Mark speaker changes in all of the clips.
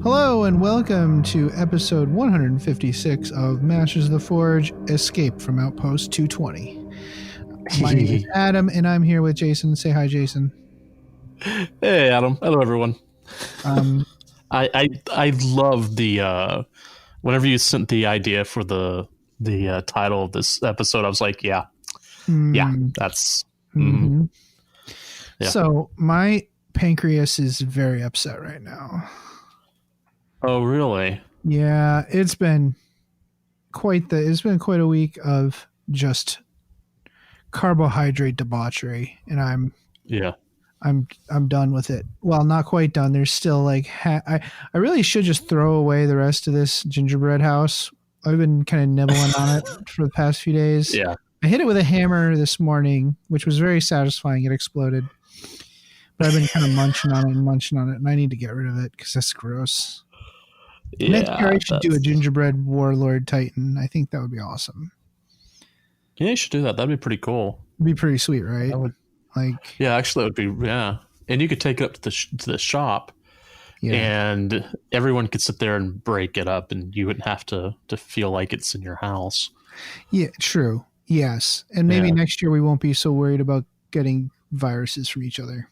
Speaker 1: Hello and welcome to episode 156 of Masters of the Forge Escape from Outpost 220. My name is Adam and I'm here with Jason. Say hi, Jason.
Speaker 2: Hey, Adam. Hello, everyone. I love the whenever you sent the idea for the title of this episode, I was like, yeah, that's.
Speaker 1: Mm-hmm.
Speaker 2: Yeah.
Speaker 1: So my pancreas is very upset right now.
Speaker 2: Oh, really?
Speaker 1: Yeah, it's been quite a week of just carbohydrate debauchery, and I'm done with it. Well, not quite done. There's still like I really should just throw away the rest of this gingerbread house. I've been kind of nibbling on it for the past few days.
Speaker 2: Yeah.
Speaker 1: I hit it with a hammer this morning, which was very satisfying. It exploded. But I've been kind of munching on it, and I need to get rid of it because that's gross.
Speaker 2: Yeah,
Speaker 1: next year I should do a gingerbread warlord titan. I think that would be awesome.
Speaker 2: Yeah, you should do that. That'd be pretty cool.
Speaker 1: It'd be pretty sweet, right?
Speaker 2: Yeah, actually, it would be. Yeah, and you could take it up to the shop, and everyone could sit there and break it up, and you wouldn't have to feel like it's in your house. Yeah,
Speaker 1: true. Yes, and maybe next year we won't be so worried about getting viruses from each other.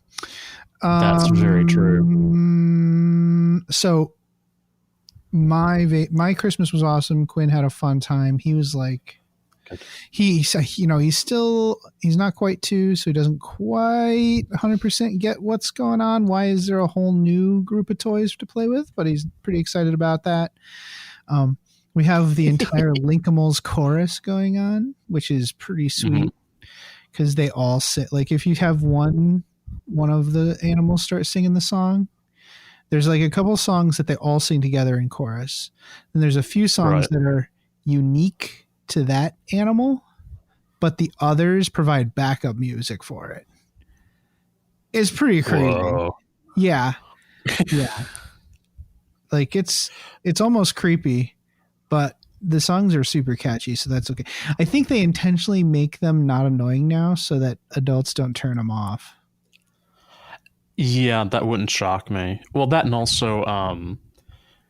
Speaker 2: That's very true.
Speaker 1: So my Christmas was awesome. Quinn had a fun time. He was like, he's not quite 2, so he doesn't quite 100% get what's going on. Why is there a whole new group of toys to play with? But he's pretty excited about that. We have the entire Linkimals chorus going on, which is pretty sweet because they all sit. Like if you have one of the animals start singing the song, there's like a couple songs that they all sing together in chorus. And there's a few songs that are unique to that animal, but the others provide backup music for it. It's pretty crazy.
Speaker 2: Whoa.
Speaker 1: Yeah. Yeah. Like it's almost creepy, but the songs are super catchy, so that's okay. I think they intentionally make them not annoying now so that adults don't turn them off.
Speaker 2: Yeah, that wouldn't shock me. Well, that and also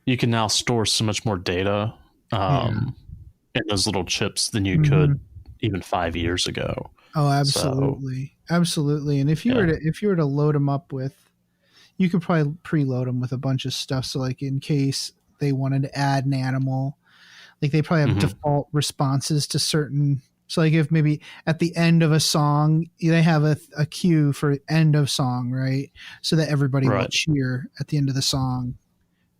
Speaker 2: you can now store so much more data in those little chips than you could even 5 years ago.
Speaker 1: Oh, absolutely. So, absolutely. And if you were to load them up with, you could probably preload them with a bunch of stuff. So like in case they wanted to add an animal, like they probably have default responses to certain. So like if maybe at the end of a song, they have a cue for end of song, right? So that everybody will cheer at the end of the song,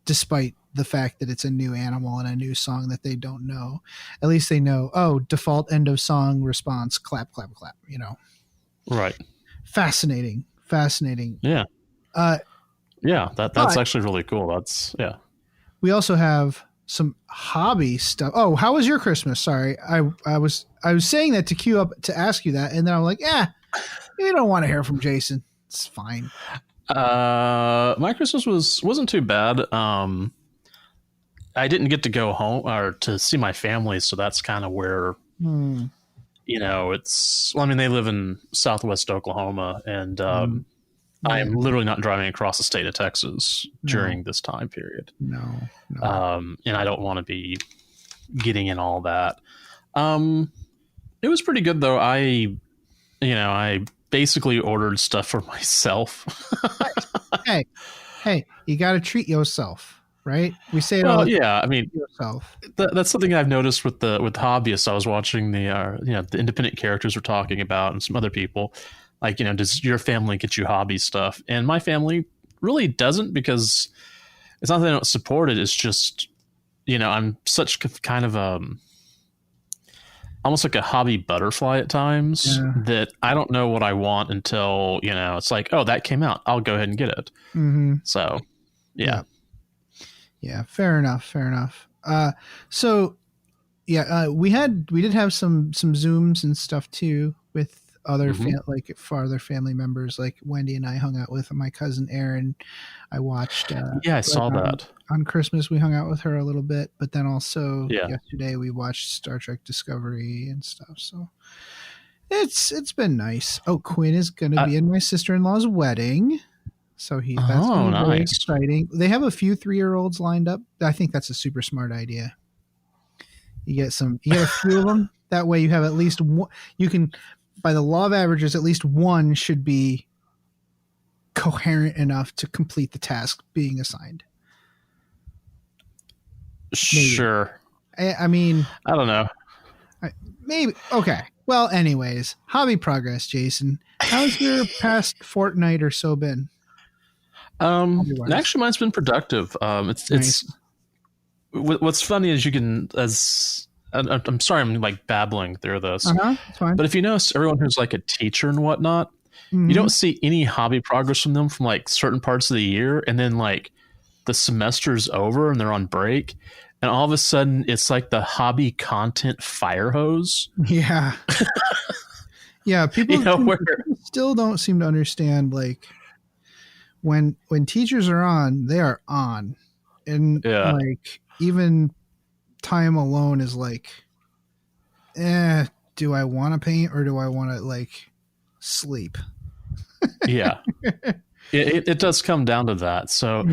Speaker 1: despite the fact that it's a new animal and a new song that they don't know. At least they know, default end of song response, clap, clap, clap,
Speaker 2: Right.
Speaker 1: Fascinating.
Speaker 2: Yeah. That's actually really cool.
Speaker 1: We also have some hobby stuff. Oh, how was your Christmas? Sorry. I was saying that to queue up to ask you that. And then I'm like, you don't want to hear from Jason. It's fine.
Speaker 2: My Christmas wasn't too bad. I didn't get to go home or to see my family. So that's kind of where, they live in Southwest Oklahoma and, I am literally not driving across the state of Texas during this time period.
Speaker 1: No.
Speaker 2: And I don't want to be getting in all that. It was pretty good though. I basically ordered stuff for myself.
Speaker 1: Hey, you got to treat yourself, right? We say it all.
Speaker 2: Yeah. I mean, that's something I've noticed with hobbyists. I was watching the independent characters we're talking about and some other people. Like, does your family get you hobby stuff? And my family really doesn't, because it's not that they don't support it. It's just, I'm such kind of almost like a hobby butterfly at times that I don't know what I want until, it's like, oh, that came out. I'll go ahead and get it.
Speaker 1: Mm-hmm.
Speaker 2: So, yeah.
Speaker 1: Yeah. Fair enough. We did have some Zooms and stuff too with other farther family members. Like Wendy and I hung out with my cousin Erin. I watched
Speaker 2: I saw that
Speaker 1: on Christmas. We hung out with her a little bit, but then also yesterday we watched Star Trek Discovery and stuff. So it's been nice. Quinn is going to be in my sister-in-law's wedding. So that's going to be really
Speaker 2: nice.
Speaker 1: exciting. They have a few 3-year-olds lined up. I think that's a super smart idea. You get a few of them. That way you have at least one. You can, by the law of averages, at least one should be coherent enough to complete the task being assigned. Maybe.
Speaker 2: Sure.
Speaker 1: I mean,
Speaker 2: I don't know.
Speaker 1: Maybe. Okay. Well, anyways, hobby progress, Jason. How's your past fortnight or so been?
Speaker 2: Actually, mine's been productive. It's what's funny is I'm sorry, I'm like babbling through this.
Speaker 1: It's fine.
Speaker 2: But if you notice, everyone who's like a teacher and whatnot, you don't see any hobby progress from them from like certain parts of the year, and then like the semester's over and they're on break, and all of a sudden it's like the hobby content fire hose.
Speaker 1: Yeah. Yeah, people still don't seem to understand, like, when teachers are on, they are on. And like, even time alone is like, do I want to paint or do I want to like sleep?
Speaker 2: Yeah. It does come down to that. So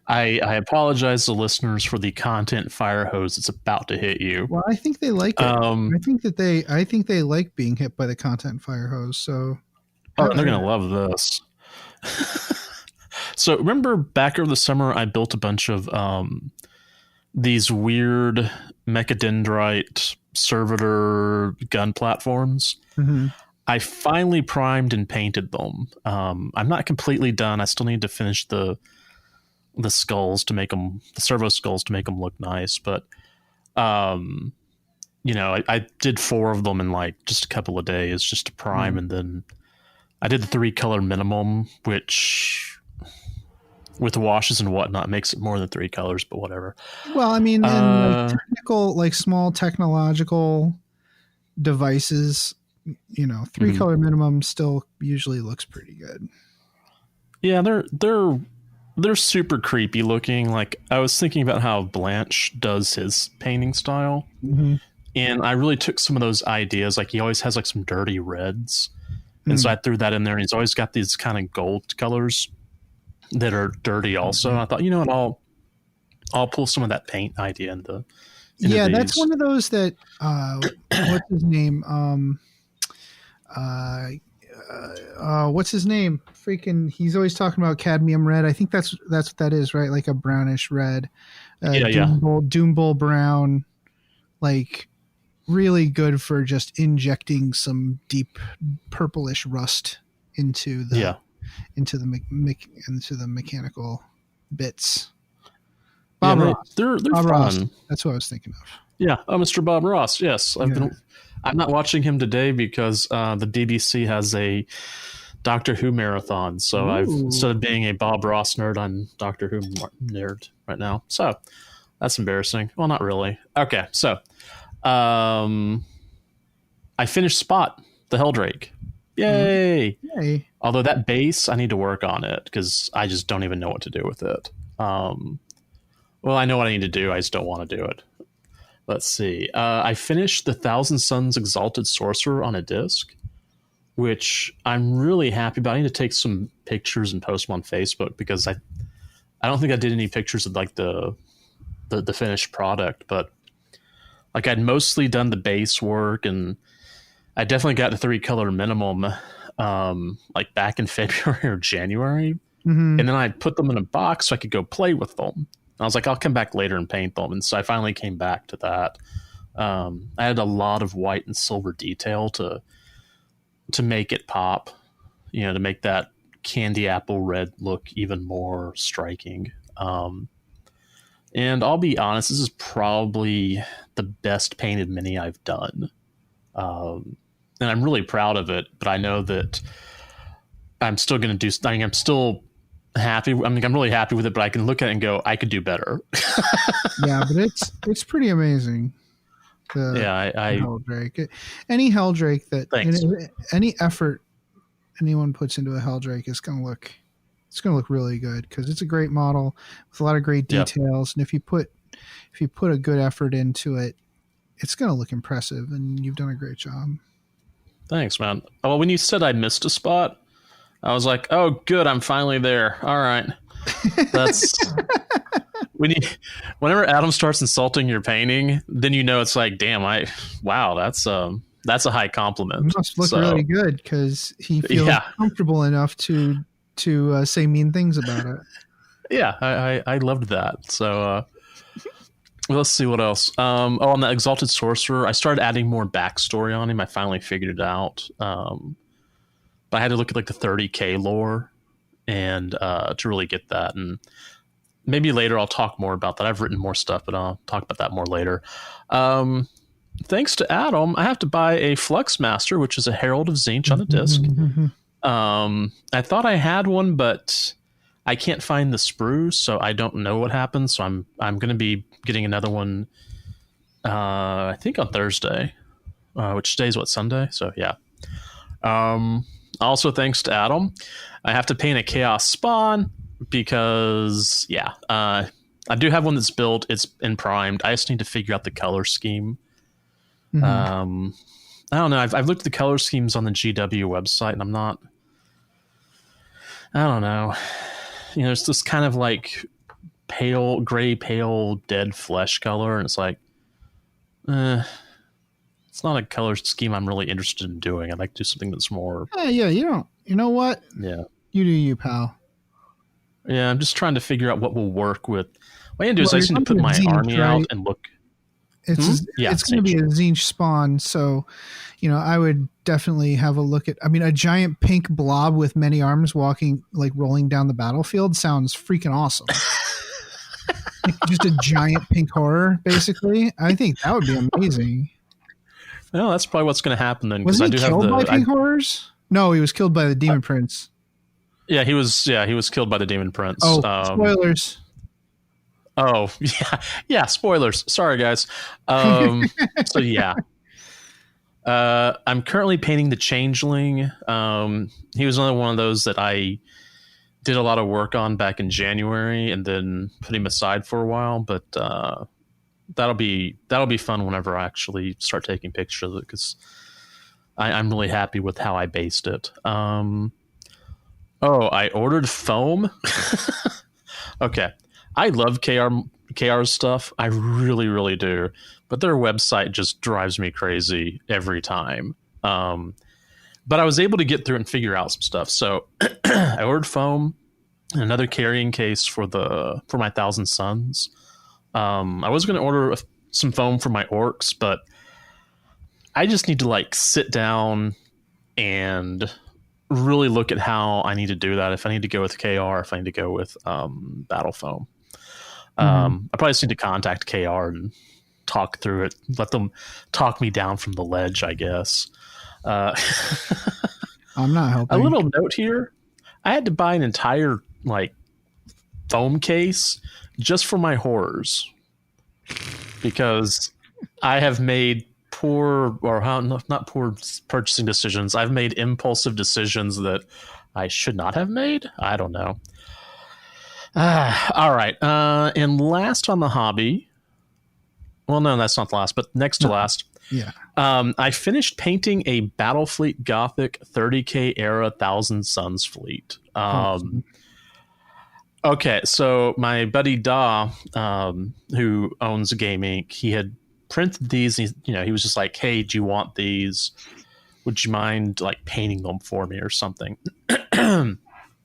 Speaker 2: I apologize to listeners for the content fire hose that's about to hit you.
Speaker 1: Well, I think they like it. I think they like being hit by the content fire hose. So
Speaker 2: they're going to love this. So remember back over the summer, I built a bunch of these weird mechadendrite servitor gun platforms. I finally primed and painted them. I'm not completely done. I still need to finish the skulls to make them, the servo skulls to make them look nice. But, you know, I did 4 of them in like just a couple of days just to prime. And then I did the 3-color minimum, which with washes and whatnot makes it more than 3 colors, but whatever.
Speaker 1: Well, I mean, in like technical, like small technological devices, you know, 3-color minimum still usually looks pretty good.
Speaker 2: Yeah, they're super creepy looking. Like, I was thinking about how Blanche does his painting style, and I really took some of those ideas. Like, he always has like some dirty reds, and so I threw that in there. And he's always got these kind of gold colors that are dirty also. And I thought, you know what, I'll pull some of that paint idea into
Speaker 1: yeah,
Speaker 2: these.
Speaker 1: that's one of those that what's his name? What's his name? Freaking, he's always talking about cadmium red. I think that's what that is, right? Like a brownish red. Doom Bull brown. Like, really good for just injecting some deep purplish rust into the mechanical bits. Bob Ross.
Speaker 2: They're
Speaker 1: Bob
Speaker 2: fun.
Speaker 1: Ross. That's what I was thinking of.
Speaker 2: Yeah. Oh, Mr. Bob Ross. Yes. I'm not watching him today because the BBC has a Doctor Who marathon. So instead of being a Bob Ross nerd, I'm Doctor Who nerd right now. So that's embarrassing. Well, not really. Okay. So I finished Spot, the Helldrake. Yay.
Speaker 1: Yay.
Speaker 2: Although that base, I need to work on it because I just don't even know what to do with it. Well, I know what I need to do. I just don't want to do it. Let's see. I finished the Thousand Suns Exalted Sorcerer on a disc, which I'm really happy about. I need to take some pictures and post them on Facebook because I don't think I did any pictures of like the finished product, but like I'd mostly done the base work and I definitely got the 3-color minimum like back in February or January. And then I put them in a box so I could go play with them. I was like, I'll come back later and paint them. And so I finally came back to that. I had a lot of white and silver detail to make it pop, you know, to make that candy apple red look even more striking. And I'll be honest, this is probably the best painted mini I've done. And I'm really proud of it, but I know that I'm still going to do, I mean, I'm still happy. I mean, I'm really happy with it, but I can look at it and go, I could do better.
Speaker 1: Yeah, but it's pretty amazing. Helldrake. Any Helldrake that any effort anyone puts into a Helldrake is going to look really good because it's a great model with a lot of great details. And if you put a good effort into it, it's going to look impressive. And you've done a great job.
Speaker 2: Thanks, man. Well, when you said I missed a spot, I was like, oh, good, I'm finally there. All right. That's whenever Adam starts insulting your painting, then you know it's like, damn, that's a high compliment.
Speaker 1: It must look really good because he feels comfortable enough to say mean things about it.
Speaker 2: Yeah, I loved that. So let's see what else. On the Exalted Sorcerer, I started adding more backstory on him. I finally figured it out. But I had to look at like the 30K lore and to really get that. And maybe later I'll talk more about that. I've written more stuff, but I'll talk about that more later. Thanks to Adam, I have to buy a Fluxmaster, which is a Herald of Tzeentch on a disc. I thought I had one, but I can't find the sprues, so I don't know what happened. So I'm going to be getting another one, I think on Thursday, which today's Sunday? So yeah. Also, thanks to Adam, I have to paint a Chaos Spawn because, I do have one that's built. It's been primed. I just need to figure out the color scheme. I don't know. I've looked at the color schemes on the GW website, and I don't know. You know, it's this kind of like pale, dead flesh color, and it's like, it's not a color scheme I'm really interested in doing. I'd like to do something that's more.
Speaker 1: You know what?
Speaker 2: Yeah.
Speaker 1: You do you, pal.
Speaker 2: Yeah, I'm just trying to figure out what will work with. What I need to do is I just need to put my army out and look.
Speaker 1: It's going to be a Tzeentch spawn, so I would definitely have a look at. I mean, a giant pink blob with many arms rolling down the battlefield sounds freaking awesome. Just a giant pink horror, basically. I think that would be amazing.
Speaker 2: Well, that's probably what's going to happen then.
Speaker 1: Was he killed by pink horrors? No, he was killed by the Demon Prince.
Speaker 2: Yeah, he was killed by the Demon Prince.
Speaker 1: Oh, spoilers.
Speaker 2: Oh, yeah, spoilers. Sorry, guys. So, yeah. I'm currently painting the Changeling. He was another one of those that I did a lot of work on back in January and then put him aside for a while. But that'll be fun whenever I actually start taking pictures of it because I'm really happy with how I based it. I ordered foam. Okay. I love KR's stuff. I really, really do. But their website just drives me crazy every time. But I was able to get through and figure out some stuff. So I ordered foam, another carrying case for my 1,000 Suns. I was going to order some foam for my orcs, but I just need to sit down and really look at how I need to do that. If I need to go with KR, if I need to go with battle foam. I probably just need to contact KR and talk through it. Let them talk me down from the ledge, I guess.
Speaker 1: I'm not helping.
Speaker 2: A little note here. I had to buy an entire foam case just for my horrors because I have made not poor purchasing decisions. I've made impulsive decisions that I should not have made. I don't know. All right. And last on the hobby. Well, no, that's not the last, but next to last.
Speaker 1: Yeah.
Speaker 2: I finished painting a Battlefleet Gothic 30K era 1,000 Suns fleet. Okay, so my buddy Da, who owns Game Inc., he had printed these. And he was just like, "Hey, do you want these? Would you mind painting them for me or something?"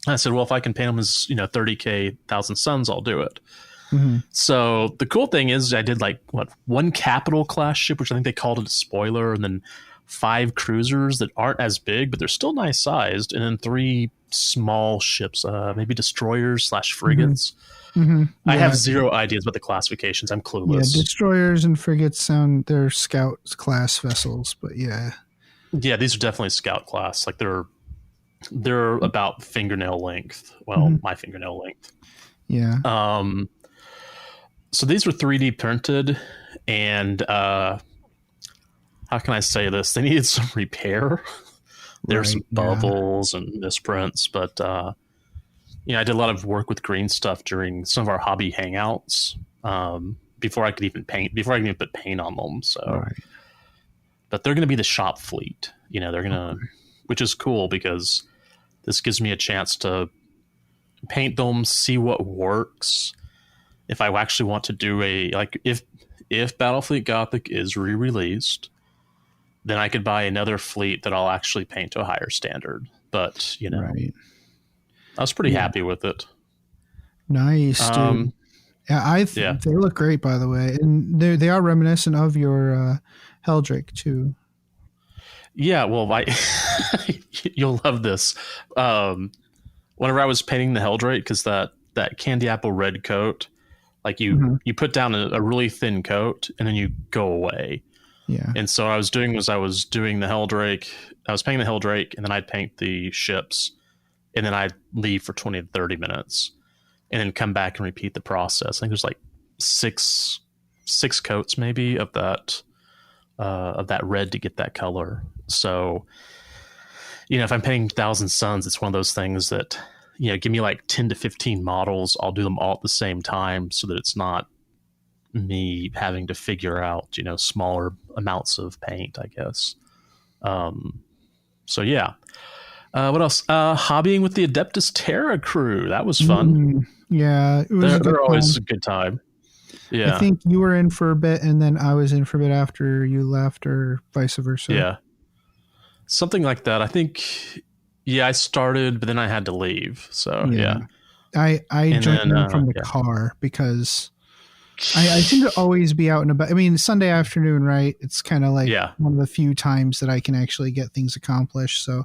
Speaker 2: I said, "Well, if I can paint them as 30K 1,000 Suns, I'll do it." So the cool thing is, I did one capital class ship, which I think they called it a spoiler, and then 5 cruisers that aren't as big, but they're still nice sized, and then 3 small ships, maybe destroyers / frigates. I have zero ideas about the classifications. I'm clueless.
Speaker 1: Yeah, destroyers and frigates they're scout class vessels, but yeah.
Speaker 2: Yeah, these are definitely scout class. They're about fingernail length. Well, my fingernail length.
Speaker 1: Yeah.
Speaker 2: So these were 3D printed, and how can I say this? They needed some repair. There's some bubbles and misprints, but I did a lot of work with green stuff during some of our hobby hangouts before I could even put paint on them. So, but they're going to be the shop fleet. They're going to, which is cool because this gives me a chance to paint them, see what works. If I actually want to do if Battlefleet Gothic is re-released, then I could buy another fleet that I'll actually paint to a higher standard. But,
Speaker 1: Right.
Speaker 2: I was pretty happy with it.
Speaker 1: Nice, dude. They look great, by the way, and they are reminiscent of your Helldrake too.
Speaker 2: Yeah, well, you'll love this. Whenever I was painting the Helldrake, because that candy apple red coat, like you put down a really thin coat and then you go away.
Speaker 1: Yeah.
Speaker 2: And so what I was doing the Helldrake. I was painting the Helldrake, and then I'd paint the ships, and then I'd leave for 20 to 30 minutes, and then come back and repeat the process. I think there's like six coats maybe of that red to get that color. So, if I'm painting Thousand Suns, it's one of those things that, give me like 10 to 15 models. I'll do them all at the same time so that it's not me having to figure out, smaller amounts of paint, I guess. So yeah. What else? Hobbying with the Adeptus Terra crew. That was fun.
Speaker 1: Yeah. It was
Speaker 2: they're always a good time. Yeah.
Speaker 1: I think you were in for a bit and then I was in for a bit after you left, or vice versa.
Speaker 2: Yeah. Something like that. I think, I started, but then I had to leave. So yeah.
Speaker 1: I joined them from the car because I seem to always be out and about. I mean, Sunday afternoon, right? It's kind of like one of the few times that I can actually get things accomplished. So,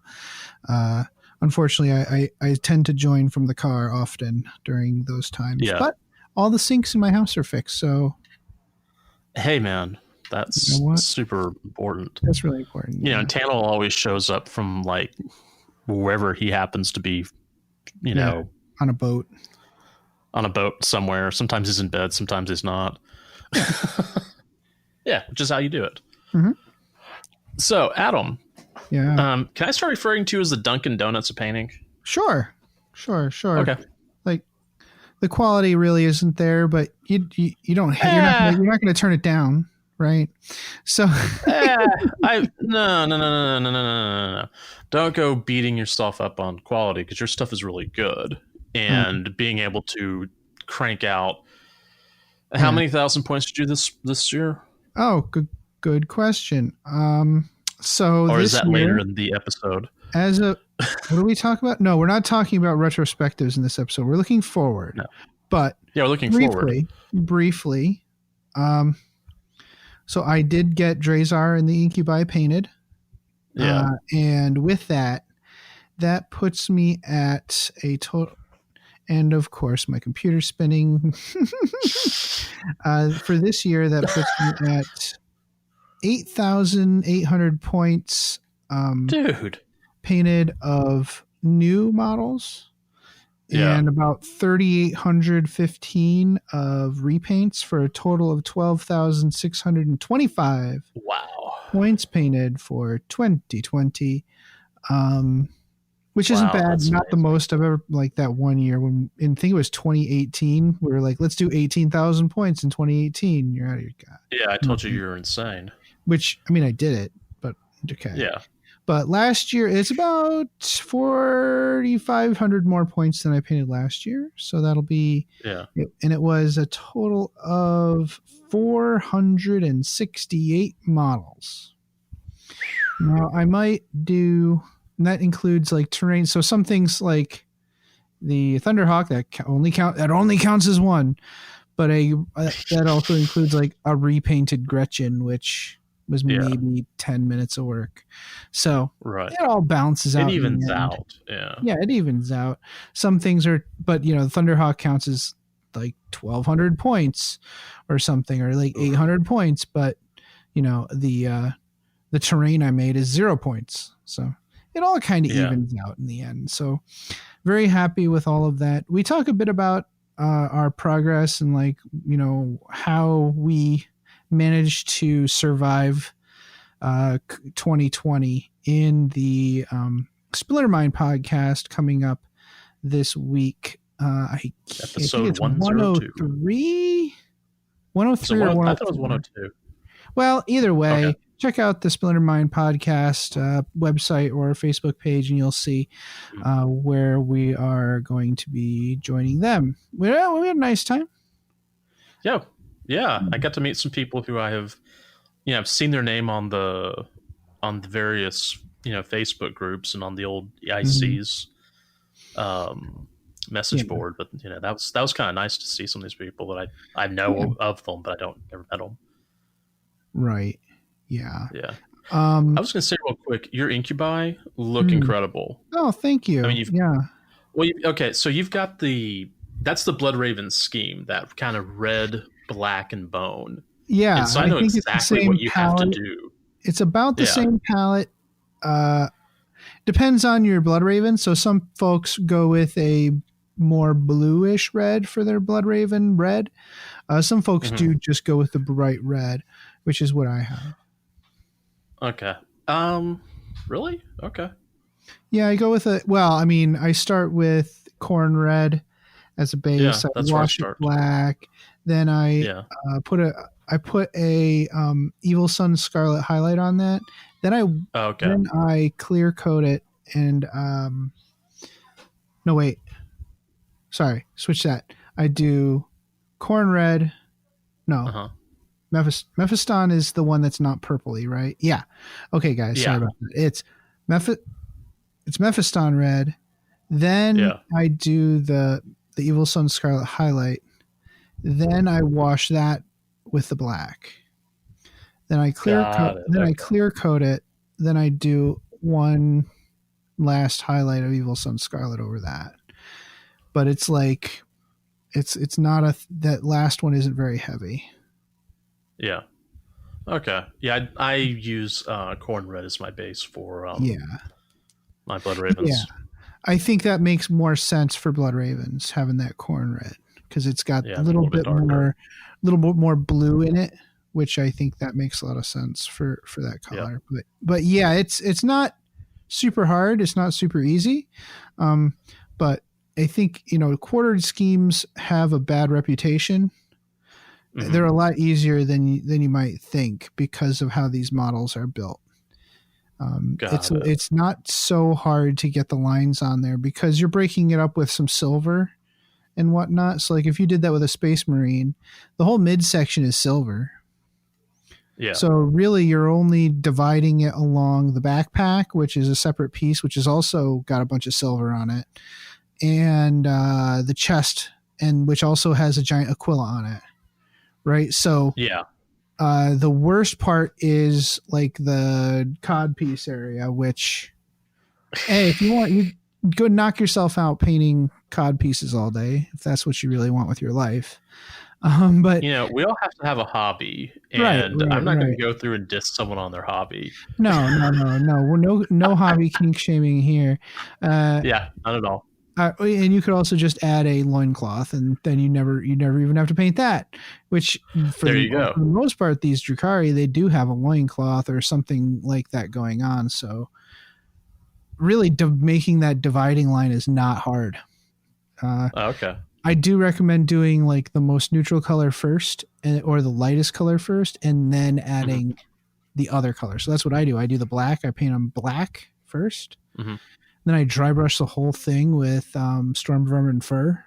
Speaker 1: unfortunately, I tend to join from the car often during those times. Yeah. But all the sinks in my house are fixed. So,
Speaker 2: hey, man, that's super important.
Speaker 1: That's really important.
Speaker 2: And Tannel always shows up from like wherever he happens to be,
Speaker 1: on a boat.
Speaker 2: On a boat somewhere. Sometimes he's in bed, sometimes he's not. Yeah, which is how you do it.
Speaker 1: Mm-hmm.
Speaker 2: So, Adam,
Speaker 1: can
Speaker 2: I start referring to you as the Dunkin' Donuts of painting?
Speaker 1: Sure.
Speaker 2: Okay.
Speaker 1: Like, the quality really isn't there, but you don't. You're not going to turn it down, right? So,
Speaker 2: no. Don't go beating yourself up on quality, because your stuff is really good. And being able to crank out how many 1,000 points did you do this year?
Speaker 1: Oh, good question. So
Speaker 2: or is that later in the episode?
Speaker 1: What do we talk about? No, we're not talking about retrospectives in this episode. We're looking forward. No. But
Speaker 2: we're looking forward.
Speaker 1: Briefly. So I did get Drazar and the Incubi painted.
Speaker 2: Yeah.
Speaker 1: And with that puts me at a total. And of course, my computer's spinning. For this year, that puts me at 8,800 points.
Speaker 2: Dude.
Speaker 1: Painted of new models. And about 3,815 of repaints for a total of 12,625.
Speaker 2: Wow.
Speaker 1: Points painted for 2020. Which isn't bad. Not amazing. The most I've ever, like that one year when, I think it was 2018, we were like, let's do 18,000 points in 2018. You're out of your god.
Speaker 2: Yeah, I told you were insane.
Speaker 1: Which, I mean, I did it, but okay.
Speaker 2: Yeah.
Speaker 1: But last year, it's about 4,500 more points than I painted last year. So that'll be, and it was a total of 468 models. Now, I might do... And that includes like terrain. So some things like the Thunderhawk that only counts as one, but that also includes like a repainted Gretchen, which was maybe 10 minutes of work. So it all balances out.
Speaker 2: It evens out. Yeah.
Speaker 1: Yeah, it evens out. Some things are, but the Thunderhawk counts as like 1,200 points or something, or like 800 points. But the terrain I made is 0 points. So it all kind of evens out in the end. So very happy with all of that. We talk a bit about our progress and how we managed to survive 2020 in the Splintermind podcast coming up this week.
Speaker 2: Episode 103?
Speaker 1: 103 or 102?
Speaker 2: I thought it was 102.
Speaker 1: Well, either way.
Speaker 2: Okay.
Speaker 1: check out the Splinter Mind podcast website or Facebook page, and you'll see where we are going to be joining them. We had a nice time.
Speaker 2: Yeah. I got to meet some people who I have, I've seen their name on the various, Facebook groups and on the old ICs message board. But that was kind of nice to see some of these people that I know of them, but I don't never met them.
Speaker 1: Right. Yeah.
Speaker 2: Yeah. I was going to say real quick, your incubi look incredible.
Speaker 1: Oh, thank you.
Speaker 2: I mean, okay. So you've got that's the Blood Raven scheme, that kind of red, black, and bone.
Speaker 1: Yeah.
Speaker 2: And so I know exactly what you have to do.
Speaker 1: It's about the same palette. Depends on your Blood Raven. So some folks go with a more bluish red for their Blood Raven red. Some folks do just go with the bright red, which is what I have.
Speaker 2: Okay. Really? Okay.
Speaker 1: Yeah, I go with I start with corn red as a base.
Speaker 2: Yeah,
Speaker 1: I wash it black. Then I put a Evil Sun Scarlet highlight on that. Then I clear coat it and no, wait. Sorry, switch that. I do corn red. No. Mephiston is the one that's not purpley, right? Yeah. Okay, guys. Sorry about that. It's Mephiston red. Then I do the Evil Sun Scarlet highlight. Then I wash that with the black. Then I clear coat it. Then I do one last highlight of Evil Sun Scarlet over that. But it's like it's not that last one isn't very heavy.
Speaker 2: Yeah. Okay. Yeah, I use corn red as my base for my Blood Ravens.
Speaker 1: Yeah. I think that makes more sense for Blood Ravens, having that corn red, because it's got a little bit more blue in it, which I think that makes a lot of sense for that color. Yeah. But yeah, it's not super hard. It's not super easy. But I think, quartered schemes have a bad reputation. Mm-hmm. They're a lot easier than you might think because of how these models are built. It's not so hard to get the lines on there because you're breaking it up with some silver and whatnot. So like if you did that with a Space Marine, the whole midsection is silver.
Speaker 2: Yeah.
Speaker 1: So really you're only dividing it along the backpack, which is a separate piece, which has also got a bunch of silver on it, and the chest, and which also has a giant Aquila on it. Right. So the worst part is like the cod piece area, which, hey, if you want, you go knock yourself out painting cod pieces all day, if that's what you really want with your life. But
Speaker 2: we all have to have a hobby, and I'm not going to go through and diss someone on their hobby.
Speaker 1: No. We're no hobby kink shaming here.
Speaker 2: Yeah, not at all.
Speaker 1: And you could also just add a loincloth, and then you never even have to paint that. Which for the most part, these Drukhari, they do have a loincloth or something like that going on. So really, making that dividing line is not hard.
Speaker 2: Okay.
Speaker 1: I do recommend doing like the most neutral color first, or the lightest color first, and then adding the other color. So that's what I do. I do the black. I paint them black first. Mm-hmm. Then I dry brush the whole thing with Storm Vermin Fur.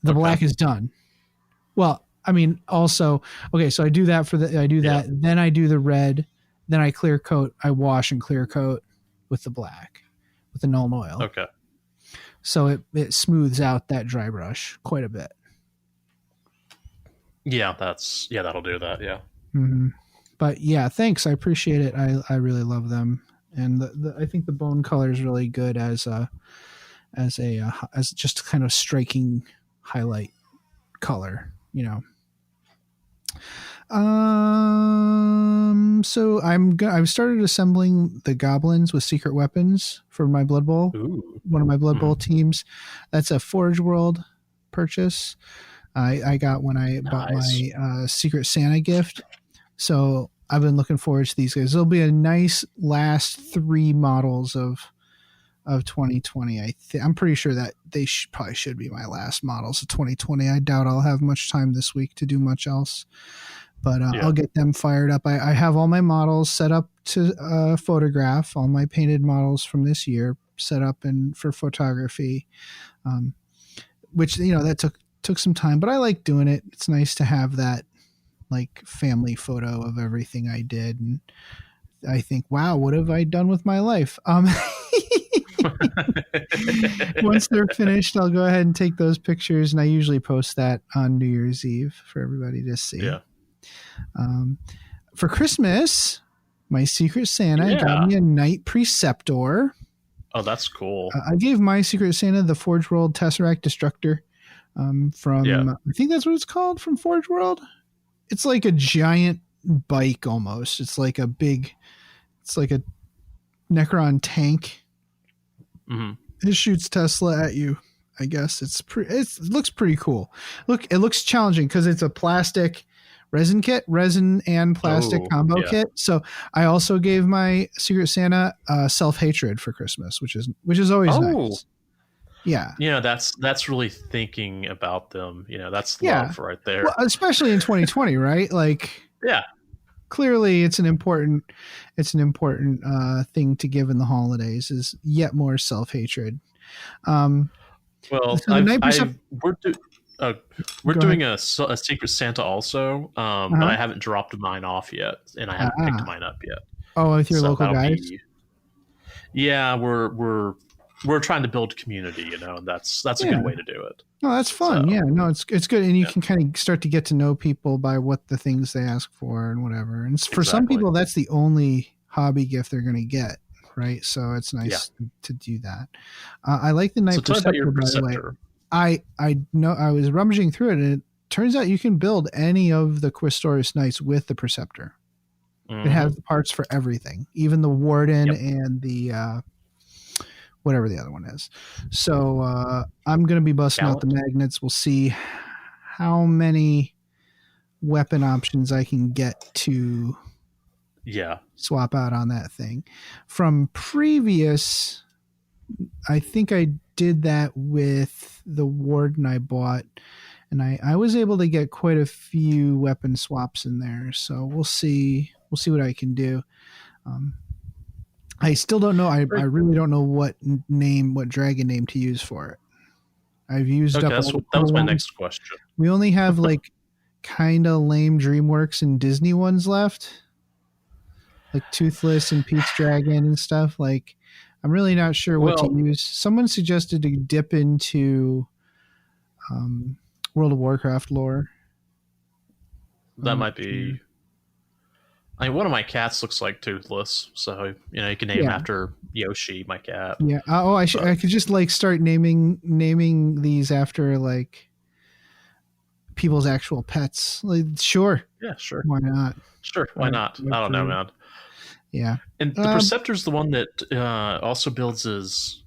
Speaker 1: The black is done. Well, I mean, also, okay, so I do that that. Then I do the red. Then I clear coat. I wash and clear coat with the black, with the Nuln Oil.
Speaker 2: Okay.
Speaker 1: So it smooths out that dry brush quite a bit.
Speaker 2: Yeah, that'll do that. Yeah.
Speaker 1: Mm-hmm. But yeah, thanks. I appreciate it. I really love them. And I think the bone color is really good as just kind of striking highlight color, So I've started assembling the goblins with secret weapons for my Blood Bowl.
Speaker 2: Ooh.
Speaker 1: One of my Blood Bowl teams. That's a Forge World purchase. I got when I bought my Secret Santa gift. So I've been looking forward to these guys. There'll be a nice last 3 models of 2020. I'm pretty sure that they probably should be my last models of 2020. I doubt I'll have much time this week to do much else. but I'll get them fired up. I have all my models set up to photograph, all my painted models from this year set up and for photography, which, that took some time, but I like doing it. It's nice to have that like family photo of everything I did. And I think, wow, what have I done with my life? Once they're finished, I'll go ahead and take those pictures, and I usually post that on New Year's Eve for everybody to see.
Speaker 2: Yeah.
Speaker 1: For Christmas, my Secret Santa got me a Knight Preceptor.
Speaker 2: Oh, that's cool.
Speaker 1: I gave my Secret Santa the Forge World Tesseract Destructor from, I think that's what it's called, from Forge World. It's like a giant bike almost. It's like a Necron tank. Mm-hmm. It shoots Tesla at you. I guess it looks pretty cool. It looks challenging because it's a plastic resin and plastic combo kit. So I also gave my Secret Santa self-hatred for Christmas, which is always nice. Yeah.
Speaker 2: That's really thinking about them. That's love right there.
Speaker 1: Well, especially in 2020, right? Like, clearly it's an important thing to give in the holidays is yet more self-hatred.
Speaker 2: Well, so we're doing a Secret Santa also, but I haven't dropped mine off yet, and I haven't picked mine up yet.
Speaker 1: Oh, with your local guys?
Speaker 2: We're trying to build community, and that's a good way to do it.
Speaker 1: No, that's fun. So, it's good, and you can kind of start to get to know people by what the things they ask for and whatever. And for some people, that's the only hobby gift they're going to get, right? So it's nice to do that. I like the Knight Preceptor, by the way. I know I was rummaging through it, and it turns out you can build any of the Questoris Knights with the Preceptor. Mm-hmm. It has the parts for everything, even the Warden and the whatever the other one is. So I'm going to be busting out the magnets. We'll see how many weapon options I can get to swap out on that thing. From previous, I think I did that with the Warden I bought, and I was able to get quite a few weapon swaps in there. So we'll see what I can do. I still don't know. I really don't know what dragon name to use for it. I've used up.
Speaker 2: That was my next question.
Speaker 1: We only have like kind of lame DreamWorks and Disney ones left, like Toothless and Pete's Dragon and stuff. Like, I'm really not sure what to use. Someone suggested to dip into World of Warcraft lore.
Speaker 2: That might be. I mean, one of my cats looks like Toothless, so you can name after Yoshi, my cat.
Speaker 1: Yeah. I could just like start naming these after like people's actual pets. Like, sure.
Speaker 2: Yeah, sure.
Speaker 1: Why not?
Speaker 2: Sure, why not? I don't know, man.
Speaker 1: Yeah.
Speaker 2: And the Preceptor's the one that also builds his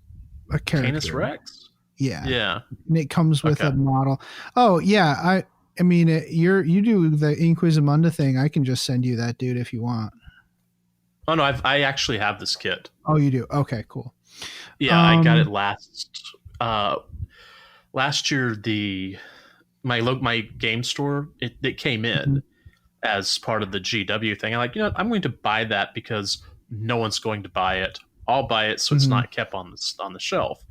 Speaker 1: a character.
Speaker 2: Canis Rex.
Speaker 1: Yeah.
Speaker 2: Yeah.
Speaker 1: And it comes with a model. Oh yeah, I mean, you do the Inquisimunda thing. I can just send you that dude if you want.
Speaker 2: Oh no, I actually have this kit.
Speaker 1: Oh, you do? Okay, cool.
Speaker 2: Yeah, I got it last year. My game store it came in as part of the GW thing. I'm like, I'm going to buy that because no one's going to buy it. I'll buy it so it's not kept on the shelf.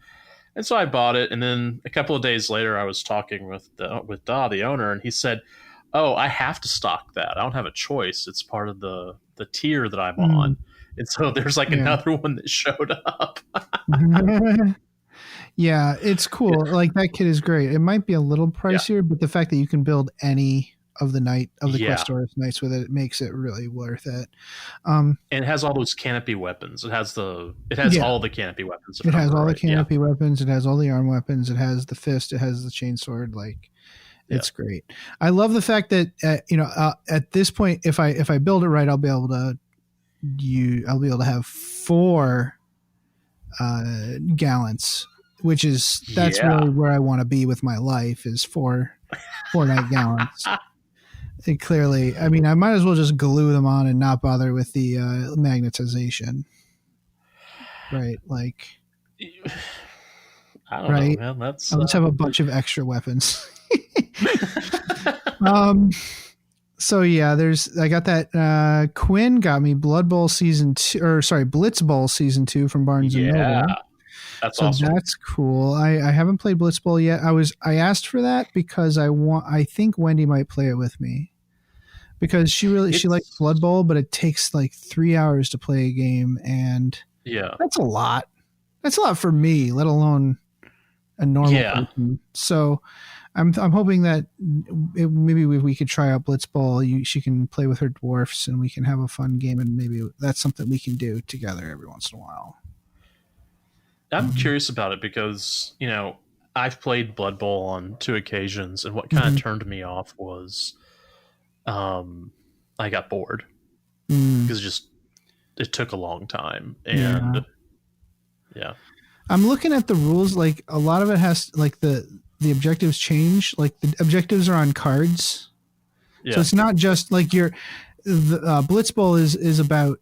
Speaker 2: And so I bought it, and then a couple of days later, I was talking with Da, the owner, and he said, "Oh, I have to stock that. I don't have a choice. It's part of the tier that I'm on." And so there's like another one that showed up.
Speaker 1: Yeah, it's cool. Like, that kit is great. It might be a little pricier, but the fact that you can build any of the Questoris Knights with it makes it really worth it.
Speaker 2: And it has all those canopy weapons. It has all the canopy weapons.
Speaker 1: It has all the canopy weapons. It has all the arm weapons. It has the fist. It has the chainsword. Like, it's great. I love the fact that at this point, if I build it right, I'll be able to have 4 gallants, that's really where I want to be with my life, is 4 Knight gallants. And clearly, I mean, I might as well just glue them on and not bother with the magnetization. Right. Like,
Speaker 2: I don't know, man.
Speaker 1: I'll just have a bunch of extra weapons. So yeah, I got that. Quinn got me Blood Bowl season 2, or sorry, Blitz Bowl season 2 from Barnes and Noble.
Speaker 2: That's
Speaker 1: so
Speaker 2: awesome.
Speaker 1: That's cool. I haven't played Blitz Bowl yet. I asked for that because I think Wendy might play it with me because she likes Blood Bowl, but it takes like 3 hours to play a game, and that's a lot. That's a lot for me, let alone a normal person. So I'm hoping that maybe we could try out Blitzball. She can play with her dwarfs, and we can have a fun game, and maybe that's something we can do together every once in a while.
Speaker 2: I'm curious about it because, I've played Blood Bowl on 2 occasions, and what kind of turned me off was I got bored because it took a long time. And yeah. I'm
Speaker 1: looking at the rules, like a lot of it has like the objectives change, like the objectives are on cards. So it's not just like the Blitz Bowl is about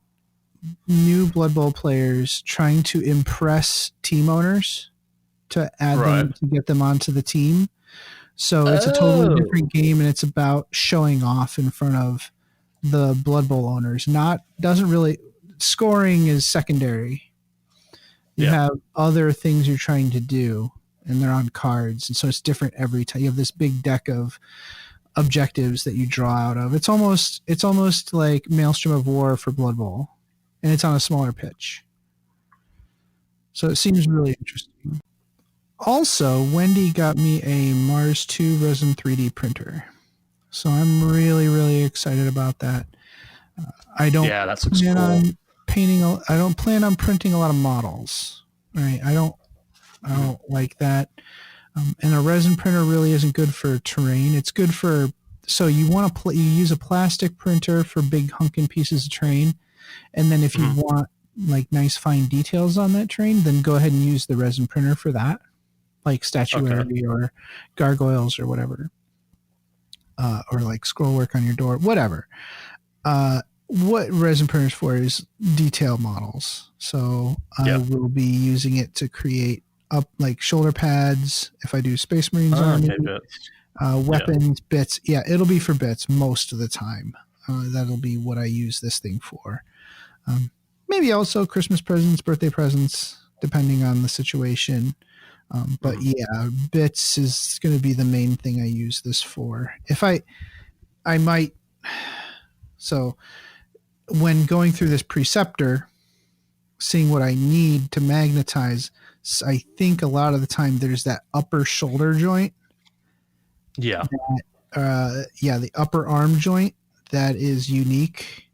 Speaker 1: new Blood Bowl players trying to impress team owners to add them to get them onto the team. So it's a totally different game, and it's about showing off in front of the Blood Bowl owners. Scoring is secondary. You have other things you're trying to do, and they're on cards, and so it's different every time. You have this big deck of objectives that you draw out of. It's almost like Maelstrom of War for Blood Bowl, and it's on a smaller pitch. So it seems really interesting. Also, Wendy got me a Mars 2 resin 3D printer, so I'm really, really excited about that. I don't
Speaker 2: that looks cool.
Speaker 1: I don't plan on printing a lot of models. Right? I don't like that. And a resin printer really isn't good for terrain. It's good for you want to you use a plastic printer for big hunking pieces of terrain, and then if you want like nice fine details on that terrain, then go ahead and use the resin printer for that, like statuary or gargoyles or whatever, or like scroll work on your door, whatever. What resin printers for is detail models. So I will be using it to create up like shoulder pads if I do Space Marines Army, weapons, bits. Yeah, it'll be for bits most of the time. That'll be what I use this thing for. Maybe also Christmas presents, birthday presents, depending on the situation. But yeah, bits is going to be the main thing I use this for. If I might. So when going through this preceptor, seeing what I need to magnetize, I think a lot of the time there's that upper shoulder joint.
Speaker 2: Yeah.
Speaker 1: The upper arm joint that is unique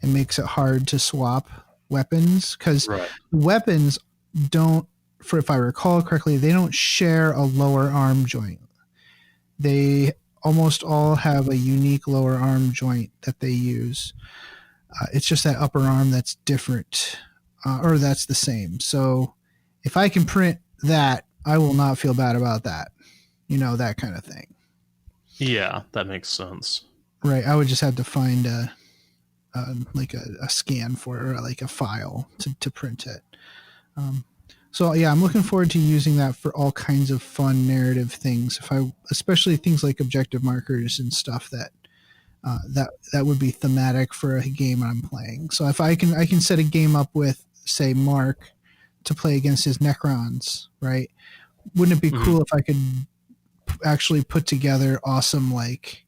Speaker 1: and makes it hard to swap weapons, because weapons don't, if I recall correctly, they don't share a lower arm joint. They almost all have a unique lower arm joint that they use. It's just that upper arm that's different, or that's the same. So if I can print that, I will not feel bad about that. That kind of thing.
Speaker 2: Yeah, that makes sense.
Speaker 1: Right. I would just have to find a scan for it, or like a file to print it. So yeah, I'm looking forward to using that for all kinds of fun narrative things. Especially things like objective markers and stuff that would be thematic for a game I'm playing. So if I can set a game up with, say, Mark to play against his Necrons, right? Wouldn't it be cool if I could actually put together awesome like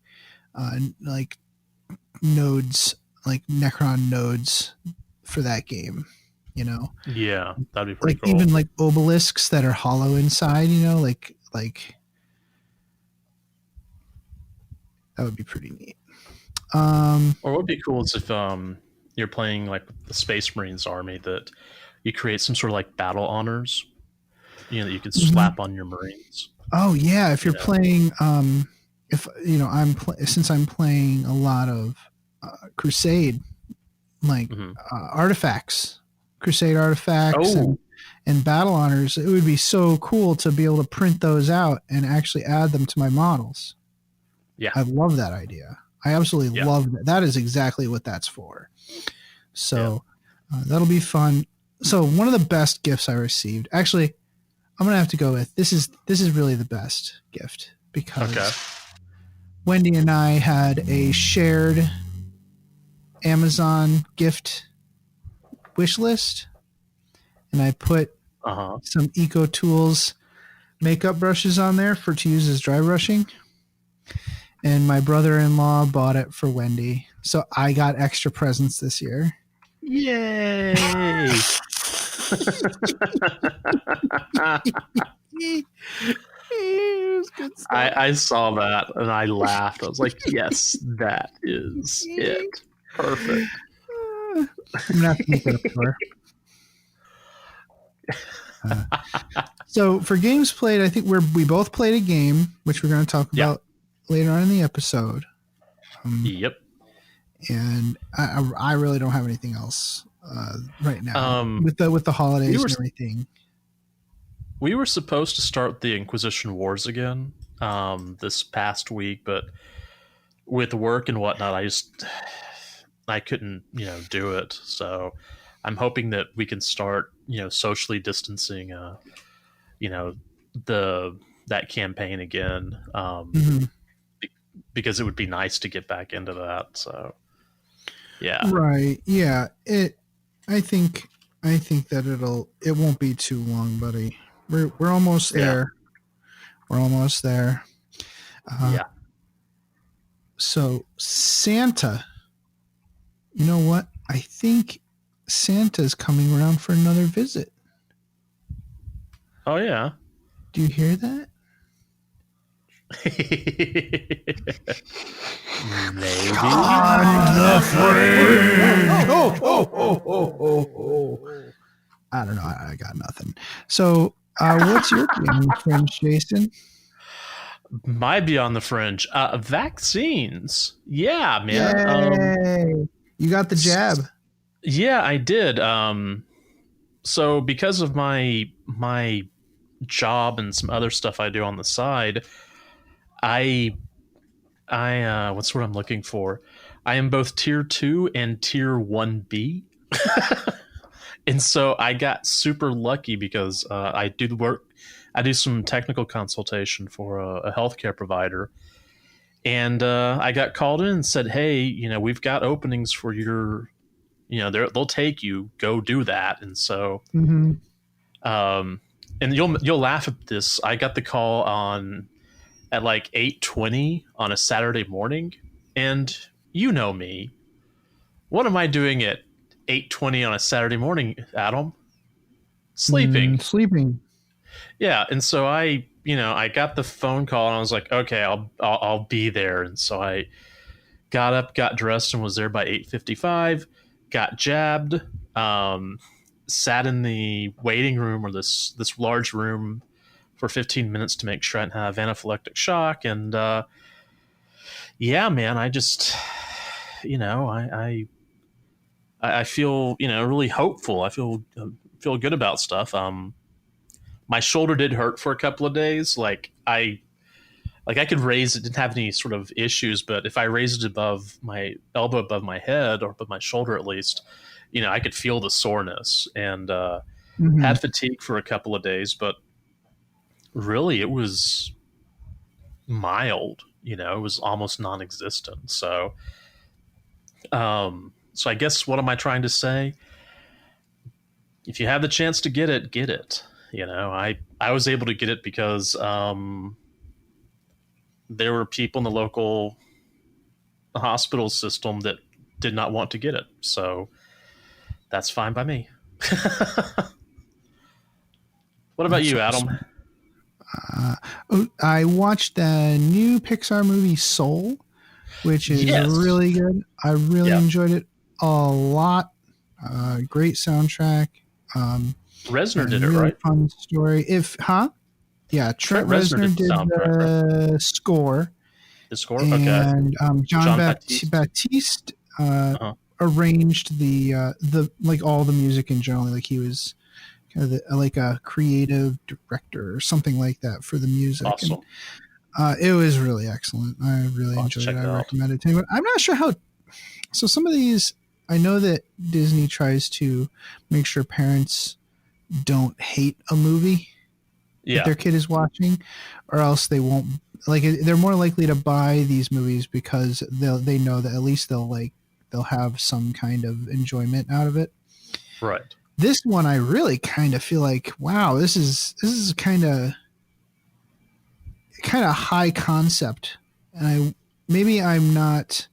Speaker 1: nodes, like Necron nodes for that game?
Speaker 2: Yeah, that'd be pretty cool.
Speaker 1: Even like obelisks that are hollow inside, like that would be pretty neat.
Speaker 2: Or what would be cool is if you're playing like the Space Marines army, that you create some sort of like battle honors, that you could slap on your Marines.
Speaker 1: Oh yeah, if you're playing, since I'm playing a lot of Crusade, like artifacts, Crusade artifacts, and battle honors, it would be so cool to be able to print those out and actually add them to my models.
Speaker 2: Yeah,
Speaker 1: I love that idea. I absolutely love that. That is exactly what that's for. So that'll be fun. So one of the best gifts I received, actually, I'm gonna have to go with this is really the best gift, because Wendy and I had a shared Amazon gift wish list, and I put some Eco Tools makeup brushes on there to use as dry brushing. And my brother-in-law bought it for Wendy, so I got extra presents this year.
Speaker 2: Yay! I saw that and I laughed. I was like, yes, that is it. Perfect.
Speaker 1: I'm gonna have to make that up for her. So for games played, I think we both played a game, which we're going to talk about later on in the episode.
Speaker 2: Yep.
Speaker 1: And I really don't have anything else right now with the holidays and everything.
Speaker 2: We were supposed to start the Inquisition Wars again this past week, but with work and whatnot, I couldn't do it. So I'm hoping that we can start socially distancing that campaign again, because it would be nice to get back into that. So yeah,
Speaker 1: right, yeah. I think that it won't be too long, buddy. We're almost there. We're almost there.
Speaker 2: Yeah.
Speaker 1: So Santa, you know what? I think Santa's coming around for another visit.
Speaker 2: Oh yeah.
Speaker 1: Do you hear that?
Speaker 2: Maybe.
Speaker 1: On the fringe. I don't know. I got nothing. So, what's your Beyond the Fringe, Jason?
Speaker 2: My Beyond the Fringe, vaccines. Yeah, man.
Speaker 1: You got the jab.
Speaker 2: Yeah, I did. So because of my job and some other stuff I do on the side, I what's what I'm looking for? I am both tier 2 and tier 1B. And so I got super lucky because I do the work. I do some technical consultation for a healthcare provider. And I got called in and said, hey, we've got openings for your, they'll take you, go do that. And so, and you'll laugh at this. I got the call at like 8:20 on a Saturday morning. And you know me. What am I doing at 8:20 on a Saturday morning, Adam? Sleeping.
Speaker 1: Sleeping.
Speaker 2: Yeah. And so I got the phone call and I was like, okay, I'll be there. And so I got up, got dressed, and was there by 8:55, got jabbed, sat in the waiting room or this large room for 15 minutes to make sure I didn't have anaphylactic shock. And yeah, man, I just, I feel, really hopeful. I feel good about stuff. My shoulder did hurt for a couple of days. I could raise it, didn't have any sort of issues, but if I raised it above my elbow, above my head, or above my shoulder at least, I could feel the soreness, and had fatigue for a couple of days, but really it was mild, it was almost non-existent. So, so I guess what am I trying to say? If you have the chance to get it, get it. I was able to get it because there were people in the local hospital system that did not want to get it. So that's fine by me. What about you, Adam?
Speaker 1: I watched the new Pixar movie Soul, which is really good. I really enjoyed it a lot. Great soundtrack.
Speaker 2: Reznor did
Speaker 1: really
Speaker 2: it, right?
Speaker 1: Fun story. Yeah, Trent Reznor did the score.
Speaker 2: The score,
Speaker 1: and,
Speaker 2: okay.
Speaker 1: And John Baptiste arranged the like all the music in general. Like he was kind of like a creative director or something like that for the music.
Speaker 2: Awesome.
Speaker 1: And, it was really excellent. I really enjoyed it. I recommend it to anyone. I'm not sure how. So some of these, I know that Disney tries to make sure parents don't hate a movie.
Speaker 2: Yeah.
Speaker 1: if their kid is watching, or else they won't. Like, they're more likely to buy these movies because they know that at least they'll have some kind of enjoyment out of it.
Speaker 2: Right.
Speaker 1: This one, I really kind of feel like, wow, this is kind of high concept, and maybe I'm not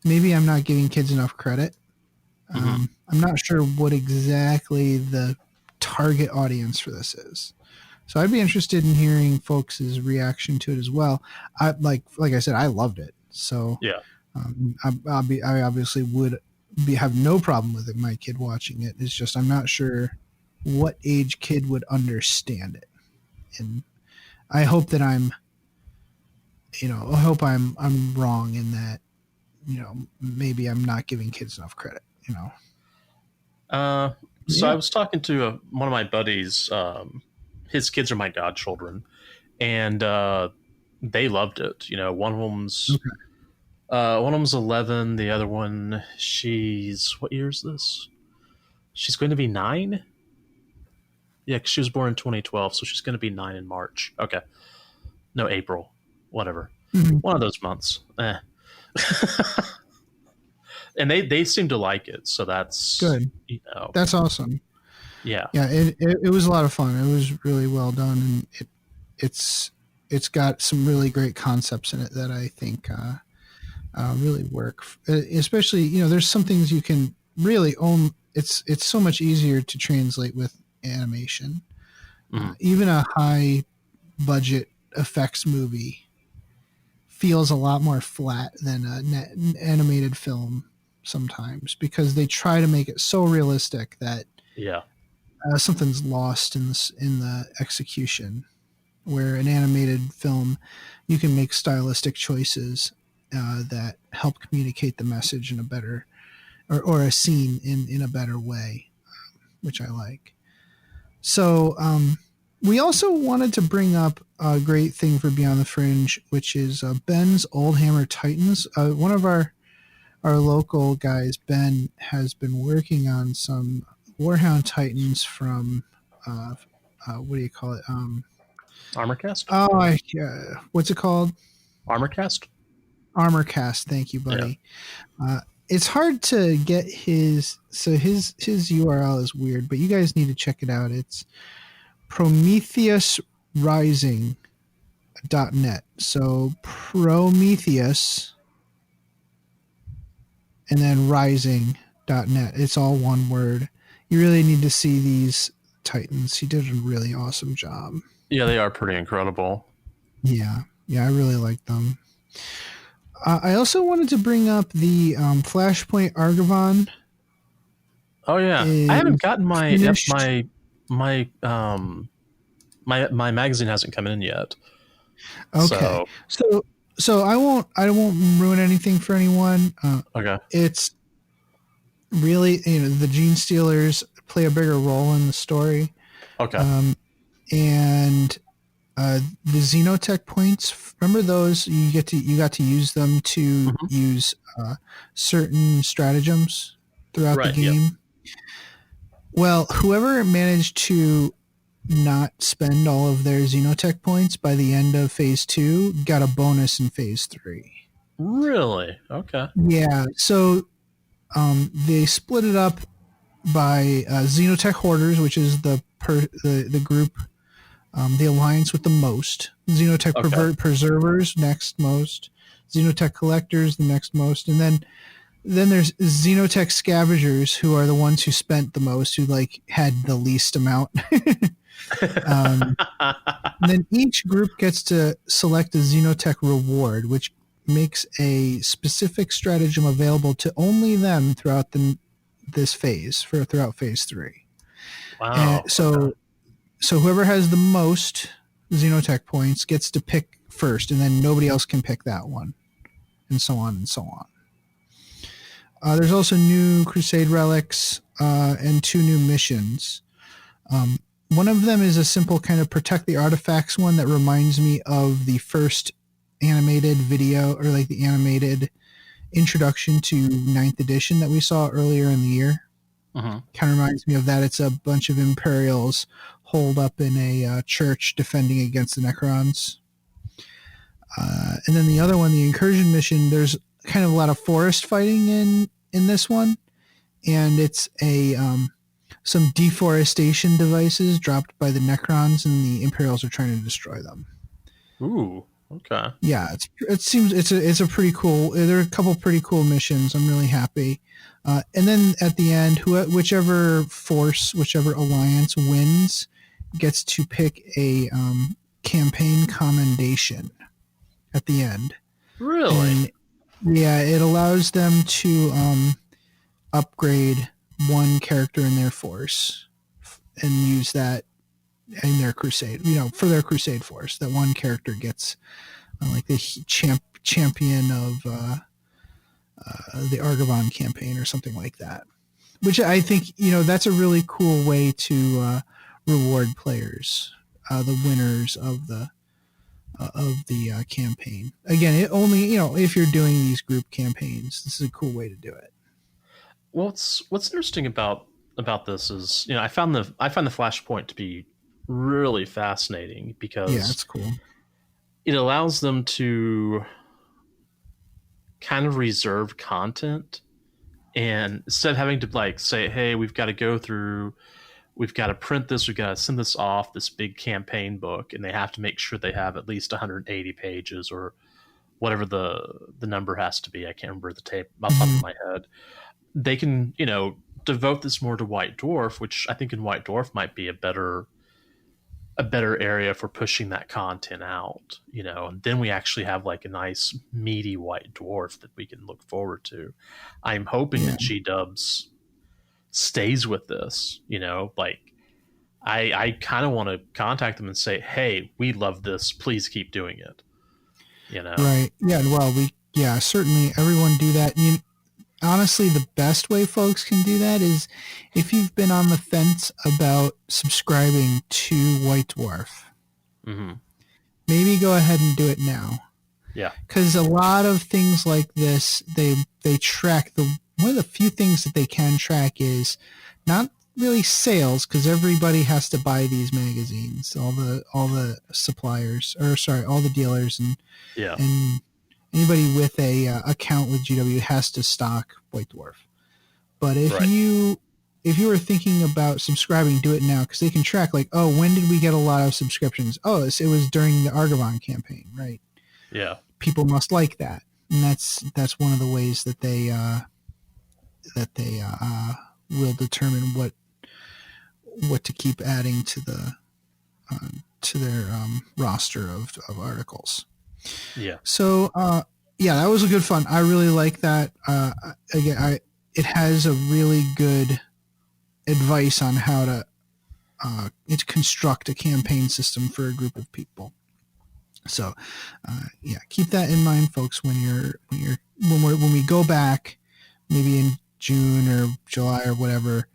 Speaker 1: giving kids enough credit. I'm not sure what exactly the target audience for this is, so I'd be interested in hearing folks' reaction to it as well. I like I said, I loved it, so
Speaker 2: Yeah.
Speaker 1: I obviously would have no problem with my kid watching it. It's just I'm not sure what age kid would understand it, and I hope that I'm wrong in that. Maybe I'm not giving kids enough credit.
Speaker 2: So I was talking to one of my buddies. His kids are my godchildren, and they loved it. One of them's 11. The other one, what year is this? She's going to be 9. Yeah, 'cause she was born in 2012, so she's going to be 9 in March. Okay, no, April, whatever. One of those months. And they seem to like it, so that's
Speaker 1: good. That's awesome.
Speaker 2: Yeah.
Speaker 1: It was a lot of fun. It was really well done, and it's got some really great concepts in it that I think really work. Especially, there's some things you can really own. It's so much easier to translate with animation. Even a high budget effects movie feels a lot more flat than an animated film sometimes, because they try to make it so realistic that something's lost in the execution. Where an animated film, you can make stylistic choices that help communicate the message in a better, or a scene in a better way, which I like. So we also wanted to bring up a great thing for Beyond the Fringe, which is Ben's Old Hammer Titans. One of our local guys, Ben, has been working on some Warhound Titans from what do you call it?
Speaker 2: Armorcast?
Speaker 1: Oh, what's it called?
Speaker 2: Armorcast?
Speaker 1: Armorcast. Thank you, buddy. Yeah. It's hard to get his URL is weird, but you guys need to check it out. It's PrometheusRising.net. So Prometheus and then rising.net. It's all one word. You really need to see these Titans. He did a really awesome job.
Speaker 2: Yeah, they are pretty incredible.
Speaker 1: Yeah, I really like them. I also wanted to bring up the Flashpoint Argovon.
Speaker 2: Oh yeah, I haven't gotten my magazine hasn't come in yet.
Speaker 1: Okay, so I won't ruin anything for anyone.
Speaker 2: Okay,
Speaker 1: it's really the Gene Stealers play a bigger role in the story.
Speaker 2: Okay,
Speaker 1: and the Xenotech points, remember those? You got to use them to use certain stratagems throughout the game. Yep. Well, whoever managed to not spend all of their Xenotech points by the end of Phase 2 got a bonus in Phase 3.
Speaker 2: Really? Okay.
Speaker 1: Yeah. So they split it up by Xenotech Hoarders, which is the group. The alliance with the most. Xenotech Preservers, next most. Xenotech Collectors, the next most. And then there's Xenotech Scavengers, who are the ones who spent the most, who had the least amount. And then each group gets to select a Xenotech reward, which makes a specific stratagem available to only them throughout this phase, throughout Phase 3.
Speaker 2: Wow.
Speaker 1: And so whoever has the most Xenotech points gets to pick first, and then nobody else can pick that one, and so on and so on. There's also new Crusade relics and 2 new missions. One of them is a simple kind of protect the artifacts one that reminds me of the first animated video, or the animated introduction to 9th edition that we saw earlier in the year. Kind of reminds me of that. It's a bunch of Imperials holed up in a church defending against the Necrons. And then the other one, the incursion mission, there's kind of a lot of forest fighting in this one, and it's some deforestation devices dropped by the Necrons, and the Imperials are trying to destroy them.
Speaker 2: Ooh, okay.
Speaker 1: Yeah, it's a pretty cool. There are a couple pretty cool missions. I'm really happy. And then at the end, whichever alliance wins gets to pick a campaign commendation at the end.
Speaker 2: Really?
Speaker 1: And, yeah, it allows them to upgrade one character in their force and use that in their crusade. For their crusade force, that one character gets like the champion of the Argovon campaign or something like that. Which I think that's a really cool way to reward players, the winners of the campaign. Again, it only if you're doing these group campaigns, this is a cool way to do it.
Speaker 2: Well, what's interesting about this is I found the Flashpoint to be really fascinating because
Speaker 1: it's cool.
Speaker 2: It allows them to kind of reserve content, and instead of having to say, hey, we've got to print this, we've got to send this off, this big campaign book, and they have to make sure they have at least 180 pages or whatever the number has to be. I can't remember the tape off the top of my head. They can, devote this more to White Dwarf, which I think in White Dwarf might be a better area for pushing that content out, and then we actually have a nice meaty White Dwarf that we can look forward to. I'm hoping that G-Dubs stays with this, I kind of want to contact them and say, hey, we love this, please keep doing it,
Speaker 1: Right. Yeah. Well, certainly everyone do that. Honestly, the best way folks can do that is if you've been on the fence about subscribing to White Dwarf, maybe go ahead and do it now.
Speaker 2: Yeah.
Speaker 1: Because a lot of things like this, they track one of the few things that they can track is not really sales, because everybody has to buy these magazines, all the suppliers, all the dealers and anybody with a account with GW has to stock White Dwarf. But if you were thinking about subscribing, do it now, because they can track when did we get a lot of subscriptions? Oh, it was during the Argovon campaign, right?
Speaker 2: Yeah.
Speaker 1: People must like that, and that's one of the ways that they will determine what to keep adding to their roster of articles.
Speaker 2: Yeah.
Speaker 1: So, that was a good fun. I really like that. Again, it has a really good advice on how to construct a campaign system for a group of people. So, keep that in mind, folks. When we go back, maybe in June or July or whatever,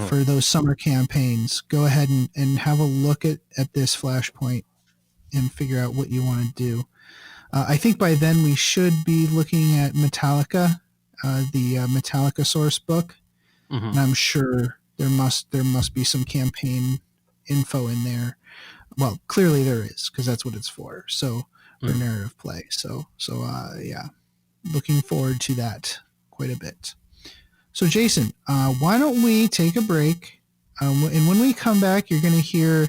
Speaker 1: for those summer campaigns, go ahead and have a look at this Flashpoint and figure out what you want to do. I think by then we should be looking at Metallica, the Metallica source book, and I'm sure there must be some campaign info in there. Well, clearly there is, because that's what it's for. So for narrative play. So looking forward to that quite a bit. So Jason, why don't we take a break? And when we come back, you're going to hear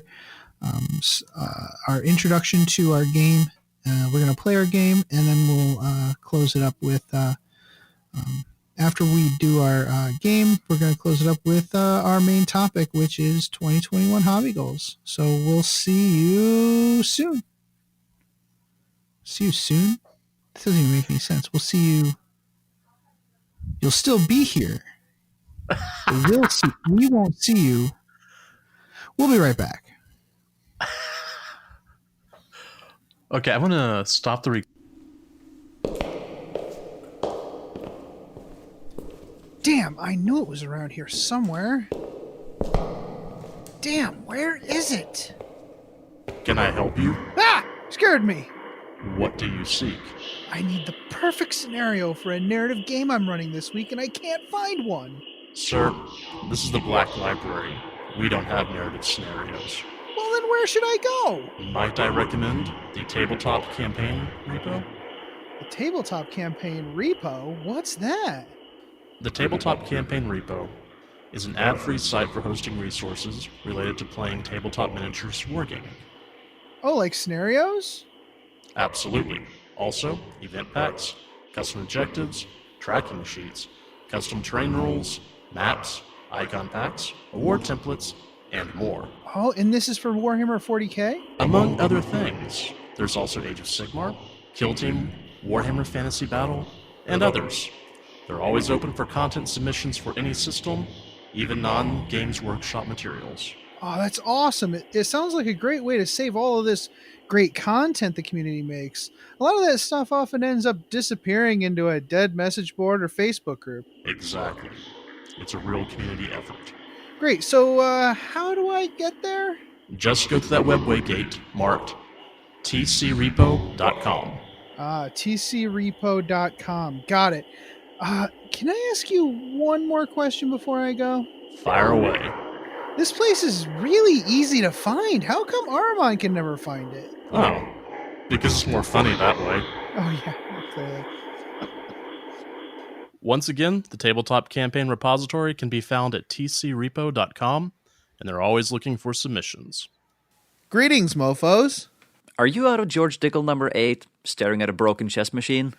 Speaker 1: our introduction to our game. We're going to play our game, and then we'll close it up with, after we do our game, we're going to close it up with our main topic, which is 2021 hobby goals. So we'll see you soon. See you soon? That doesn't even make any sense. We'll see you. You'll still be here. We won't see you. We'll be right back.
Speaker 2: Okay, I'm going to stop the
Speaker 1: Damn, I knew it was around here somewhere. Damn, where is it?
Speaker 2: Can I help you?
Speaker 1: Ah! Scared me.
Speaker 2: What do you seek?
Speaker 1: I need the perfect scenario for a narrative game I'm running this week, and I can't find one.
Speaker 2: Sir, this is the Black Library. We don't have narrative scenarios.
Speaker 1: Well, then where should I go?
Speaker 2: Might I recommend the Tabletop Campaign Repo?
Speaker 1: The Tabletop Campaign Repo? What's that?
Speaker 2: The Tabletop Campaign Repo is an ad-free site for hosting resources related to playing tabletop miniatures wargaming.
Speaker 1: Oh, like scenarios?
Speaker 2: Absolutely. Also, event packs, custom objectives, tracking sheets, custom terrain rules, maps, icon packs, award templates, and more.
Speaker 1: Oh, and this is for Warhammer 40k?
Speaker 2: Among other things, there's also Age of Sigmar, Kill Team, Warhammer Fantasy Battle, and others. They're always open for content submissions for any system, even non-Games Workshop materials.
Speaker 1: Oh, that's awesome. It sounds like a great way to save all of this great content the community makes. A lot of that stuff often ends up disappearing into a dead message board or Facebook group.
Speaker 2: Exactly. It's a real community effort.
Speaker 1: Great. So how do I get there?
Speaker 2: Just go to that webway gate marked tcrepo.com.
Speaker 1: tcrepo.com. Got it. Can I ask you one more question before I go?
Speaker 2: Fire away.
Speaker 1: This place is really easy to find. How come Argovon can never find it?
Speaker 2: Oh, because it's more funny that way.
Speaker 1: Oh, yeah, clearly.
Speaker 2: Once again, the Tabletop Campaign repository can be found at tcrepo.com, and they're always looking for submissions.
Speaker 1: Greetings, mofos.
Speaker 3: Are you out of George Dickel number 8, staring at a broken chess machine?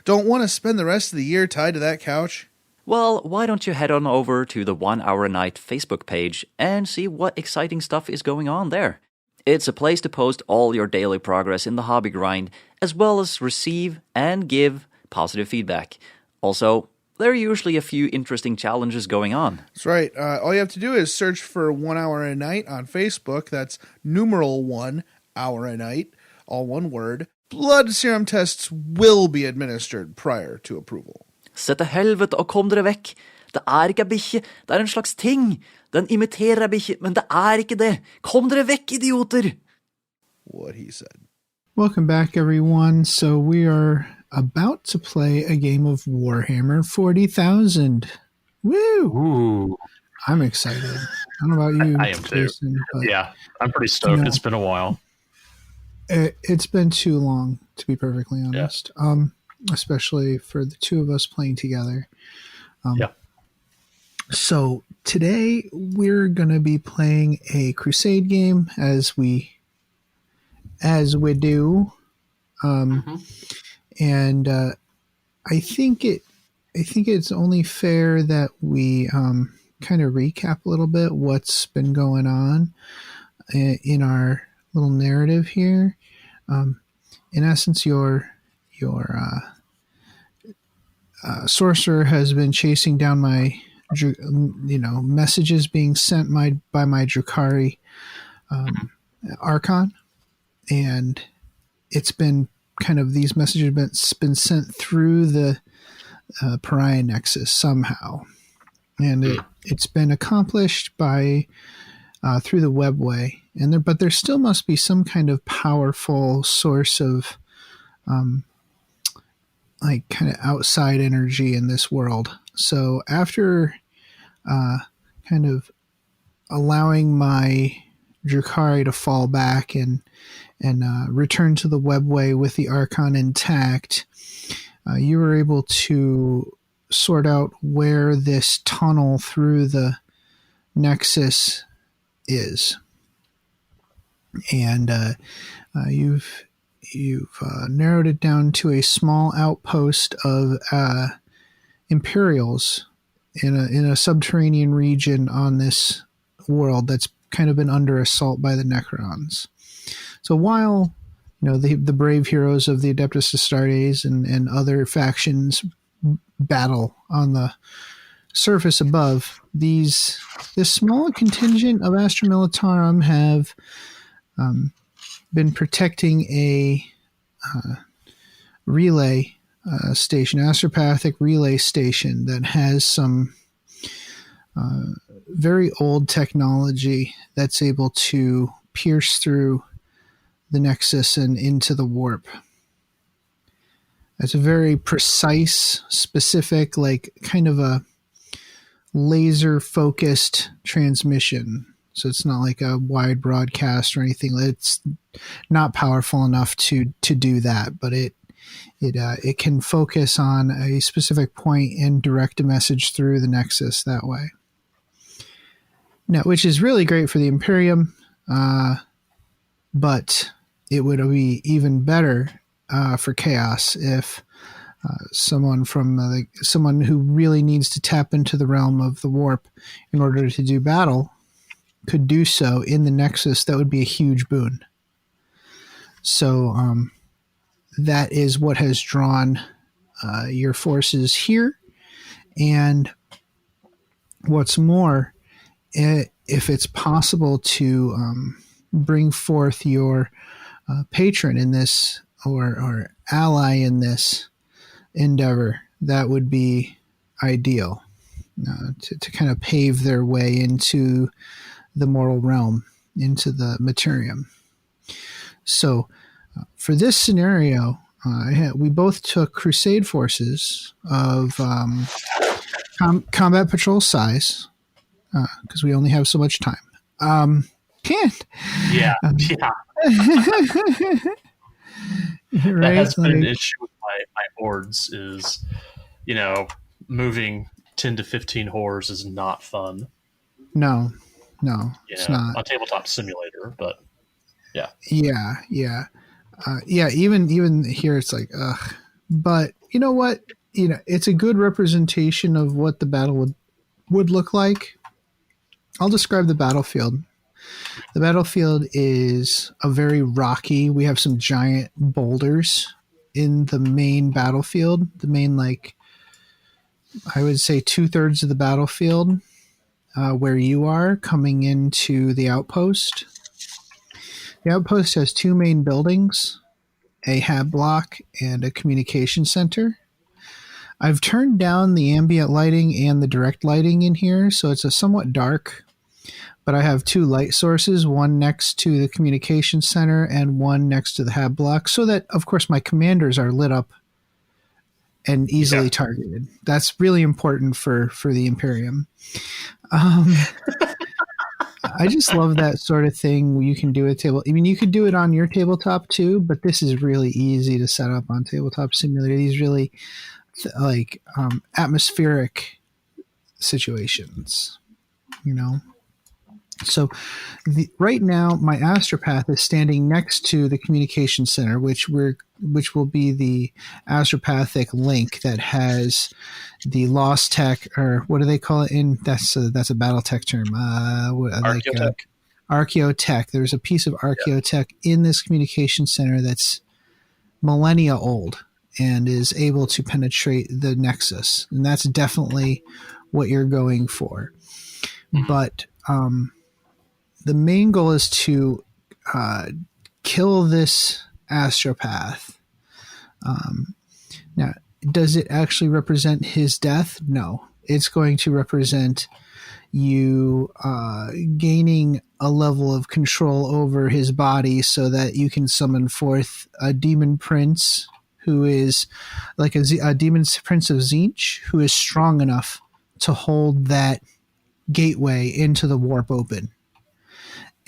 Speaker 1: Don't want to spend the rest of the year tied to that couch?
Speaker 3: Well, why don't you head on over to the 1 Hour a Night Facebook page and see what exciting stuff is going on there. It's a place to post all your daily progress in the hobby grind, as well as receive and give positive feedback. Also, there are usually a few interesting challenges going on.
Speaker 1: That's right. All you have to do is search for 1 Hour a Night on Facebook. That's numeral 1 Hour a Night, all one word. Blood serum tests will be administered prior to approval.
Speaker 3: Se til helvete og kom dere vekk. Det ikke en bikkje, det en slags ting. Den imiterer en bikkje, men det ikke det. Kom dere vekk, idioter!
Speaker 1: What he said. Welcome back, everyone. So we are about to play a game of Warhammer 40,000. Woo!
Speaker 2: Ooh.
Speaker 1: I'm excited. I don't know about you,
Speaker 2: I am
Speaker 1: Jason,
Speaker 2: too.
Speaker 1: but,
Speaker 2: Yeah, I'm pretty stoked. It's been a while.
Speaker 1: It's been too long, to be perfectly honest. Yeah. Especially for the two of us playing together. So today we're going to be playing a Crusade game as we do. And I think it's only fair that we kind of recap a little bit what's been going on in our little narrative here. In essence, your sorcerer has been chasing down my, messages being sent by my Drukhari Archon, and it's been kind of, these messages have been sent through the Pariah Nexus somehow, and it's been accomplished by through the webway, but there still must be some kind of powerful source of like kind of outside energy in this world. So after kind of allowing my Drukhari to fall back and return to the webway with the Archon intact, you were able to sort out where this tunnel through the Nexus is, and you've narrowed it down to a small outpost of Imperials in a subterranean region on this world that's kind of been under assault by the Necrons. So while the brave heroes of the Adeptus Astartes and other factions battle on the surface above, this small contingent of Astra Militarum have been protecting a relay station, astropathic relay station that has some very old technology that's able to pierce through the Nexus and into the warp. It's a very precise, specific, like kind of a laser focused transmission. So it's not like a wide broadcast or anything. It's not powerful enough to do that, but it can focus on a specific point and direct a message through the Nexus that way. Now, which is really great for the Imperium, but it would be even better for Chaos if someone who really needs to tap into the realm of the warp in order to do battle could do so in the Nexus. That would be a huge boon. So that is what has drawn your forces here. And what's more, if it's possible to bring forth your patron in this or ally in this endeavor, that would be ideal to kind of pave their way into the mortal realm, into the Materium. So for this scenario, we both took Crusade forces of combat patrol size, because we only have so much time.
Speaker 2: Yeah.
Speaker 1: Right?
Speaker 2: That has been an issue with my hordes is, moving 10 to 15 hordes is not fun.
Speaker 1: No, it's not.
Speaker 2: On Tabletop Simulator, but yeah.
Speaker 1: Yeah. Even here, it's like, ugh. But you know what? It's a good representation of what the battle would look like. I'll describe the battlefield. The battlefield is a very rocky. We have some giant boulders in the main battlefield. The main, I would say 2/3 of the battlefield, where you are coming into the Outpost. The Outpost has two main buildings, a hab block and a communication center. I've turned down the ambient lighting and the direct lighting in here, so it's a somewhat dark, but I have two light sources, one next to the communication center and one next to the hab block, so that, of course, my commanders are lit up and easily targeted. That's really important for the Imperium. I just love that sort of thing you can do at table. I mean, you could do it on your tabletop too, but this is really easy to set up on Tabletop Simulator. These really atmospheric situations, So right now, my astropath is standing next to the communication center, which will be the astropathic link that has the lost tech, or what do they call it? That's a BattleTech term. Archaeotech. Archaeotech. There's a piece of Archaeotech in this communication center that's millennia old and is able to penetrate the Nexus, and that's definitely what you're going for. But the main goal is to kill this astropath. Now, does it actually represent his death? No. It's going to represent you gaining a level of control over his body so that you can summon forth a demon prince who is like a demon prince of Tzeentch, who is strong enough to hold that gateway into the warp open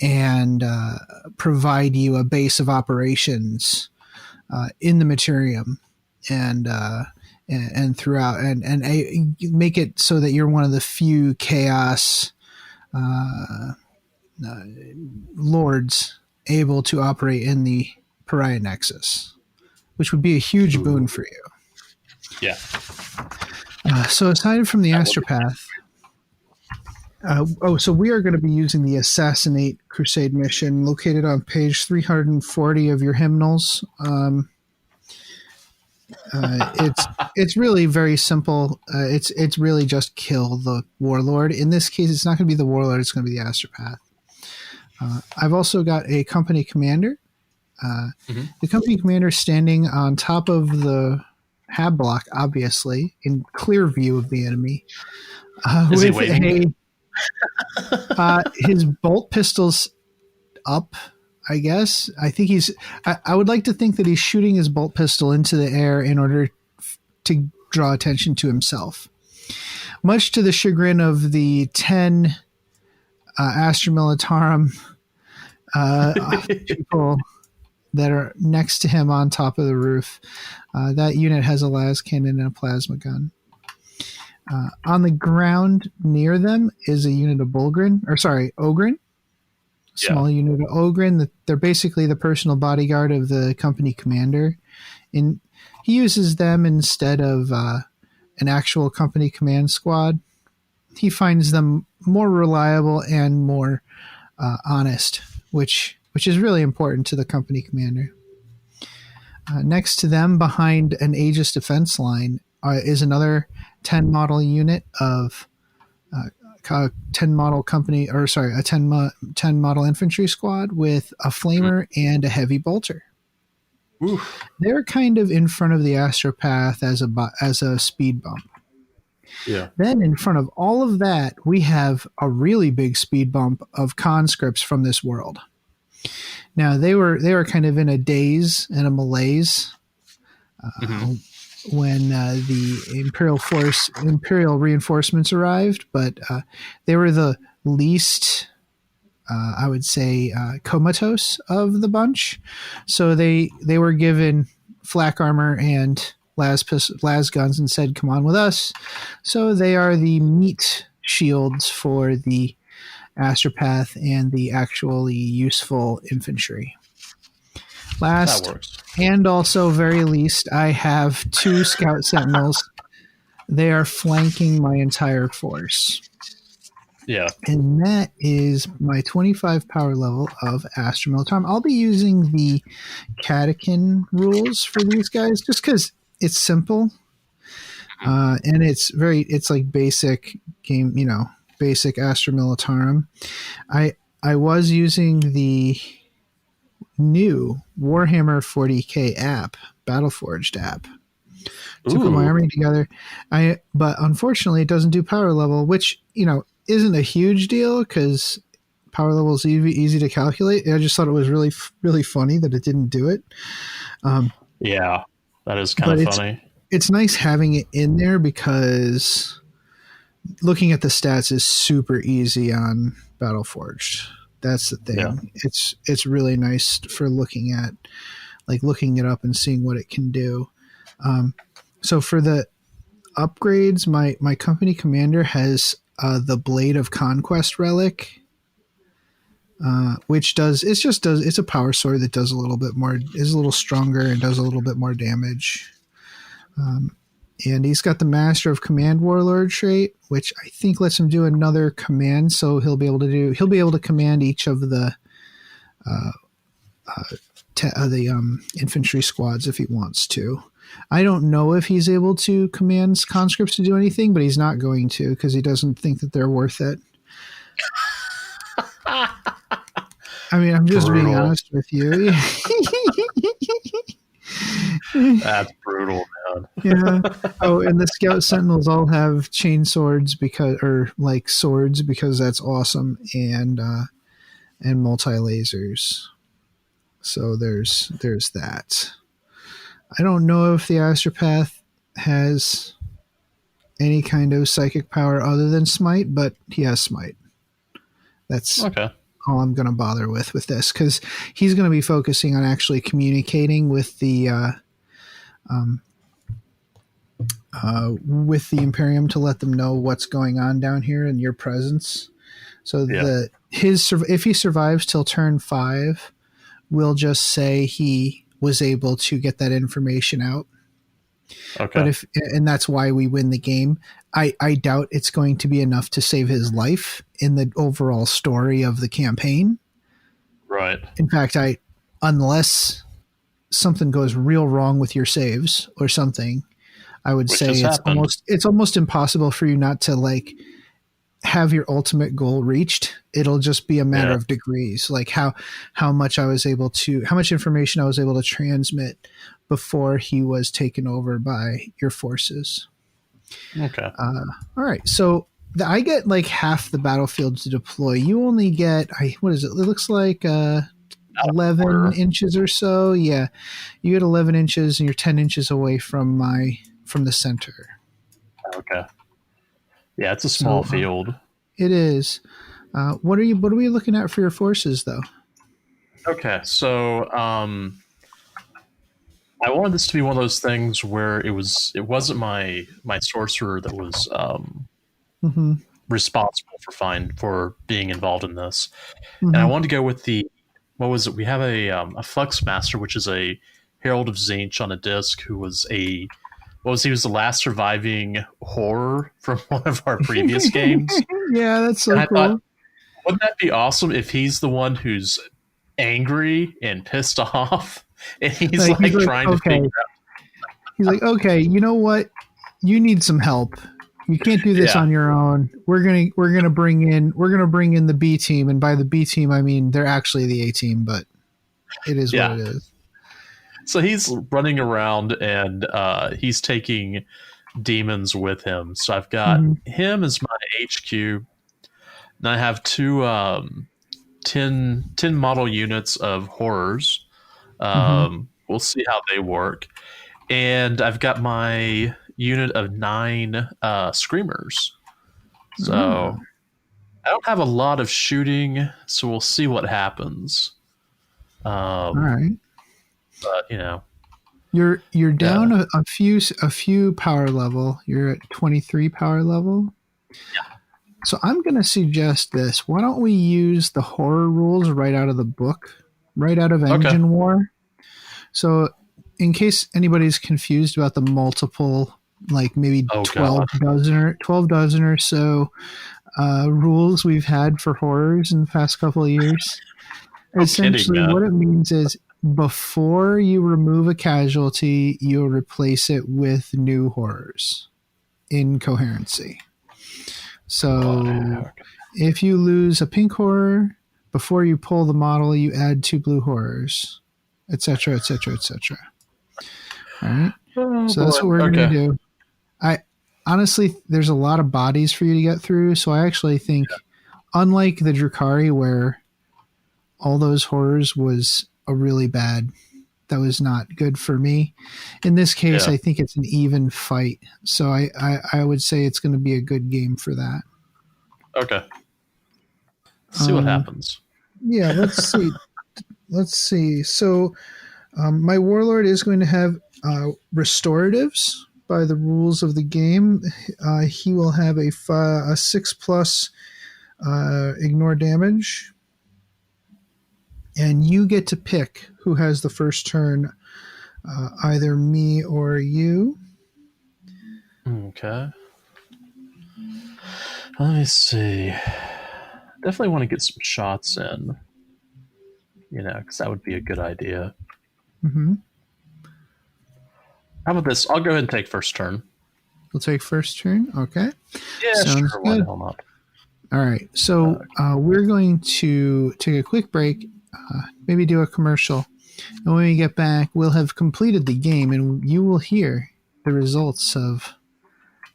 Speaker 1: and provide you a base of operations in the Materium and throughout, and make it so that you're one of the few chaos lords able to operate in the Pariah Nexus, which would be a huge boon for you.
Speaker 2: Yeah.
Speaker 1: So aside from the astropath, so we are going to be using the Assassinate Crusade mission located on page 340 of your hymnals. It's really very simple. It's really just kill the warlord. In this case, it's not going to be the warlord. It's going to be the astropath. I've also got a company commander. The company commander standing on top of the hab block, obviously, in clear view of the enemy.
Speaker 2: Is he waving?
Speaker 1: His bolt pistol's up, I guess. I think I would like to think that he's shooting his bolt pistol into the air in order to draw attention to himself. much to the chagrin of the 10 Astra Militarum people that are next to him on top of the roof. That unit has a las cannon and a plasma gun. On the ground near them is a unit of Ogren. Small unit of Ogren. They're basically the personal bodyguard of the company commander. And he uses them instead of an actual company command squad. He finds them more reliable and more honest, which is really important to the company commander. Next to them, behind an Aegis defense line, is another 10 model unit of 10 model company, or sorry, a 10 model infantry squad with a flamer and a heavy bolter.
Speaker 2: Oof.
Speaker 1: They're kind of in front of the Astropath as a speed bump.
Speaker 2: Yeah.
Speaker 1: Then in front of all of that, we have a really big speed bump of conscripts from this world. Now they were kind of in a daze and a malaise when the Imperial reinforcements arrived, but they were the least, I would say, comatose of the bunch. So they were given flak armor and las guns and said, "Come on with us." So they are the meat shields for the Astropath and the actually useful infantry. Last,
Speaker 2: that works.
Speaker 1: And also very least, I have 2 Scout Sentinels. They are flanking my entire force.
Speaker 2: Yeah.
Speaker 1: And that is my 25 power level of Astra Militarum. I'll be using the Catechin rules for these guys just because it's simple. And it's like basic game, basic Astra Militarum. I was using the new Warhammer 40K app, Battleforged app, to put my army together. But unfortunately, it doesn't do power level, which isn't a huge deal because power level is easy to calculate. I just thought it was really, really funny that it didn't do it.
Speaker 2: Yeah, that is kind of funny.
Speaker 1: It's nice having it in there because looking at the stats is super easy on Battleforged. That's the thing. Yeah. It's really nice for looking it up and seeing what it can do. So for the upgrades, my company commander has the Blade of Conquest relic, which it's a power sword that does a little bit more, is a little stronger and does a little bit more damage. And he's got the Master of Command Warlord trait, which I think lets him do another command. So he'll be able to command each of the infantry squads if he wants to. I don't know if he's able to command conscripts to do anything, but he's not going to because he doesn't think that they're worth it. I mean, I'm just being honest with you.
Speaker 2: That's brutal, man.
Speaker 1: Yeah. Oh, and the Scout Sentinels all have chain swords swords because that's awesome, and multi lasers. So there's that. I don't know if the Astropath has any kind of psychic power other than Smite, but he has Smite. That's okay. All I'm going to bother with this, because he's going to be focusing on actually communicating with the Imperium to let them know what's going on down here in your presence. So if he survives till turn 5, we'll just say he was able to get that information out.
Speaker 2: Okay.
Speaker 1: But and that's why we win the game. I doubt it's going to be enough to save his life in the overall story of the campaign.
Speaker 2: Right.
Speaker 1: In fact, unless something goes real wrong with your saves or something, I would say it's almost impossible for you not to have your ultimate goal reached. It'll just be a matter of degrees, like how much information I was able to transmit before he was taken over by your forces.
Speaker 2: Okay.
Speaker 1: All right. So I get half the battlefield to deploy. You only get, what is it? It looks like 11 inches or so. Yeah. You get 11 inches and you're 10 inches away from the center.
Speaker 2: Okay. Yeah, it's a small field.
Speaker 1: It is. What are we looking at for your forces, though?
Speaker 2: Okay, so I wanted this to be one of those things where it wasn't my sorcerer that was responsible for being involved in this, and I wanted to go with what was it? We have a Flux Master, which is a Herald of Tzeentch on a disc, who was he was the last surviving horror from one of our previous games.
Speaker 1: Yeah, that's so cool.
Speaker 2: Thought, wouldn't that be awesome if he's the one who's angry and pissed off, and he's trying to figure out.
Speaker 1: He's like, okay, you know what? You need some help. You can't do this on your own. We're gonna bring in the B team, and by the B team I mean they're actually the A team, but it is what it is.
Speaker 2: So he's running around and he's taking demons with him. So I've got him as my HQ. And I have two 10 model units of horrors. We'll see how they work. And I've got my unit of 9 screamers. So I don't have a lot of shooting, so we'll see what happens.
Speaker 1: All right.
Speaker 2: But
Speaker 1: you're down a few power level. You're at 23 power level.
Speaker 2: Yeah.
Speaker 1: So I'm going to suggest this. Why don't we use the horror rules right out of the book, right out of Engine War? So in case anybody's confused about the multiple, like maybe 12 dozen or so rules we've had for horrors in the past couple of years, essentially what it means is before you remove a casualty, you'll replace it with new horrors in coherency. So if you lose a pink horror, before you pull the model, you add 2 blue horrors, etc., etc., etc. All right? So that's what we're going to do. Honestly, there's a lot of bodies for you to get through, so I actually think, unlike the Drukhari, where all those horrors was a really bad, that was not good for me. In this case, I think it's an even fight, so I would say it's going to be a good game for that.
Speaker 2: Okay. Let's see what happens.
Speaker 1: Yeah, let's see. Let's see. So my warlord is going to have restoratives by the rules of the game. He will have a 6+ ignore damage. And you get to pick who has the first turn, either me or you.
Speaker 2: Okay. Let me see. Definitely want to get some shots in, because that would be a good idea. How about this? I'll go ahead and take first turn.
Speaker 1: You'll take first turn? Okay.
Speaker 2: Yeah,
Speaker 1: Sounds
Speaker 2: sure.
Speaker 1: good.
Speaker 2: Why the hell not?
Speaker 1: All right. So we're going to take a quick break, maybe do a commercial. And when we get back, we'll have completed the game, and you will hear the results of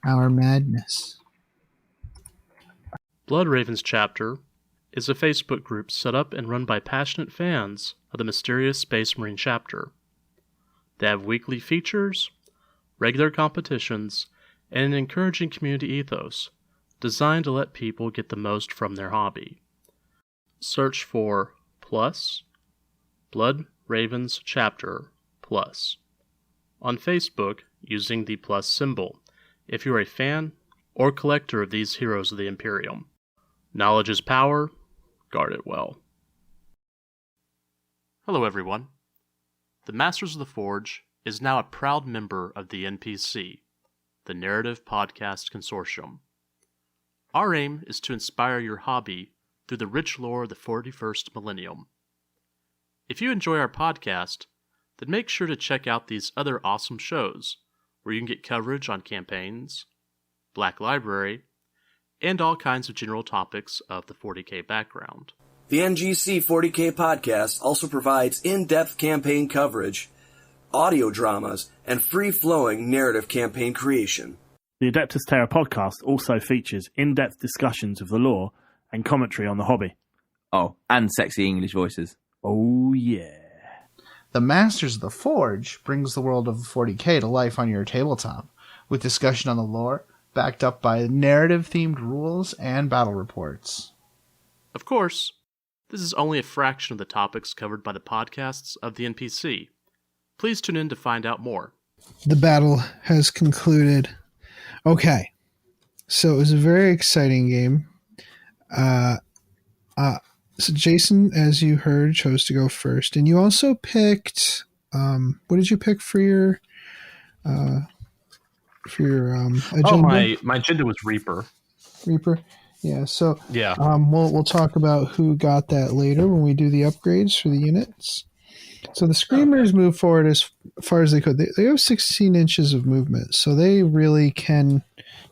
Speaker 1: our madness.
Speaker 4: Blood Ravens Chapter is a Facebook group set up and run by passionate fans of the mysterious Space Marine chapter. They have weekly features, regular competitions, and an encouraging community ethos designed to let people get the most from their hobby. Search for Plus Blood Ravens Chapter Plus on Facebook using the plus symbol if you're a fan or collector of these heroes of the Imperium. Knowledge is power. Guard it well. Hello everyone. The Masters of the Forge is now a proud member of the NPC, the Narrative Podcast Consortium. Our aim is to inspire your hobby through the rich lore of the 41st millennium. If you enjoy our podcast, then make sure to check out these other awesome shows where you can get coverage on campaigns, Black Library, and all kinds of general topics of the 40K background.
Speaker 5: The NGC 40K podcast also provides in-depth campaign coverage, audio dramas, and free-flowing narrative campaign creation.
Speaker 6: The Adeptus Terra podcast also features in-depth discussions of the lore and commentary on the hobby.
Speaker 7: Oh, and sexy English voices.
Speaker 6: Oh, yeah.
Speaker 8: The Masters of the Forge brings the world of 40K to life on your tabletop, with discussion on the lore, backed up by narrative-themed rules and battle reports.
Speaker 4: Of course, this is only a fraction of the topics covered by the podcasts of the NPC. Please tune in to find out more.
Speaker 1: The battle has concluded. Okay, so it was a very exciting game. So Jason, as you heard, chose to go first, and you also picked. What did you pick for your agenda?
Speaker 2: Oh, my agenda was Reaper.
Speaker 1: Reaper, yeah. So
Speaker 2: yeah,
Speaker 1: we'll talk about who got that later when we do the upgrades for the units. So the Screamers move forward as far as they could. They have 16 inches of movement, so they really can,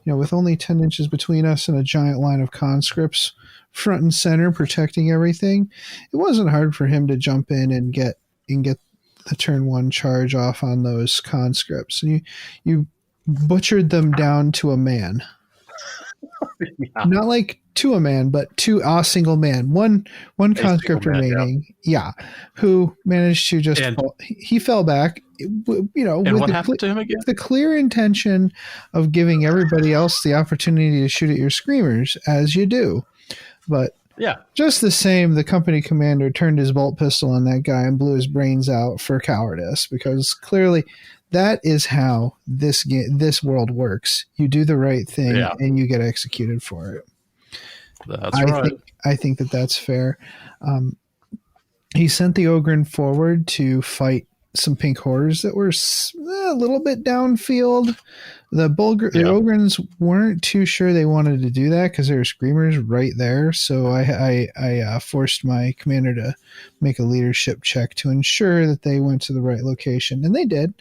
Speaker 1: with only 10 inches between us and a giant line of conscripts front and center protecting everything, it wasn't hard for him to jump in and get the turn one charge off on those conscripts. And you butchered them down to a man. Yeah. Not like to a man, but to a single man. One conscript remaining. Yeah. Who managed to just fall. He fell back,
Speaker 2: and
Speaker 1: with
Speaker 2: what happened to him again?
Speaker 1: The clear intention of giving everybody else the opportunity to shoot at your Screamers, as you do. But yeah, just the same, the company commander turned his bolt pistol on that guy and blew his brains out for cowardice, because clearly that is how this world works. You do the right thing and you get executed for it. I think that's fair. He sent the Ogren forward to fight some pink horrors that were a little bit downfield. The Ogrens weren't too sure they wanted to do that because there were Screamers right there. So I forced my commander to make a leadership check to ensure that they went to the right location, and they did.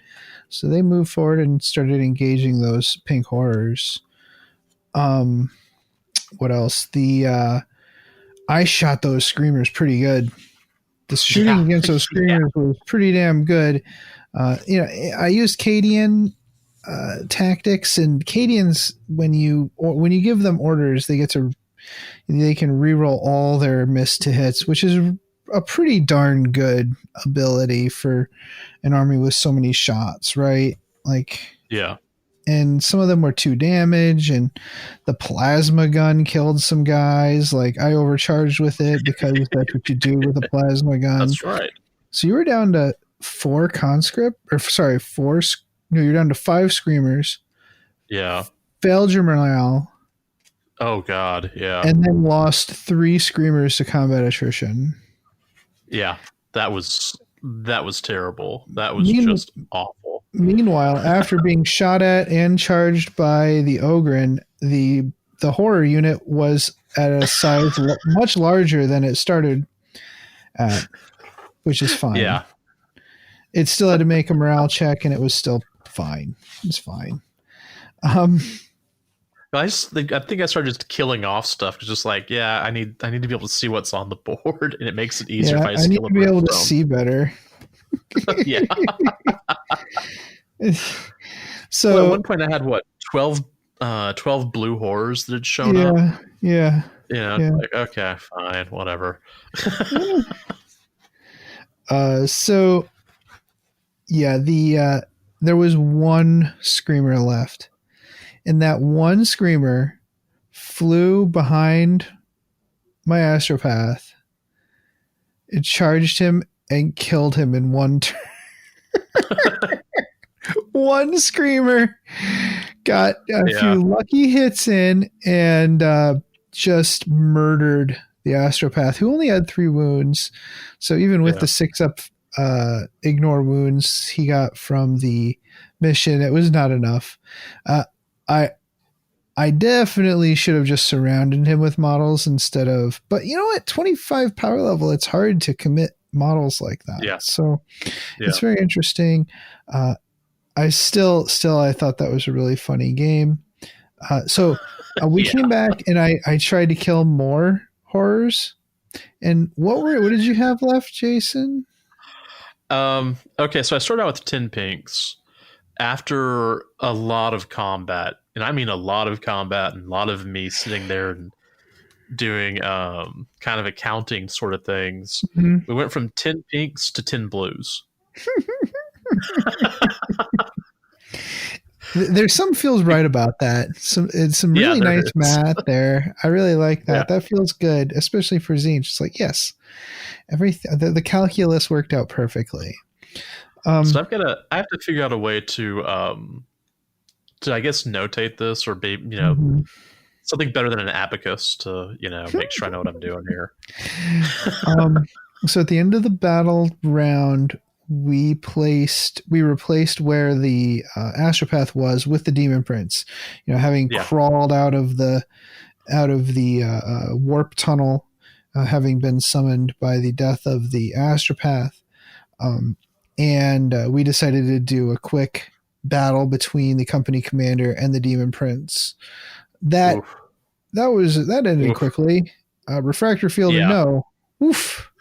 Speaker 1: So they moved forward and started engaging those pink horrors. What else? I shot those Screamers pretty good. The shooting against those Screamers was pretty damn good. I used Cadian tactics, and Cadians, when you give them orders, they can reroll all their miss to hits, which is a pretty darn good ability for an army with so many shots, right? And some of them were 2 damage, and the plasma gun killed some guys. I overcharged with it because that's what you do with a plasma gun.
Speaker 2: That's right.
Speaker 1: So you were down to 4 you're down to 5 Screamers.
Speaker 2: Yeah.
Speaker 1: Failed your morale.
Speaker 2: Oh, God, yeah.
Speaker 1: And then lost 3 Screamers to combat attrition.
Speaker 2: Yeah, that was terrible. That was just awful.
Speaker 1: Meanwhile, after being shot at and charged by the Ogren, the horror unit was at a size much larger than it started at, which is fine.
Speaker 2: Yeah.
Speaker 1: It still had to make a morale check, and it was still fine. It's fine.
Speaker 2: I think I started just killing off stuff. Just I need to be able to see what's on the board, and it makes it easier if I
Speaker 1: need to be able to see better.
Speaker 2: Yeah.
Speaker 1: So
Speaker 2: at one point I had 12 blue horrors that had shown up.
Speaker 1: Yeah.
Speaker 2: Okay, fine, whatever.
Speaker 1: There was 1 Screamer left, and that 1 Screamer flew behind my Astropath. It charged him and killed him in 1 turn. 1 Screamer got a few lucky hits in and just murdered the Astropath, who only had 3 wounds. So even with the 6 up ignore wounds he got from the mission, it was not enough. I definitely should have just surrounded him with models instead of, but at 25 power level, it's hard to commit models like that.
Speaker 2: Yeah.
Speaker 1: So it's very interesting. I thought that was a really funny game. We came back and I tried to kill more horrors. And what did you have left, Jason?
Speaker 2: Okay, so I started out with 10 pinks after a lot of combat, and I mean a lot of combat and a lot of me sitting there and doing kind of accounting sort of things. Mm-hmm. We went from 10 pinks to 10 blues.
Speaker 1: There's some feels right about that. Some really nice math there. I really like that. Yeah. That feels good, especially for Tzeentch. It's like, yes, everything. The calculus worked out perfectly.
Speaker 2: So I have to figure out a way to I guess notate this or be something better than an abacus to make sure I know what I'm doing here.
Speaker 1: So at the end of the battle round, we replaced where the astropath was with the demon prince. Having crawled out of the warp tunnel, having been summoned by the death of the astropath, and we decided to do a quick battle between the company commander and the demon prince. That ended quickly. Refractor field or no. Oof.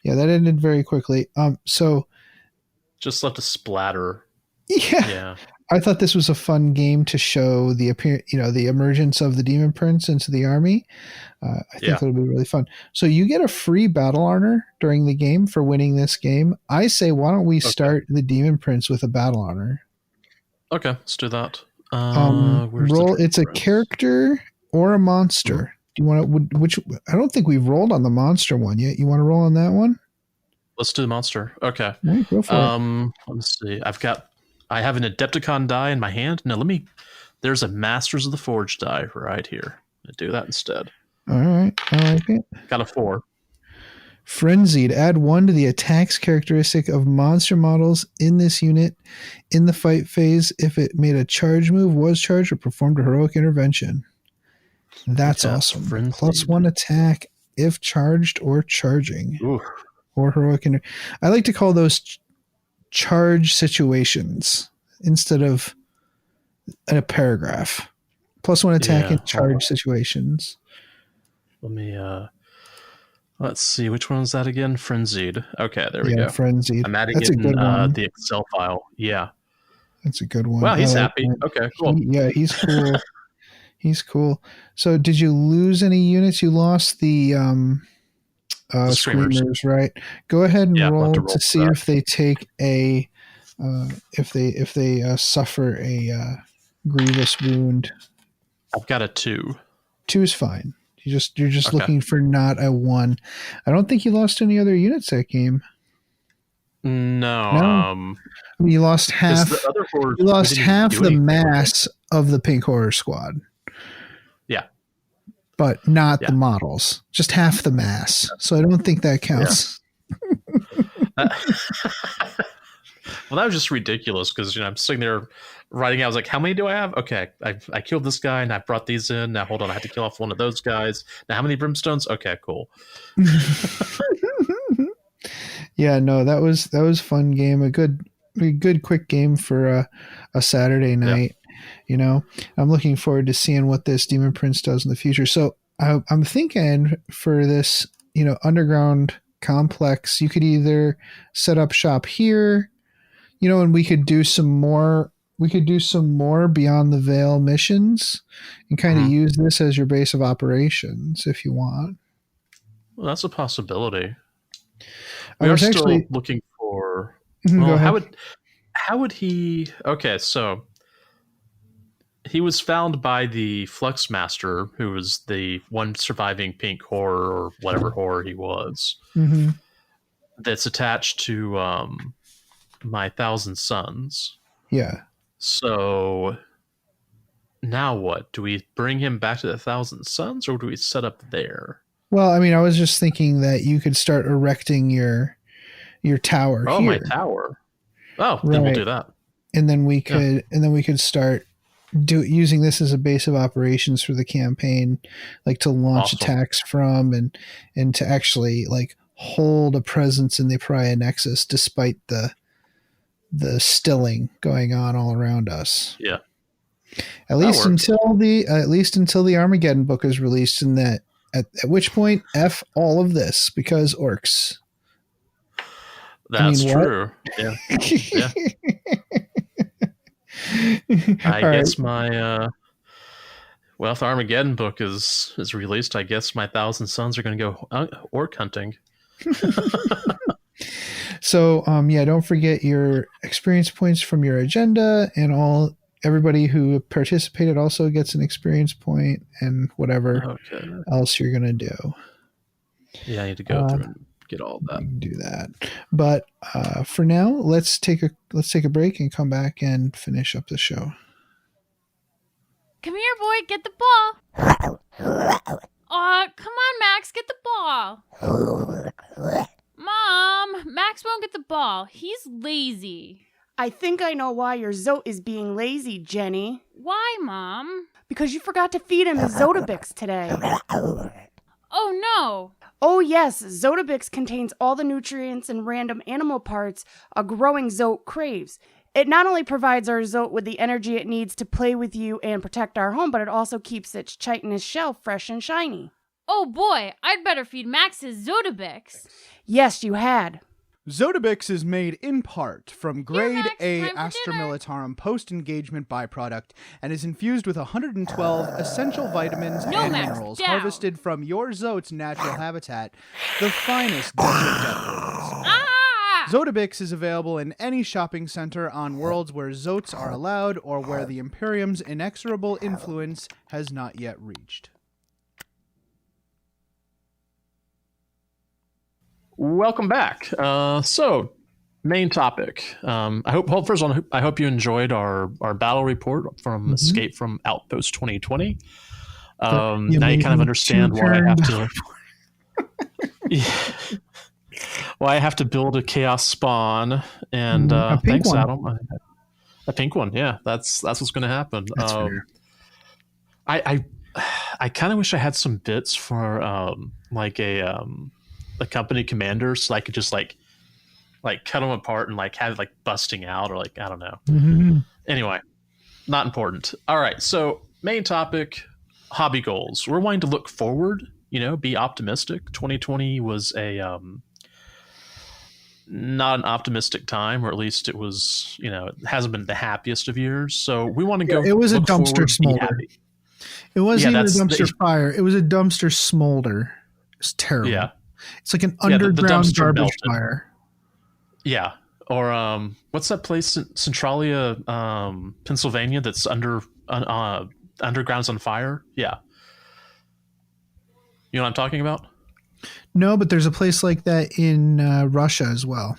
Speaker 1: Yeah, that ended very quickly. So
Speaker 2: just left a splatter.
Speaker 1: Yeah. I thought this was a fun game to show the emergence of the Demon Prince into the army. I think it'll be really fun. So you get a free battle honor during the game for winning this game. I say, why don't we start the Demon Prince with a battle honor?
Speaker 2: Okay, let's do that.
Speaker 1: Roll. It's a character or a monster. Mm-hmm. Do you want to? Which? I don't think we've rolled on the monster one yet. You want to roll on that one?
Speaker 2: Let's do the monster. Okay.
Speaker 1: Right, go for it.
Speaker 2: Let's see. I have an Adepticon die in my hand. No, there's a Masters of the Forge die right here. I'll do that instead.
Speaker 1: All right. I like it.
Speaker 2: Got a 4.
Speaker 1: Frenzied. Add 1 to the attacks characteristic of monster models in this unit in the fight phase if it made a charge move, was charged, or performed a heroic intervention. That's awesome.
Speaker 2: Frenzied.
Speaker 1: +1 attack if charged or charging.
Speaker 2: Ooh.
Speaker 1: Or heroic I like to call those charge situations instead of a paragraph. +1 attack in charge situations.
Speaker 2: Let me let's see, which one is that again? Frenzied. Okay, there we go.
Speaker 1: Frenzied.
Speaker 2: I'm adding it in the Excel file. Yeah.
Speaker 1: That's a good one.
Speaker 2: Wow, he's happy. Okay, cool.
Speaker 1: He's cool. He's cool. So did you lose any units? You lost the Screamers, right? Go ahead and roll to see if they take a if they suffer a grievous wound.
Speaker 2: I've got a 2.
Speaker 1: 2 is fine. You're just looking for not a 1. I don't think you lost any other units that game.
Speaker 2: No.
Speaker 1: I mean, you lost half. You lost half the mass of the Pink Horror Squad.
Speaker 2: Yeah.
Speaker 1: But not the models. Just half the mass. So I don't think that counts.
Speaker 2: Yeah. Well, that was just ridiculous because I'm sitting there writing out. I was like, how many do I have? Okay, I killed this guy and I brought these in. Now hold on, I have to kill off one of those guys. Now how many brimstones? Okay, cool.
Speaker 1: Yeah, no, that was a fun game. A good quick game for a Saturday night. Yeah. I'm looking forward to seeing what this Demon Prince does in the future. So I'm thinking for this, underground complex, you could either set up shop here, and we could do some more. We could do some more Beyond the Veil missions and kind of use this as your base of operations if you want.
Speaker 2: Well, that's a possibility.
Speaker 1: I was actually
Speaker 2: looking for.
Speaker 1: Well,
Speaker 2: how would he? Okay, so he was found by the Flux Master, who was the one surviving pink horror or whatever horror he was.
Speaker 1: Mm-hmm.
Speaker 2: That's attached to my Thousand Sons.
Speaker 1: Yeah.
Speaker 2: So now what? Do we bring him back to the Thousand Sons, or do we set up there?
Speaker 1: Well, I mean, I was just thinking that you could start erecting your tower.
Speaker 2: Oh,
Speaker 1: here.
Speaker 2: My tower. Oh, then we'll do that.
Speaker 1: And then we could start using this as a base of operations for the campaign, like to launch attacks from and to actually like hold a presence in the Pariah Nexus despite the stilling going on all around us.
Speaker 2: Yeah.
Speaker 1: At least until the Armageddon book is released, and that at which point F all of this because orcs.
Speaker 2: That's true. Yeah. Yeah. I guess my if the Armageddon book is released, I guess my Thousand Sons are going to go orc hunting.
Speaker 1: So don't forget your experience points from your agenda, and everybody who participated also gets an experience point, and whatever else you're gonna do.
Speaker 2: Yeah, I need to go through and get all that.
Speaker 1: You can do that. But for now, let's take a break and come back and finish up the show.
Speaker 9: Come here, boy, get the ball. Come on, Max, get the ball. Mom, Max won't get the ball. He's lazy.
Speaker 10: I think I know why your Zote is being lazy, Jenny.
Speaker 9: Why, Mom?
Speaker 10: Because you forgot to feed him his Zotabix today.
Speaker 9: Oh, no.
Speaker 10: Oh, yes, Zotabix contains all the nutrients and random animal parts a growing Zote craves. It not only provides our Zote with the energy it needs to play with you and protect our home, but it also keeps its chitinous shell fresh and shiny.
Speaker 9: Oh boy, I'd better feed Max his Zotabix.
Speaker 10: Yes, you had.
Speaker 8: Zotabix is made in part from grade
Speaker 9: Max,
Speaker 8: A
Speaker 9: time for
Speaker 8: Astra
Speaker 9: dinner.
Speaker 8: Militarum post-engagement byproduct and is infused with 112 essential vitamins
Speaker 9: No,
Speaker 8: and
Speaker 9: Max,
Speaker 8: minerals
Speaker 9: down.
Speaker 8: harvested from your Zote's natural habitat, the finest desert devils.
Speaker 9: Ah!
Speaker 8: Zotabix is available in any shopping center on worlds where Zotes are allowed or where the Imperium's inexorable influence has not yet reached.
Speaker 2: Welcome back. So, main topic. I hope you enjoyed our battle report from Escape from Outpost 2020. Now you kind of understand why I have to. Why I have to build a chaos spawn, and thanks,
Speaker 1: one.
Speaker 2: Adam. A pink one, yeah. That's what's going to happen. I kind of wish I had some bits for like a company commander, so I could just like cut them apart and like have it like busting out, or like I don't know. Anyway, not important. All right, so main topic: hobby goals. We're wanting to look forward. Be optimistic. 2020 was a not an optimistic time, or at least it was. It hasn't been the happiest of years. So we want to go.
Speaker 1: It was a dumpster smolder. It wasn't even a dumpster fire. It was a dumpster smolder. It's terrible.
Speaker 2: Yeah.
Speaker 1: It's like an underground garbage fire.
Speaker 2: Yeah. Or what's that place in Centralia, Pennsylvania, that's underground's on fire? Yeah. You know what I'm talking about?
Speaker 1: No, but there's a place like that in Russia as well.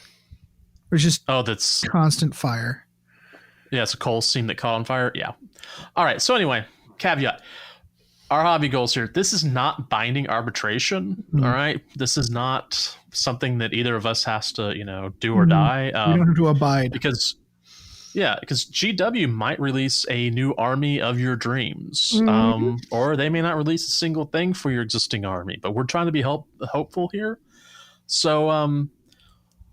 Speaker 1: There's just
Speaker 2: that's
Speaker 1: constant fire.
Speaker 2: Yeah, it's a coal seam that caught on fire. Yeah. All right. So anyway, caveat. Our hobby goals here. This is not binding arbitration. All right. This is not something that either of us has to, do or die.
Speaker 1: We don't have to abide.
Speaker 2: Because GW might release a new army of your dreams. Or they may not release a single thing for your existing army. But we're trying to be hopeful here. So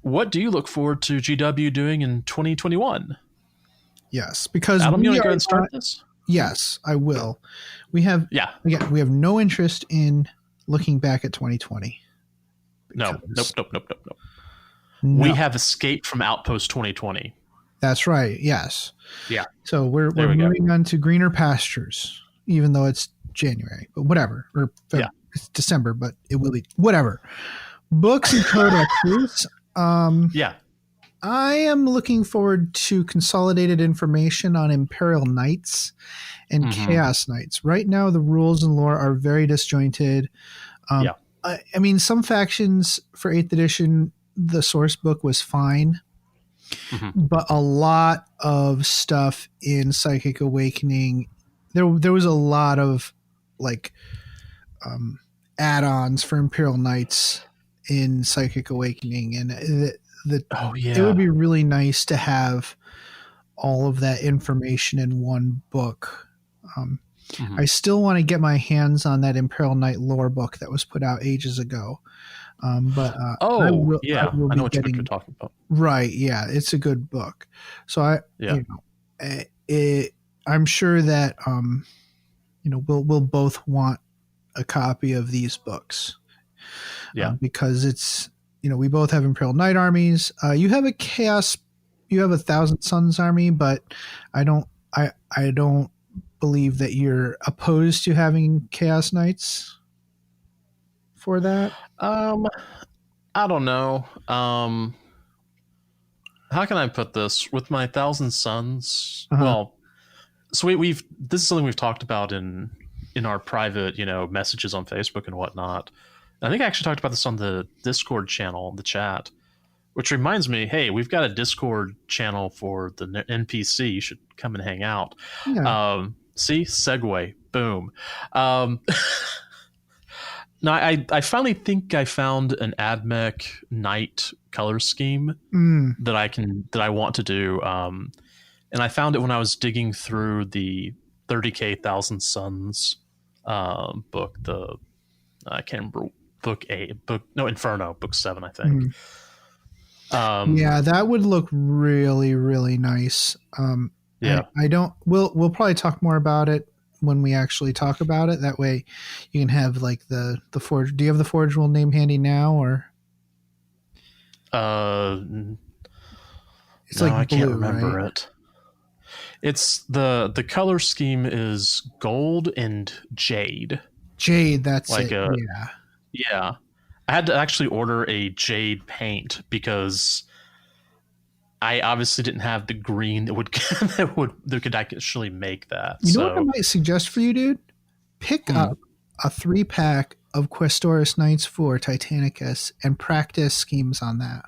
Speaker 2: what do you look forward to GW doing in 2021?
Speaker 1: Yes, because
Speaker 2: Adam, you want to go ahead and start this?
Speaker 1: Yes, I will. We have we have no interest in looking back at 2020.
Speaker 2: Nope.
Speaker 1: No.
Speaker 2: We have escaped from Outpost 2020.
Speaker 1: That's right. Yes.
Speaker 2: Yeah.
Speaker 1: So we're moving on to greener pastures, even though it's January, but whatever. Or it's December, but it will be whatever. Books and codexes. I am looking forward to consolidated information on Imperial Knights and Chaos Knights. Right now, the rules and lore are very disjointed. I mean, some factions for 8th edition, the source book was fine, but a lot of stuff in Psychic Awakening, there was a lot of like add-ons for Imperial Knights in Psychic Awakening, and it would be really nice to have all of that information in one book. I still want to get my hands on that Imperial Knight lore book that was put out ages ago. I know what you're talking about. Right, yeah, it's a good book. So I'm sure that we'll both want a copy of these books. Because it's we both have Imperial Knight armies. You have a Chaos, you have a Thousand Suns army, but I don't believe that you're opposed to having Chaos Knights for that.
Speaker 2: I don't know. how can I put this? With my Thousand Suns,
Speaker 1: Uh-huh.
Speaker 2: well, so we've this is something we've talked about in our private, messages on Facebook and whatnot. I think I actually talked about this on the Discord channel, the chat, which reminds me, hey, we've got a Discord channel for the NPC. You should come and hang out.
Speaker 1: Yeah.
Speaker 2: See, segue, boom. No, I finally think I found an AdMech Knight color scheme that I want to do. And I found it when I was digging through the 30K Thousand Suns book. I can't remember Inferno, book 7, I think.
Speaker 1: Yeah, that would look really, really nice.
Speaker 2: Yeah,
Speaker 1: we'll probably talk more about it when we actually talk about it. That way you can have like the forge. Do you have the forge rule name handy now, or it's like
Speaker 2: I
Speaker 1: blue,
Speaker 2: can't remember
Speaker 1: right?
Speaker 2: it. It's the color scheme is gold and jade.
Speaker 1: Jade, that's
Speaker 2: like
Speaker 1: it.
Speaker 2: Yeah. I had to actually order a jade paint because I obviously didn't have the green that could actually make that.
Speaker 1: You know what I might suggest for you, dude? Pick up a 3-pack of Questoris Knights for Titanicus and practice schemes on that.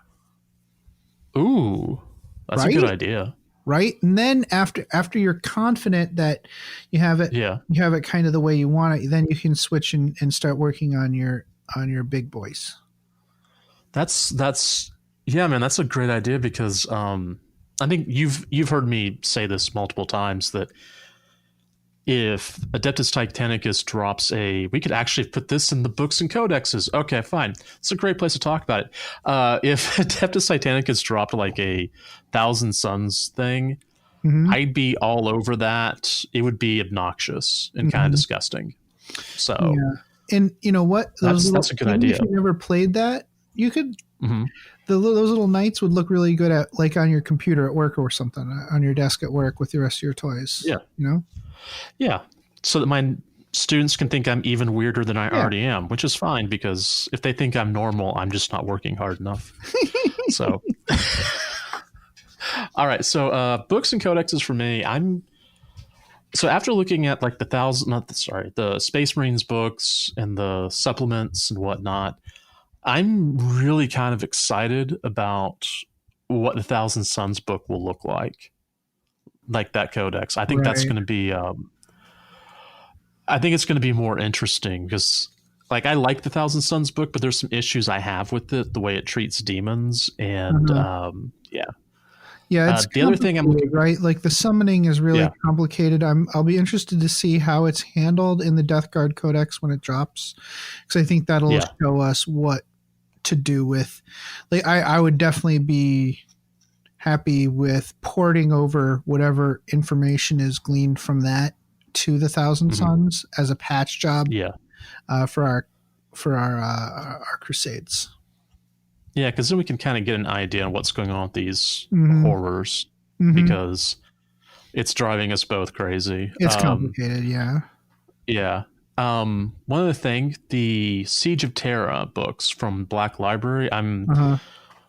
Speaker 2: Ooh, that's a good idea.
Speaker 1: Right? And then after you're confident that you have it, you have it kind of the way you want it, then you can switch and start working on your big boys.
Speaker 2: That's yeah, man, that's a great idea because I think you've heard me say this multiple times that if Adeptus Titanicus drops we could actually put this in the books and codexes. Okay, fine. It's a great place to talk about it. If Adeptus Titanicus dropped like a Thousand Suns thing, I'd be all over that. It would be obnoxious and kind of disgusting. So,
Speaker 1: yeah. And you know what?
Speaker 2: That's a good idea.
Speaker 1: If you never played that, you could. Those little knights would look really good at like on your computer at work or something, on your desk at work with the rest of your toys.
Speaker 2: Yeah.
Speaker 1: You know?
Speaker 2: Yeah. So that my students can think I'm even weirder than I already am, which is fine because if they think I'm normal, I'm just not working hard enough. So, all right. So, books and codexes for me, so after looking at like the Space Marines books and the supplements and whatnot, I'm really kind of excited about what the Thousand Suns book will look like that codex. I think that's going to be, I think it's going to be more interesting because like I like the Thousand Suns book, but there's some issues I have with it, the way it treats demons and
Speaker 1: Yeah, it's
Speaker 2: the other thing I'm looking
Speaker 1: right. Like the summoning is really complicated. I'll be interested to see how it's handled in the Death Guard Codex when it drops, because I think that'll show us what to do with. Like I would definitely be happy with porting over whatever information is gleaned from that to the Thousand Suns as a patch job. For our Crusades.
Speaker 2: Yeah, because then we can kind of get an idea on what's going on with these horrors, because it's driving us both crazy.
Speaker 1: It's complicated,
Speaker 2: Yeah. One other thing, the Siege of Terra books from Black Library, I'm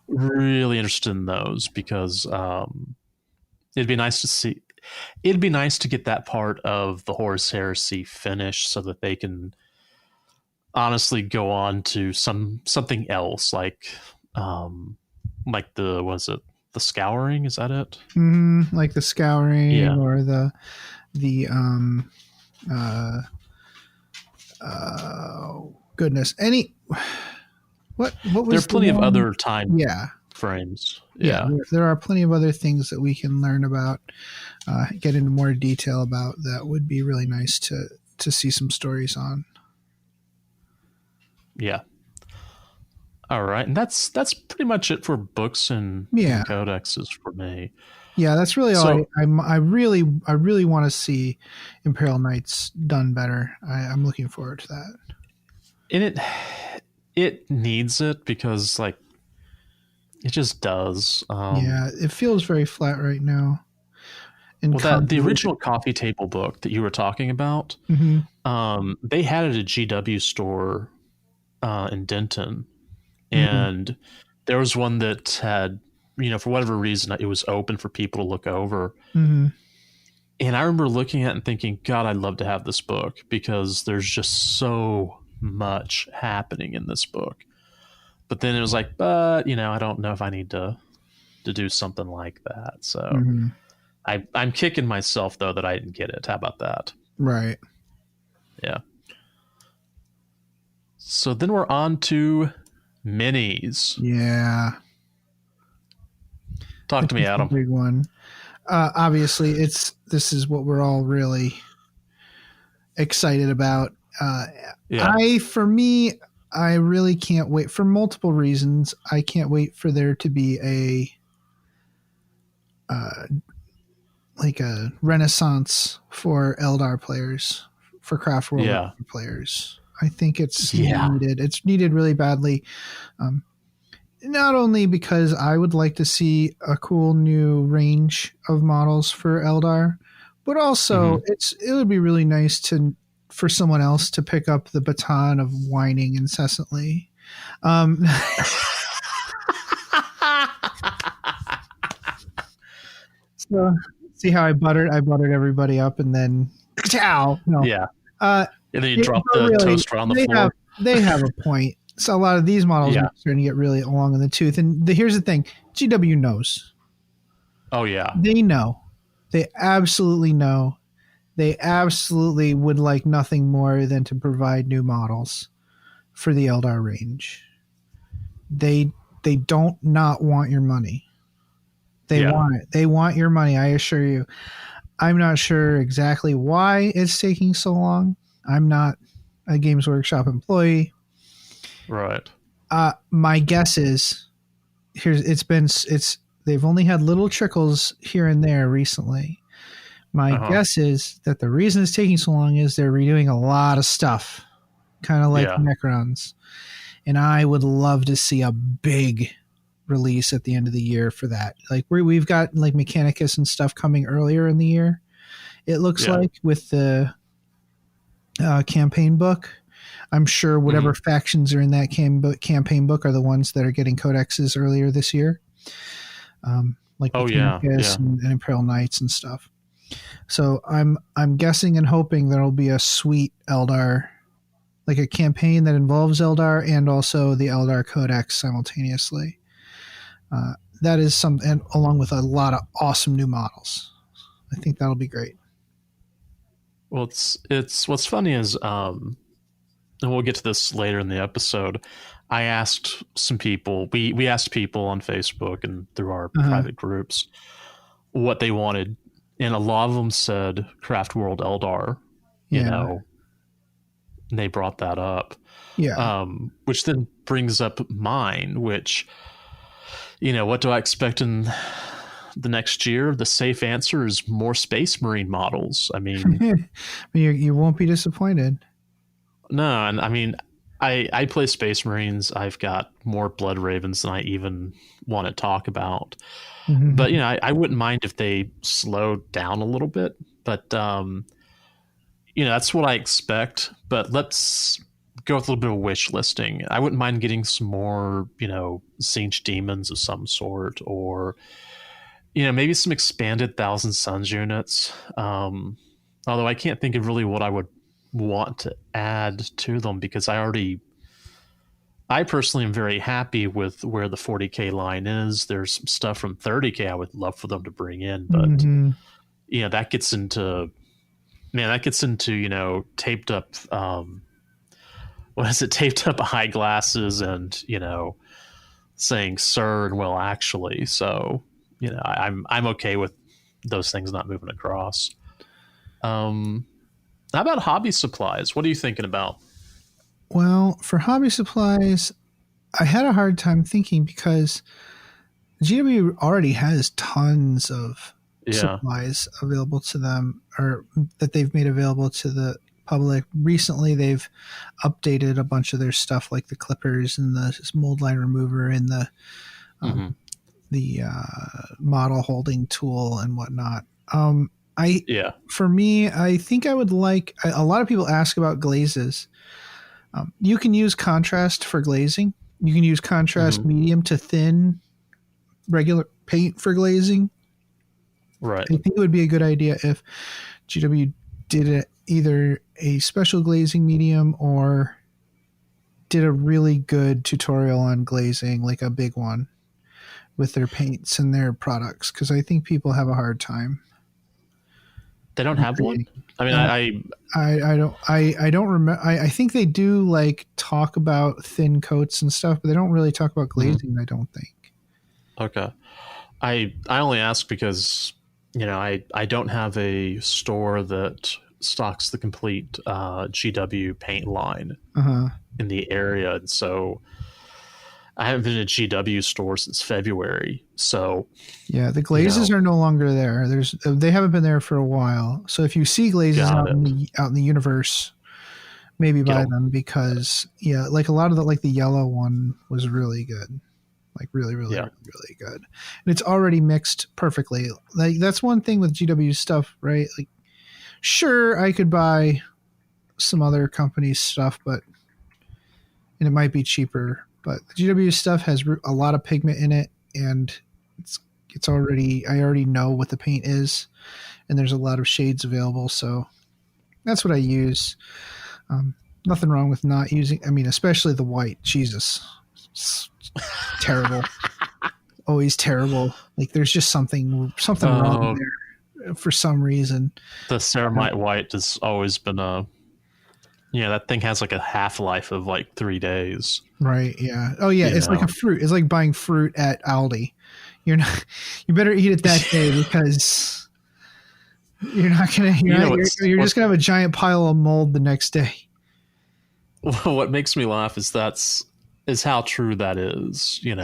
Speaker 2: really interested in those because it'd be nice to see. It'd be nice to get that part of the Horus Heresy finished so that they can honestly go on to something else like the Scouring, is that it?
Speaker 1: Like the Scouring or the goodness, what was
Speaker 2: there are plenty of other time frames.
Speaker 1: There are plenty of other things that we can learn about, get into more detail about. That would be really nice to see some stories on.
Speaker 2: Yeah. All right, and that's pretty much it for books and codexes for me.
Speaker 1: Yeah, that's really all. I really want to see Imperial Knights done better. I'm looking forward to that.
Speaker 2: And it needs it because like it just does.
Speaker 1: It feels very flat right now.
Speaker 2: The original coffee table book that you were talking about, they had it at a GW store in Denton, and there was one that had for whatever reason, it was open for people to look over.
Speaker 1: Mm-hmm.
Speaker 2: And I remember looking at it and thinking, God, I'd love to have this book because there's just so much happening in this book. But then it was like, I don't know if I need to do something like that. So I'm kicking myself, though, that I didn't get it. How about that?
Speaker 1: Right.
Speaker 2: Yeah. So then we're on to minis.
Speaker 1: Yeah.
Speaker 2: Talk to me, Adam.
Speaker 1: Big one. Obviously, this is what we're all really excited about. I really can't wait for multiple reasons. I can't wait for there to be a renaissance for Eldar players, for Craft World players. I think it's needed. It's needed really badly. Not only because I would like to see a cool new range of models for Eldar, but also it would be really nice for someone else to pick up the baton of whining incessantly. So see how I buttered everybody up and then ciao. No.
Speaker 2: Yeah. And then you drop the toaster on the floor.
Speaker 1: They have a point. So a lot of these models are starting to get really long in the tooth. And here's the thing. GW knows.
Speaker 2: Oh, yeah.
Speaker 1: They know. They absolutely know. They absolutely would like nothing more than to provide new models for the Eldar range. They don't not want your money. They want it. They want your money, I assure you. I'm not sure exactly why it's taking so long. I'm not a Games Workshop employee.
Speaker 2: Right.
Speaker 1: My guess is they've only had little trickles here and there recently. My guess is that the reason it's taking so long is they're redoing a lot of stuff, kind of like Necrons. And I would love to see a big release at the end of the year for that. Like we've got like Mechanicus and stuff coming earlier in the year. It looks like with the campaign book. I'm sure whatever factions are in that campaign book are the ones that are getting codexes earlier this year. Like Mechanicus and Imperial Knights and stuff. So I'm guessing and hoping there'll be a sweet Eldar, like a campaign that involves Eldar and also the Eldar Codex simultaneously. That is and along with a lot of awesome new models. I think that'll be great.
Speaker 2: Well, it's what's funny is, and we'll get to this later in the episode. I asked some people. We asked people on Facebook and through our private groups what they wanted. And a lot of them said Craft World Eldar, you know, and they brought that up.
Speaker 1: Yeah.
Speaker 2: Which then brings up mine, which, what do I expect in the next year? The safe answer is more Space Marine models. I mean,
Speaker 1: you won't be disappointed.
Speaker 2: No. And I mean, I play Space Marines. I've got more Blood Ravens than I even want to talk about. But, I wouldn't mind if they slowed down a little bit. But, that's what I expect. But let's go with a little bit of wish listing. I wouldn't mind getting some more, Tzeentch demons of some sort. Or, maybe some expanded Thousand Suns units. Although I can't think of really what I would want to add to them because I personally am very happy with where the 40K line is. There's some stuff from 30K I would love for them to bring in, but that gets into taped up taped up eyeglasses and saying sir and well actually. So I'm okay with those things not moving across. How about hobby supplies? What are you thinking about?
Speaker 1: Well, for hobby supplies, I had a hard time thinking because GW already has tons of supplies available to them, or that they've made available to the public. Recently, they've updated a bunch of their stuff, like the clippers and the mold line remover and the model holding tool and whatnot. For me, I think I would like. A lot of people ask about glazes. You can use contrast for glazing. You can use contrast medium to thin regular paint for glazing.
Speaker 2: Right.
Speaker 1: I think it would be a good idea if GW did either a special glazing medium or did a really good tutorial on glazing, like a big one with their paints and their products, because I think people have a hard time.
Speaker 2: They don't have one? I mean,
Speaker 1: I don't remember. I think they do like talk about thin coats and stuff, but they don't really talk about glazing, I don't think.
Speaker 2: Okay. I only ask because, you know, I don't have a store that stocks the complete GW paint line in the area, and so I haven't been in a GW store since February. So
Speaker 1: yeah, the glazes are no longer there. They haven't been there for a while. So if you see glazes out in the universe, maybe buy them, because like a lot of like the yellow one was really good. Like really good. And it's already mixed perfectly. Like that's one thing with GW stuff, right? Like sure, I could buy some other company's stuff, and it might be cheaper, but the GW stuff has a lot of pigment in it, and it's already, I already know what the paint is, and there's a lot of shades available, so that's what I use. Nothing wrong with not using, I mean, especially the white. Jesus. It's terrible. Always terrible. Like there's just something wrong there for some reason.
Speaker 2: The ceramite white has always been that thing has like a half-life of like 3 days. Right, yeah. Oh yeah, it's like a fruit. It's like buying fruit at Aldi. You better eat it that day, because you're not gonna you're just gonna have a giant pile of mold the next day. What makes me laugh is how true that is, and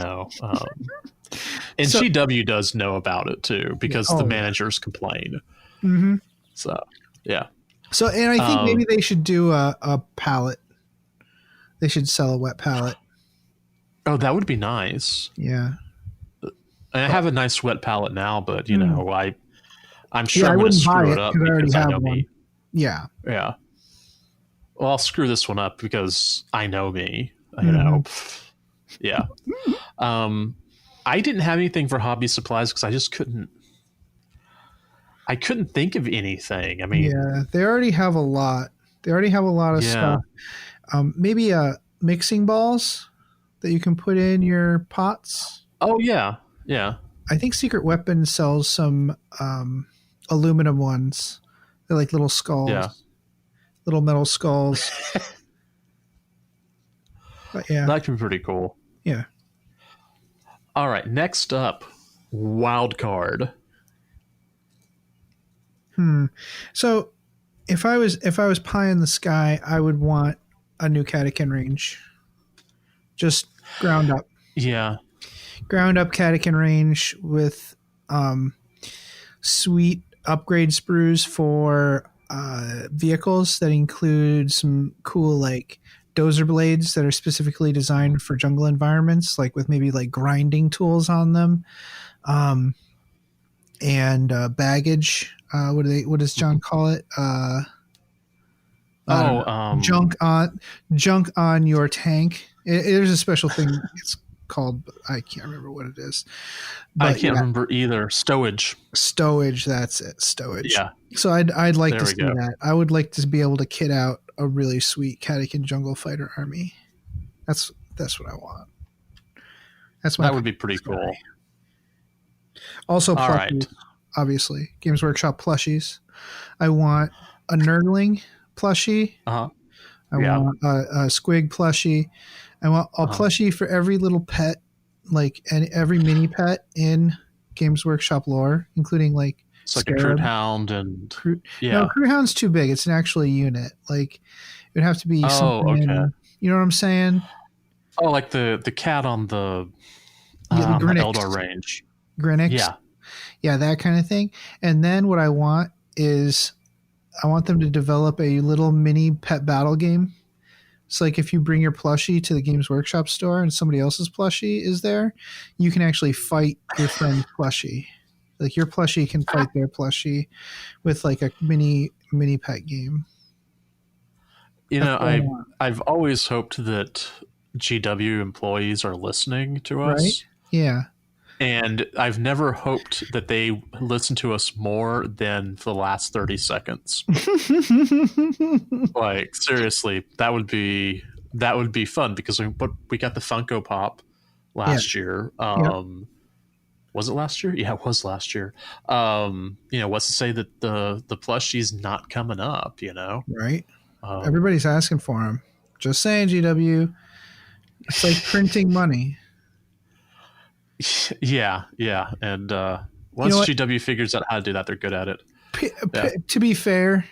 Speaker 2: GW does know about it too, because the managers complain. Mm-hmm. So yeah. So, and I think maybe they should do a palette. They should sell a wet palette. Oh, that would be nice. Yeah. I have a nice wet palette now, but I'm sure I'm going to screw it up because I know me. Yeah. Yeah. Well, I'll screw this one up because I know me. Yeah. I didn't have anything for hobby supplies because I just couldn't. I couldn't think of anything. I mean, yeah, they already have a lot. They already have a lot of stuff. Maybe mixing balls that you can put in your pots. Oh yeah, yeah. I think Secret Weapon sells some aluminum ones. They're like little skulls, little metal skulls. But yeah, that can be pretty cool. Yeah. All right, next up, wild card. So if I was pie in the sky, I would want a new catechin range. Just ground up. Yeah. Ground up catechin range with sweet upgrade sprues for vehicles that include some cool like dozer blades that are specifically designed for jungle environments, like with maybe like grinding tools on them. And baggage. What does John call it? Junk on your tank. There's a special thing it's called, but I can't remember what it is. But I can't remember either. Stowage, that's it. Stowage. Yeah. So I'd like to see that. I would like to be able to kit out a really sweet catechin jungle fighter army. That's what I want. That would be pretty cool. Also, plushies, obviously. Games Workshop plushies. I want a Nerdling plushie. I want a Squig plushie. I want a plushie for every little pet, like every mini pet in Games Workshop lore, including like it's like Scarab. A Crude Hound and No, Crude Hound's too big. It's an actual unit. Like it would have to be. Okay. You know what I'm saying? Oh, like the cat on the Eldar range. Grinix. Yeah, that kind of thing. And then what I want is I want them to develop a little mini pet battle game. It's like if you bring your plushie to the Games Workshop store and somebody else's plushie is there, you can actually fight your friend's plushie. Like your plushie can fight their plushie with like a mini pet game. I've always hoped that GW employees are listening to us. Right? Yeah. And I've never hoped that they listen to us more than for the last 30 seconds. Like, seriously, that would be fun, because we got the Funko Pop last year. Was it last year? Yeah, it was last year. What's to say that the plushie's not coming up,
Speaker 1: Right. Everybody's asking for them. Just saying, GW. It's like printing money.
Speaker 2: Yeah. And once GW figures out how to do that, they're good at it.
Speaker 1: To be fair,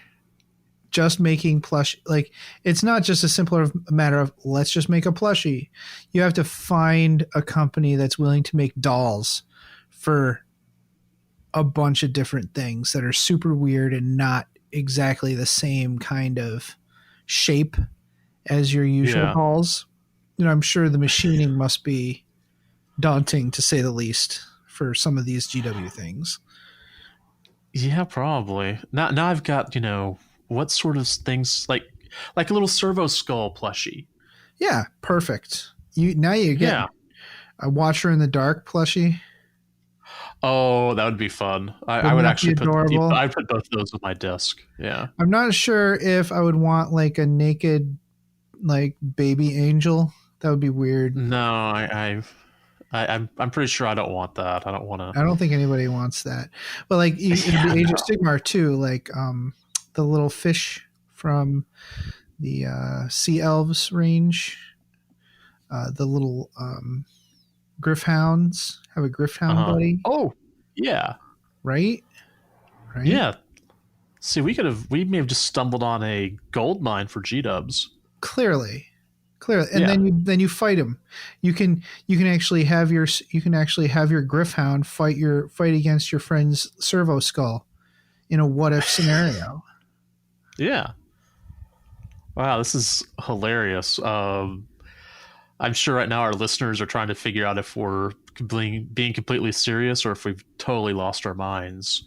Speaker 1: just making plush, like, it's not just a simpler matter of let's just make a plushie. You have to find a company that's willing to make dolls for a bunch of different things that are super weird and not exactly the same kind of shape as your usual dolls. I'm sure the machining must be daunting, to say the least, for some of these GW things.
Speaker 2: Yeah, probably. Now I've got, what sort of things, like a little servo skull plushie.
Speaker 1: Yeah, perfect. You get a Watcher in the Dark plushie.
Speaker 2: Oh, that would be fun. I would actually I'd put both of those on my desk. Yeah.
Speaker 1: I'm not sure if I would want like a naked, like, baby angel. That would be weird.
Speaker 2: No, I'm pretty sure I don't want that. I don't want to.
Speaker 1: I don't think anybody wants that. But like in the Age of Sigmar too, like the little fish from the Sea Elves range, the little Griffhounds have a Griffhound buddy.
Speaker 2: Oh, yeah.
Speaker 1: Right?
Speaker 2: Yeah. See, we may have just stumbled on a gold mine for G-dubs.
Speaker 1: Clearly, and then you fight him. You can actually have your Griffhound fight against your friend's servo skull in a what if scenario.
Speaker 2: Yeah. Wow, this is hilarious. I'm sure right now our listeners are trying to figure out if we're being completely serious or if we've totally lost our minds.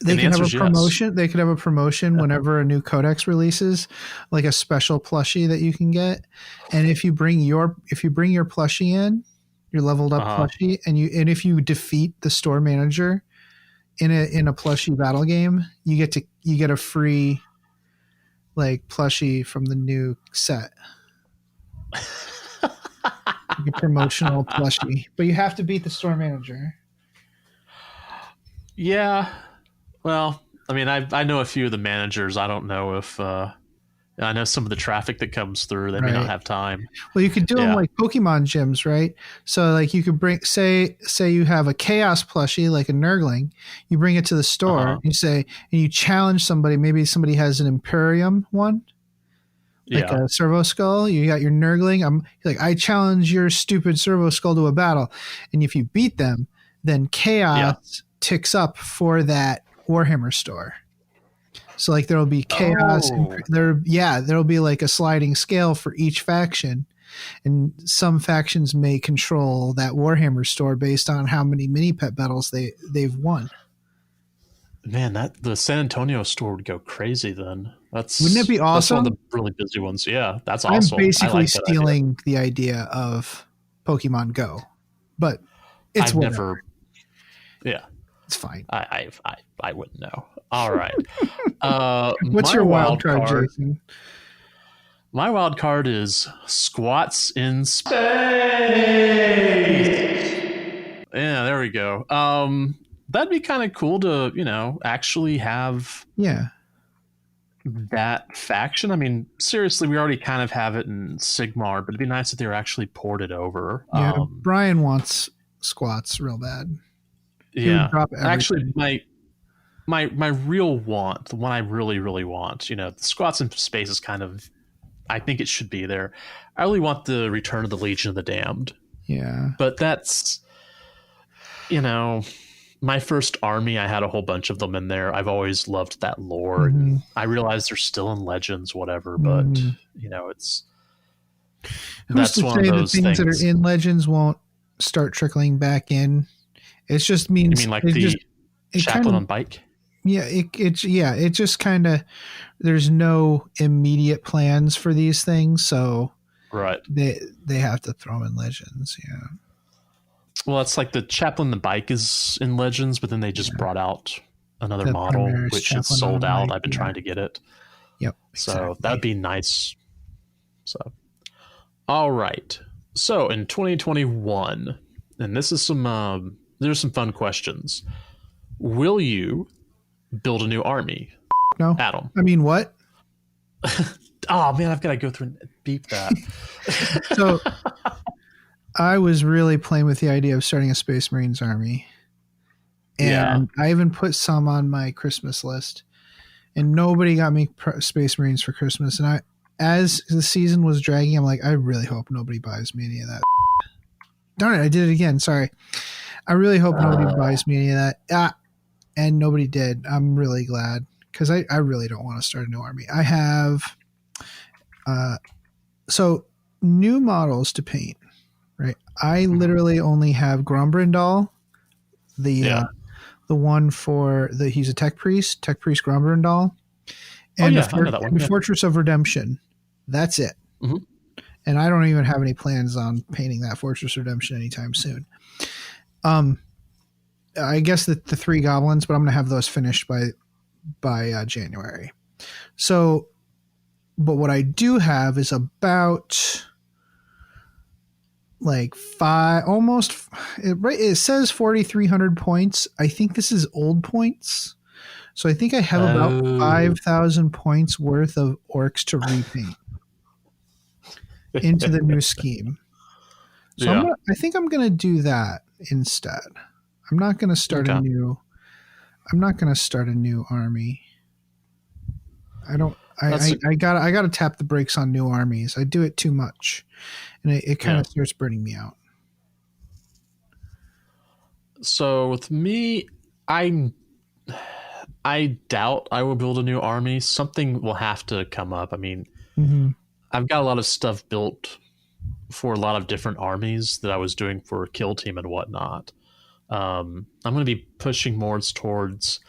Speaker 1: They can have a promotion. Yes. They could have a promotion whenever a new codex releases, like a special plushie that you can get. And if you bring your plushie in, your leveled up plushie, and if you defeat the store manager in a plushie battle game, you get a free, like, plushie from the new set. Like a promotional plushie, but you have to beat the store manager.
Speaker 2: Yeah. Well, I mean, I know a few of the managers. I don't know if I know some of the traffic that comes through. They may not have time.
Speaker 1: Well, you could do them like Pokemon gyms, right? So, like, you could bring, say you have a Chaos plushie, like a Nurgling. You bring it to the store. And you challenge somebody. Maybe somebody has an Imperium one, like a servo skull. You got your Nurgling. I'm like, I challenge your stupid servo skull to a battle, and if you beat them, then Chaos ticks up for that Warhammer store. So, like, there'll be Chaos. There'll be like a sliding scale for each faction, and some factions may control that Warhammer store based on how many mini pet battles they've won.
Speaker 2: Man, the San Antonio store would go crazy then.
Speaker 1: Wouldn't it be awesome?
Speaker 2: That's one of the really busy ones. Yeah, that's awesome.
Speaker 1: I'm basically stealing the idea of Pokemon Go, but it's whatever. It's fine.
Speaker 2: I wouldn't know. All right.
Speaker 1: What's your wild card, Jason?
Speaker 2: My wild card is Squats in Space. Yeah, there we go. That'd be kind of cool to, actually have that faction. I mean, seriously, we already kind of have it in Sigmar, but it'd be nice if they were actually ported over.
Speaker 1: Yeah, Brian wants Squats real bad.
Speaker 2: Yeah, actually, my real want, the one I really, really want, the Squats in Space is kind of, I think it should be there. I really want the Return of the Legion of the Damned.
Speaker 1: Yeah.
Speaker 2: But that's, my first army, I had a whole bunch of them in there. I've always loved that lore.
Speaker 1: Mm-hmm.
Speaker 2: I realize they're still in Legends, whatever, but, it's...
Speaker 1: Who's to say the things that are in Legends won't start trickling back in? It just means...
Speaker 2: You mean like the chaplain on bike?
Speaker 1: Yeah, it just kind of... There's no immediate plans for these things, so...
Speaker 2: Right.
Speaker 1: They have to throw in Legends, yeah.
Speaker 2: Well, it's like the Chaplain the bike is in Legends, but then they just brought out another
Speaker 1: The
Speaker 2: model,
Speaker 1: Primaris
Speaker 2: which
Speaker 1: Chaplain
Speaker 2: is sold
Speaker 1: on
Speaker 2: out.
Speaker 1: bike,
Speaker 2: I've been trying to get it.
Speaker 1: Yep.
Speaker 2: So
Speaker 1: Exactly.
Speaker 2: that'd be nice. So, all right. So in 2021, and this is there's some fun questions. Will you build a new army?
Speaker 1: No.
Speaker 2: Adam.
Speaker 1: I mean, what?
Speaker 2: Oh man, I've got to go through and beep that.
Speaker 1: So I was really playing with the idea of starting a Space Marines army. And I even put some on my Christmas list. And nobody got me Space Marines for Christmas. And as the season was dragging, I'm like, I really hope nobody buys me any of that. Darn it, I did it again. Sorry. I really hope nobody buys me any of that. And nobody did. I'm really glad because I really don't want to start a new army. I have so new models to paint, right? I literally only have Grombrindal, the one for he's a Tech Priest Grombrindal, and the Fortress of Redemption. That's it.
Speaker 2: Mm-hmm.
Speaker 1: And I don't even have any plans on painting that Fortress of Redemption anytime soon. I guess the 3 goblins, but I'm going to have those finished by January. So, but what I do have is about like it says 4,300 points. I think this is old points. So I think I have about 5,000 points worth of orcs to repaint into the new scheme. So I think I'm going to do that instead. I'm not going to start a new army. I gotta tap the brakes on new armies. I do it too much, and it kind of starts burning me out.
Speaker 2: So with me, I doubt I will build a new army. Something will have to come up. I mean, I've got a lot of stuff built for a lot of different armies that I was doing for Kill Team and whatnot. I'm going to be pushing more towards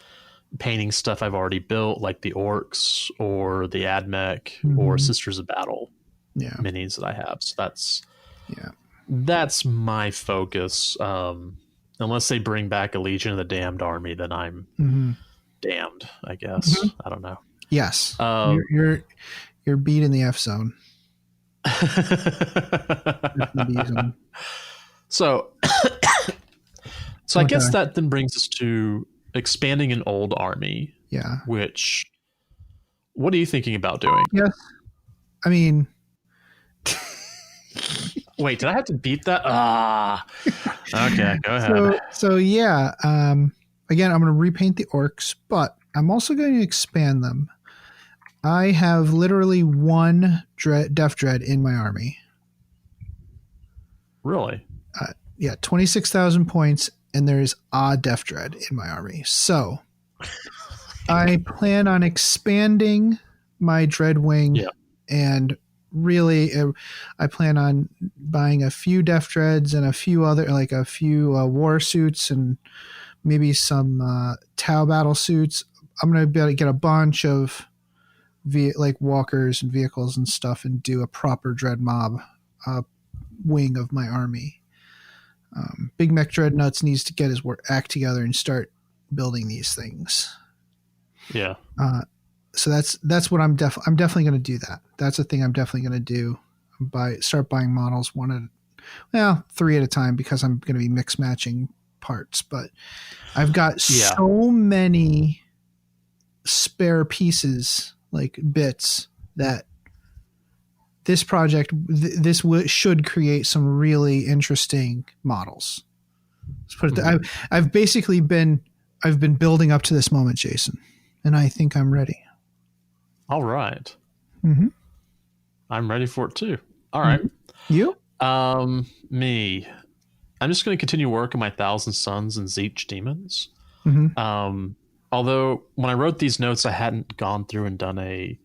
Speaker 2: painting stuff I've already built, like the orcs or the Admech or Sisters of Battle minis that I have. So that's my focus. Unless they bring back a Legion of the Damned army, then I'm damned, I guess. I don't know.
Speaker 1: Yes. You're beat in the F zone.
Speaker 2: So I guess that then brings us to expanding an old army.
Speaker 1: Yeah.
Speaker 2: Which, what are you thinking about doing?
Speaker 1: Yes. I mean,
Speaker 2: wait, did I have to beat that? Okay, go ahead.
Speaker 1: So yeah. Again, I'm going to repaint the orcs, but I'm also going to expand them. I have literally 1 Death Dread in my army.
Speaker 2: Really?
Speaker 1: 26,000 points, and there's a Death Dread in my army. So I plan on expanding my Dreadwing, and really, I plan on buying a few Death Dreads and a few other, like a few war suits and maybe some Tau battle suits. I'm going to be able to get a bunch of walkers and vehicles and stuff and do a proper Dread Mob wing of my army. Big Mech Dreadnoughts needs to get his act together and start building these things. Yeah. So that's what I'm definitely going to do that. That's the thing I'm definitely going to do. Start buying models 3 at a time, because I'm going to be mix matching parts. But I've got so many spare pieces, like bits, that this project, should create some really interesting models. Let's put it I've basically been building up to this moment, Jason, and I think I'm ready.
Speaker 2: All right.
Speaker 1: Mm-hmm.
Speaker 2: I'm ready for it too. All right.
Speaker 1: You?
Speaker 2: Me. I'm just going to continue working my Thousand Suns and Tzeentch demons. Although when I wrote these notes, I hadn't gone through and done a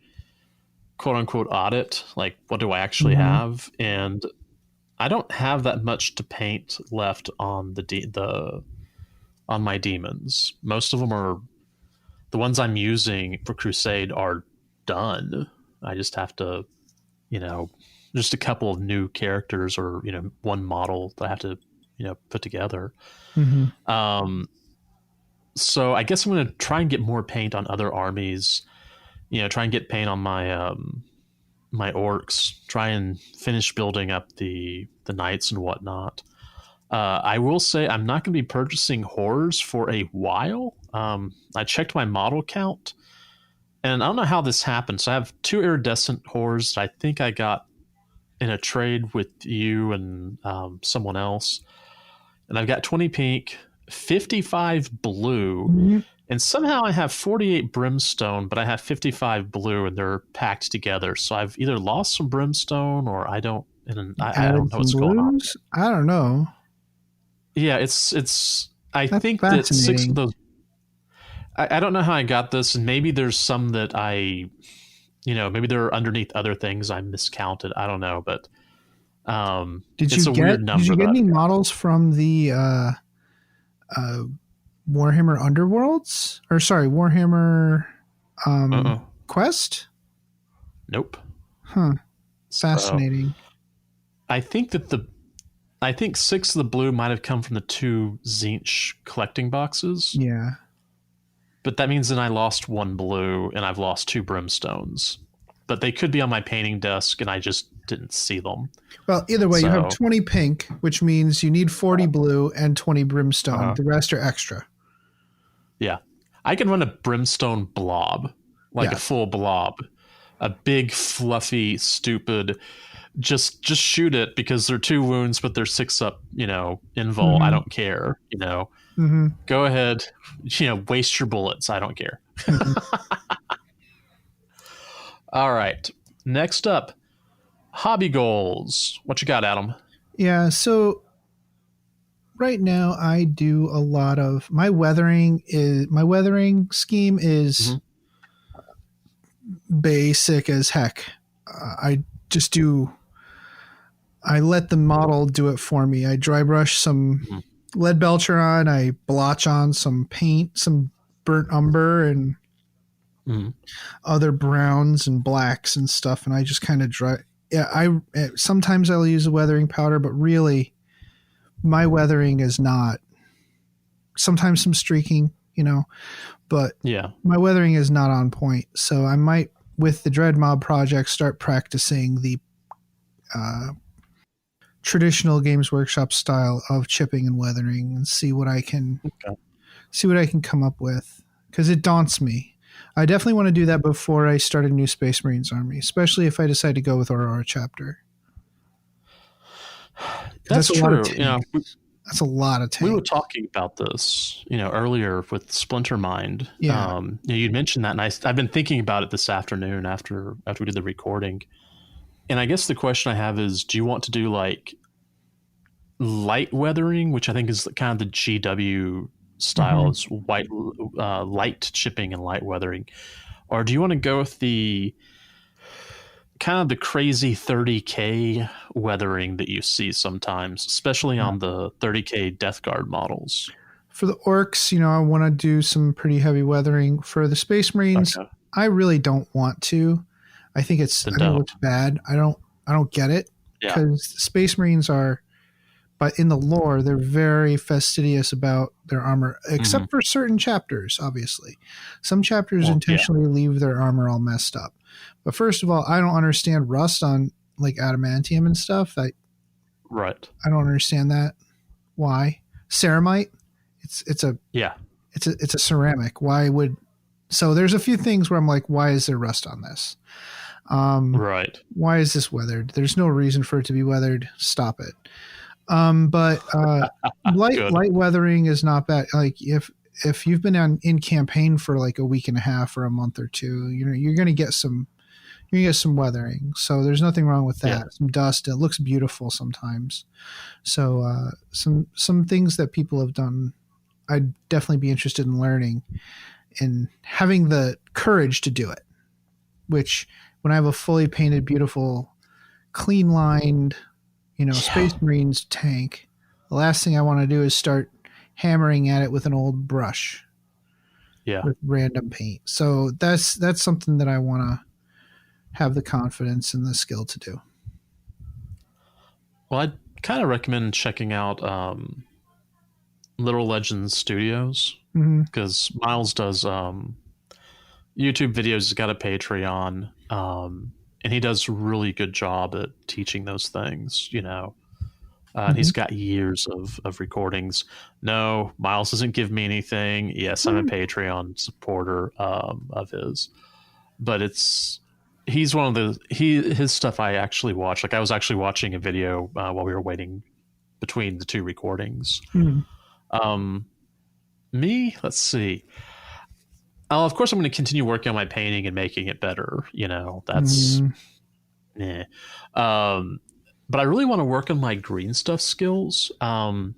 Speaker 2: quote unquote audit. Like, what do I actually have? And I don't have that much to paint left on on my demons. Most of them are the ones I'm using for Crusade are done. I just have to, just a couple of new characters or, one model that I have to, put together.
Speaker 1: Mm-hmm.
Speaker 2: So I guess I'm going to try and get more paint on other armies. Try and get paint on my my orcs. Try and finish building up the knights and whatnot. I will say I'm not going to be purchasing horrors for a while. I checked my model count, and I don't know how this happened. So I have 2 iridescent horrors that I think I got in a trade with you and someone else. And I've got 20 pink, 55 blue, and somehow I have 48 brimstone, but I have 55 blue, and they're packed together. So I've either lost some brimstone, or I don't know what's going on.
Speaker 1: I don't know.
Speaker 2: Yeah, it's. I think that 6 of those. I don't know how I got this, and maybe there's some that maybe they're underneath other things I miscounted. I don't know, but it's a weird number.
Speaker 1: Did you get any models from the Warhammer Underworlds? Or sorry, Warhammer Quest?
Speaker 2: Nope.
Speaker 1: Huh. Fascinating.
Speaker 2: I think 6 of the blue might have come from the 2 Tzeentch collecting boxes.
Speaker 1: Yeah.
Speaker 2: But that means then I lost 1 blue and I've lost 2 brimstones. But they could be on my painting desk and I just didn't see them.
Speaker 1: Well, either way, you have 20 pink, which means you need 40 blue and 20 brimstone. The rest are extra.
Speaker 2: Yeah. I can run a brimstone blob, a full blob. A big, fluffy, stupid... Just shoot it because they're 2 wounds, but they're 6 up, invul. I don't care, Go ahead, waste your bullets. I don't care. All right. Next up, hobby goals. What you got, Adam?
Speaker 1: Yeah, so right now I do a lot of my weathering scheme is basic as heck. I let the model do it for me. I dry brush some lead belcher on. I blotch on some paint, some burnt umber and other browns and blacks and stuff. And I just kind of dry. Yeah, sometimes I'll use a weathering powder, but really my weathering is not. Sometimes some streaking, but my weathering is not on point. So I might, with the Dread Mob project, start practicing the traditional Games Workshop style of chipping and weathering and see what I can come up with, because it daunts me. I definitely want to do that before I start a new Space Marines army, especially if I decide to go with Aurora chapter.
Speaker 2: That's true.
Speaker 1: That's a lot of tanks.
Speaker 2: We were talking about this, earlier with Splinter Mind.
Speaker 1: Yeah.
Speaker 2: You'd mentioned that, and I've been thinking about it this afternoon after we did the recording. And I guess the question I have is, do you want to do like light weathering, which I think is kind of the GW style, is light chipping and light weathering, or do you want to go with the kind of the crazy 30K weathering that you see sometimes, especially on the 30K Death Guard models?
Speaker 1: For the orcs, I want to do some pretty heavy weathering. For the Space Marines, I really don't want to. I think it looks bad. I don't get it, because Space Marines are, but in the lore, they're very fastidious about their armor, except for certain chapters, obviously. Some chapters intentionally leave their armor all messed up. But first of all, I don't understand rust on like adamantium and stuff. I don't understand that. Why? Ceramite? It's a ceramic. Why would... So there's a few things where I'm like, why is there rust on this? Why is this weathered? There's no reason for it to be weathered. Stop it. But light weathering is not bad. Like if you've been in campaign for like a week and a half or a month or two, you're going to get some weathering. So there's nothing wrong with that. Yeah. Some dust. It looks beautiful sometimes. So some things that people have done, I'd definitely be interested in learning and having the courage to do it. Which, when I have a fully painted, beautiful, clean lined, Space Marines tank, the last thing I want to do is start hammering at it with an old brush. Yeah. With random paint. So that's something that I want to have the confidence and the skill to do.
Speaker 2: Well, I'd kind of recommend checking out Little Legends Studios, because Miles does YouTube videos. He's got a Patreon, and he does a really good job at teaching those things, you know. He's got years of recordings. No, Miles doesn't give me anything. Yes, I'm a Patreon supporter of his, but he's one of his stuff I actually watch. Like I was actually watching a video while we were waiting between the two recordings. Me, let's see. Of course, I'm going to continue working on my painting and making it better. You know, that's but I really want to work on my green stuff skills. You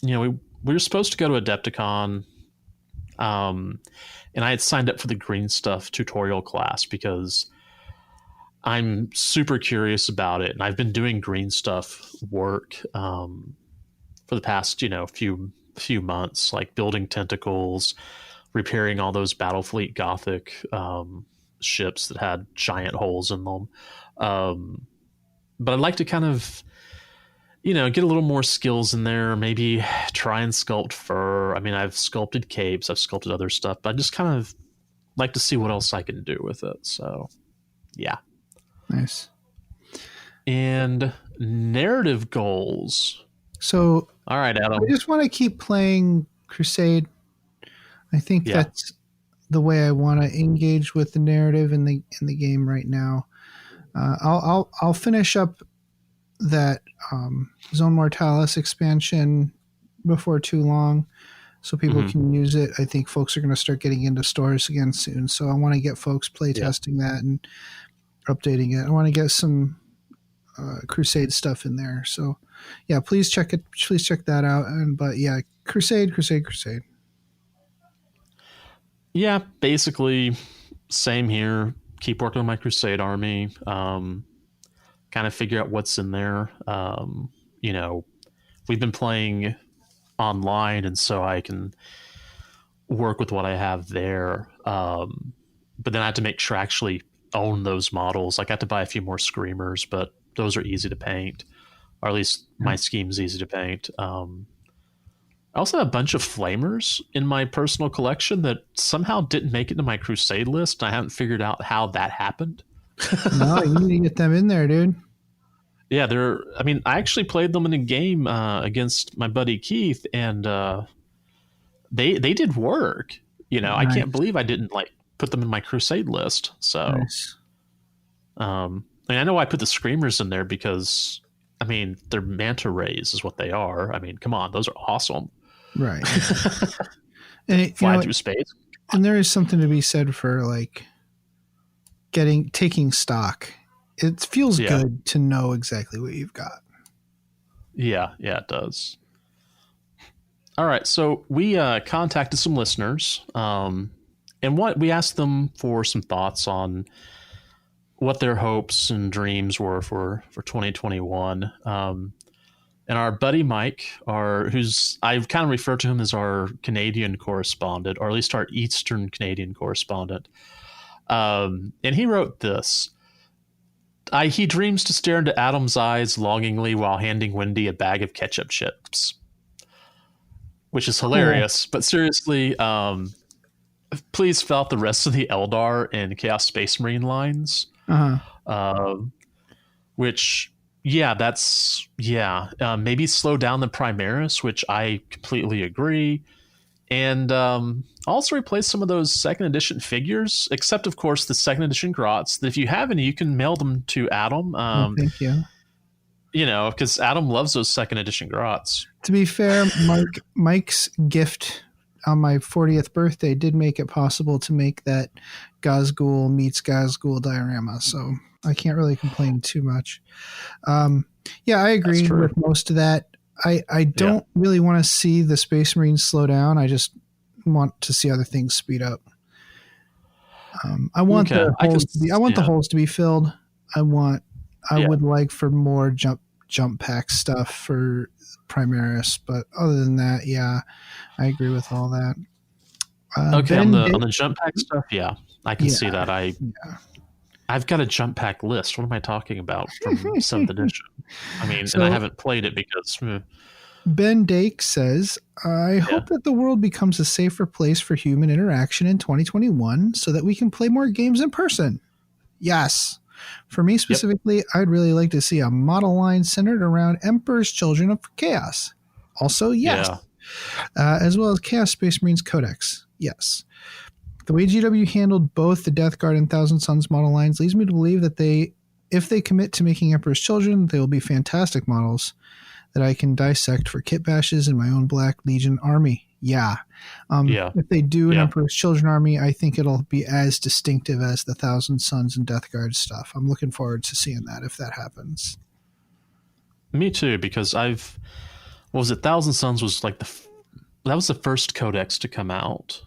Speaker 2: know, we were supposed to go to Adepticon, and I had signed up for the green stuff tutorial class because I'm super curious about it, and I've been doing green stuff work for the past, you know, few months, like building tentacles, repairing all those Battlefleet Gothic ships that had giant holes in them. But I'd like to kind of, you know, get a little more skills in there, maybe try and sculpt fur. I mean, I've sculpted capes, I've sculpted other stuff, but I just kind of like to see what else I can do with it. So, yeah.
Speaker 1: Nice.
Speaker 2: And narrative goals.
Speaker 1: So,
Speaker 2: all right, Adam.
Speaker 1: I just want to keep playing Crusade. I think that's the way I want to engage with the narrative in the game right now. I'll finish up that Zone Mortalis expansion before too long, so people can use it. I think folks are going to start getting into stores again soon, so I want to get folks play testing that and updating it. I want to get some Crusade stuff in there. So yeah, please check it. Please check that out. But yeah, Crusade.
Speaker 2: Yeah, basically same here. Keep working on my Crusade army. Kind of figure out what's in there. You know, we've been playing online, and so I can work with what I have there. But then I had to make sure I actually own those models. I got to buy a few more Screamers, but those are easy to paint, or at least my scheme's easy to paint. I also have a bunch of Flamers in my personal collection that somehow didn't make it to my Crusade list. I haven't figured out how that happened.
Speaker 1: No, you need to get them in there, dude.
Speaker 2: Yeah, I actually played them in a game against my buddy Keith, and they did work. You know, nice. I can't believe I didn't put them in my Crusade list. So,
Speaker 1: nice.
Speaker 2: I know I put the Screamers in there because, I mean, they're manta rays is what they are. I mean, come on, those are awesome.
Speaker 1: Right. And
Speaker 2: fly through space.
Speaker 1: And there is something to be said for taking stock. It feels good to know exactly what you've got. Yeah, it does. All right, so we contacted some listeners, and we asked them for some thoughts on what their hopes and dreams were for 2021. And our buddy Mike, I've kind of referred to him as our Canadian correspondent, or at least our Eastern Canadian correspondent. And he wrote this. He dreams to stare into Adam's eyes longingly while handing Wendy a bag of ketchup chips, which is hilarious. But seriously, please fill out the rest of the Eldar and Chaos Space Marine lines. Which, maybe slow down the Primaris, which I completely agree. And also replace some of those second edition figures, except of course the second edition Grots. If you have any, you can mail them to Adam. Thank you.
Speaker 2: You know, because Adam loves those second edition Grots.
Speaker 1: To be fair, Mike's gift on my 40th birthday did make it possible to make that Gazgul meets Gazgul diorama, so I can't really complain too much. I agree with most of that. I don't really want to see the Space Marines slow down. I just want to see other things speed up. I want the holes to be filled. I would like for more jump pack stuff for Primaris, but other than that, I agree with all that.
Speaker 2: On the jump pack stuff, I can see that. I I've got a jump pack list. What am I talking about from 7th edition? I mean,
Speaker 1: So-
Speaker 2: and I haven't played it because
Speaker 1: Ben Dake says, I hope that the world becomes a safer place for human interaction in 2021 so that we can play more games in person. Yes. For me specifically, I'd really like to see a model line centered around Emperor's Children of Chaos. Also, yes. As well as Chaos Space Marines Codex. Yes. The way GW handled both the Death Guard and Thousand Suns model lines leads me to believe that if they commit to making Emperor's Children, they will be fantastic models that I can dissect for kit bashes in my own Black Legion army. Yeah. If they do an Emperor's Children army, I think it'll be as distinctive as the Thousand Suns and Death Guard stuff. I'm looking forward to seeing that if that happens.
Speaker 2: Me too, because Thousand Suns was like that was the first codex to come out.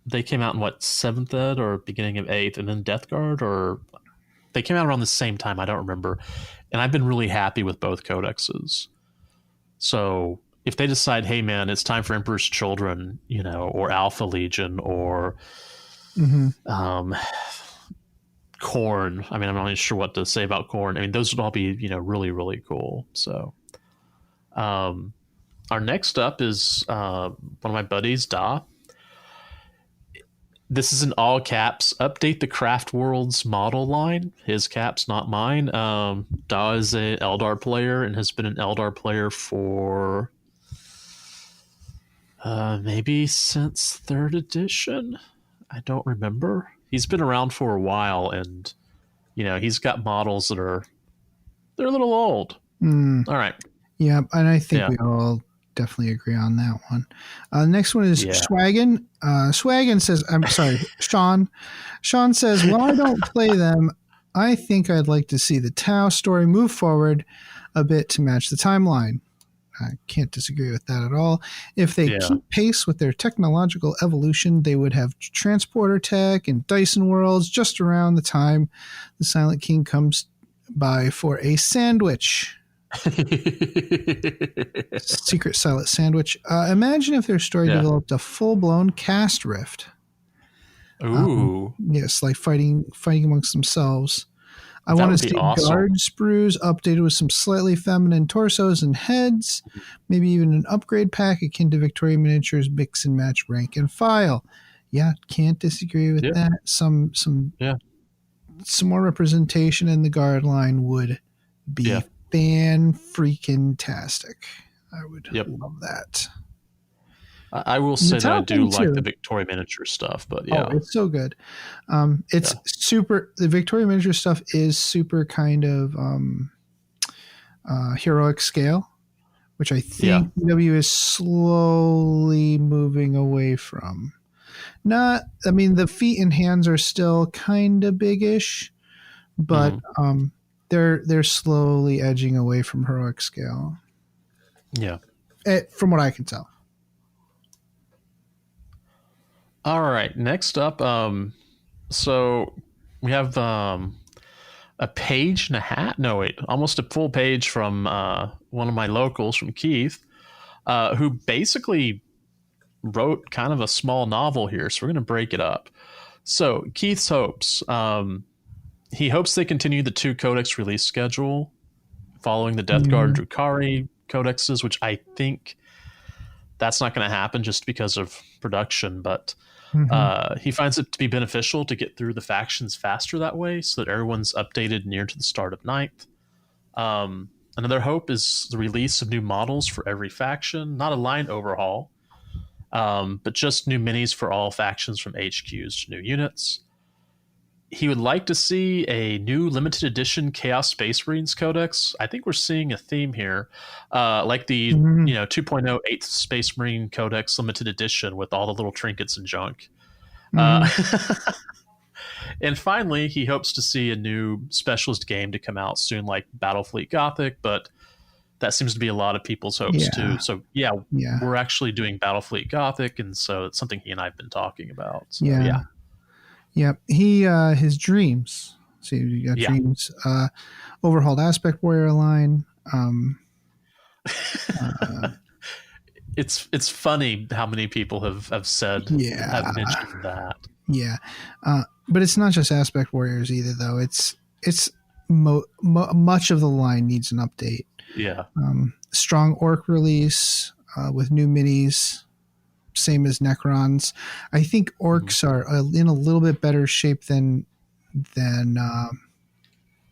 Speaker 2: They came out in 7th ed or beginning of 8th, and then Death Guard, or they came out around the same time. I don't remember. And I've been really happy with both codexes. So if they decide, hey man, it's time for Emperor's Children, or Alpha Legion, or Khorne. I mean, I'm not even sure what to say about Khorne. I mean, those would all be, really, really cool. So, our next up is one of my buddies, Da. This is in all caps. Update the Craft Worlds model line. His caps, not mine. Da is an Eldar player and has been an Eldar player for maybe since 3rd edition. I don't remember. He's been around for a while, and he's got models that they're a little old. All right.
Speaker 1: Yeah, and I think we all definitely agree on that one. Next one is Swaggin. Swaggin says, I'm sorry, Sean. Sean says, while I don't play them, I think I'd like to see the Tau story move forward a bit to match the timeline. I can't disagree with that at all. If they keep pace with their technological evolution, they would have transporter tech and Dyson worlds just around the time the Silent King comes by for a sandwich. Secret silent sandwich. Imagine if their story developed a full-blown caste rift.
Speaker 2: Ooh.
Speaker 1: Yes, like fighting amongst themselves. I want to see guard sprues updated with some slightly feminine torsos and heads, maybe even an upgrade pack akin to Victoria Miniatures mix and match rank and file. Yeah, can't disagree with that. Some more representation in the guard line would be fan-freaking-tastic. I would love that.
Speaker 2: I will say that I do like the Victoria Miniature stuff, but
Speaker 1: it's so good. It's super. The Victoria Miniature stuff is super kind of heroic scale, which I think CW is slowly moving away from. The feet and hands are still kind of biggish, but they're slowly edging away from heroic scale.
Speaker 2: Yeah,
Speaker 1: from what I can tell.
Speaker 2: All right, next up, so we have a page and a half. No, wait, almost a full page from one of my locals, from Keith, who basically wrote kind of a small novel here. So we're going to break it up. So Keith's hopes. He hopes they continue the 2 codex release schedule following the Death Guard Drukhari codexes, which I think that's not going to happen just because of production, but he finds it to be beneficial to get through the factions faster that way so that everyone's updated near to the start of 9th. Another hope is the release of new models for every faction, not a line overhaul, but just new minis for all factions from HQs to new units. He would like to see a new limited edition Chaos Space Marines Codex. I think we're seeing a theme here, like the 2.0 8th Space Marine Codex limited edition with all the little trinkets and junk. And finally, he hopes to see a new specialist game to come out soon, like Battlefleet Gothic, but that seems to be a lot of people's hopes too. So we're actually doing Battlefleet Gothic, and so it's something he and I have been talking about. So,
Speaker 1: Yep. He his dreams. See, you got dreams. Overhauled Aspect Warrior line.
Speaker 2: It's funny how many people have said have mentioned that.
Speaker 1: Yeah, but it's not just aspect warriors either, though. It's much of the line needs an update.
Speaker 2: Yeah.
Speaker 1: Strong orc release with new minis, same as Necrons. I think orcs are in a little bit better shape than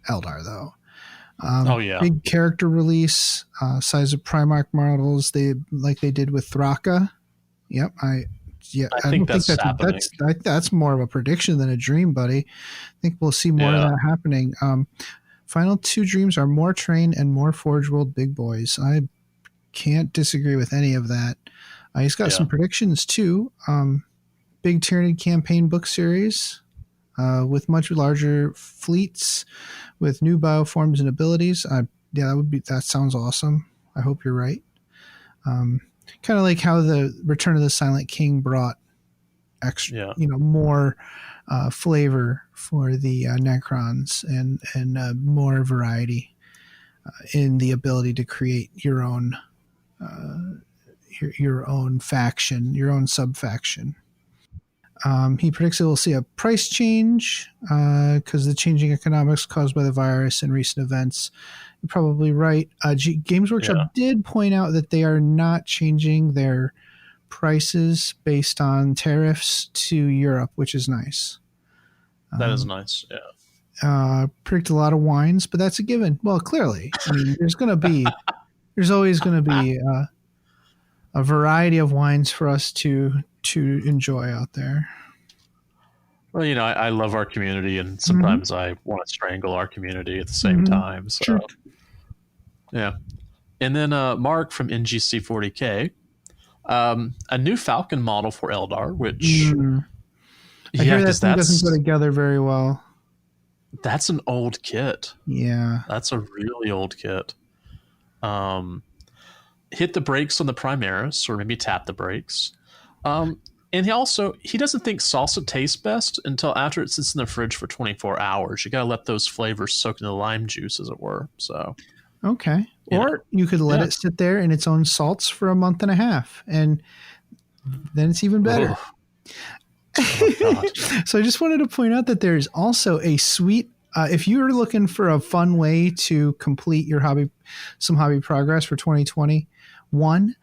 Speaker 1: Eldar, though. Big character release, size of Primarch models, they did with Thraka. Yep, I
Speaker 2: think that's happening.
Speaker 1: That's more of a prediction than a dream, buddy. I think we'll see more of that happening. Final 2 dreams are more Train and more Forge World big boys. I can't disagree with any of that. He's got some predictions too. Big Tyranid campaign book series with much larger fleets, with new bioforms and abilities. That sounds awesome. I hope you're right. Kind of like how the Return of the Silent King brought extra, more flavor for the Necrons and more variety in the ability to create your own faction, your own sub-faction. He predicts that we'll see a price change because the changing economics caused by the virus and recent events. You're probably right. Games Workshop did point out that they are not changing their prices based on tariffs to Europe, which is nice.
Speaker 2: That is nice, yeah.
Speaker 1: Predict a lot of wines, but that's a given. Well, clearly. I mean, there's always going to be a variety of wines for us to enjoy out there.
Speaker 2: Well, I love our community, and sometimes I want to strangle our community at the same time. So,
Speaker 1: sure.
Speaker 2: Yeah. And then Mark from NGC 40K, a new Falcon model for Eldar, which
Speaker 1: I hear that thing doesn't go together very well.
Speaker 2: That's an old kit.
Speaker 1: Yeah,
Speaker 2: that's a really old kit. Hit the brakes on the Primaris, or maybe tap the brakes. And he doesn't think salsa tastes best until after it sits in the fridge for 24 hours. You got to let those flavors soak in the lime juice, as it were. So,
Speaker 1: okay. Or you could let it sit there in its own salts for a month and a half, and then it's even better.
Speaker 2: Oh,
Speaker 1: So I just wanted to point out that there's also a sweet, if you're looking for a fun way to complete your hobby progress for 2021,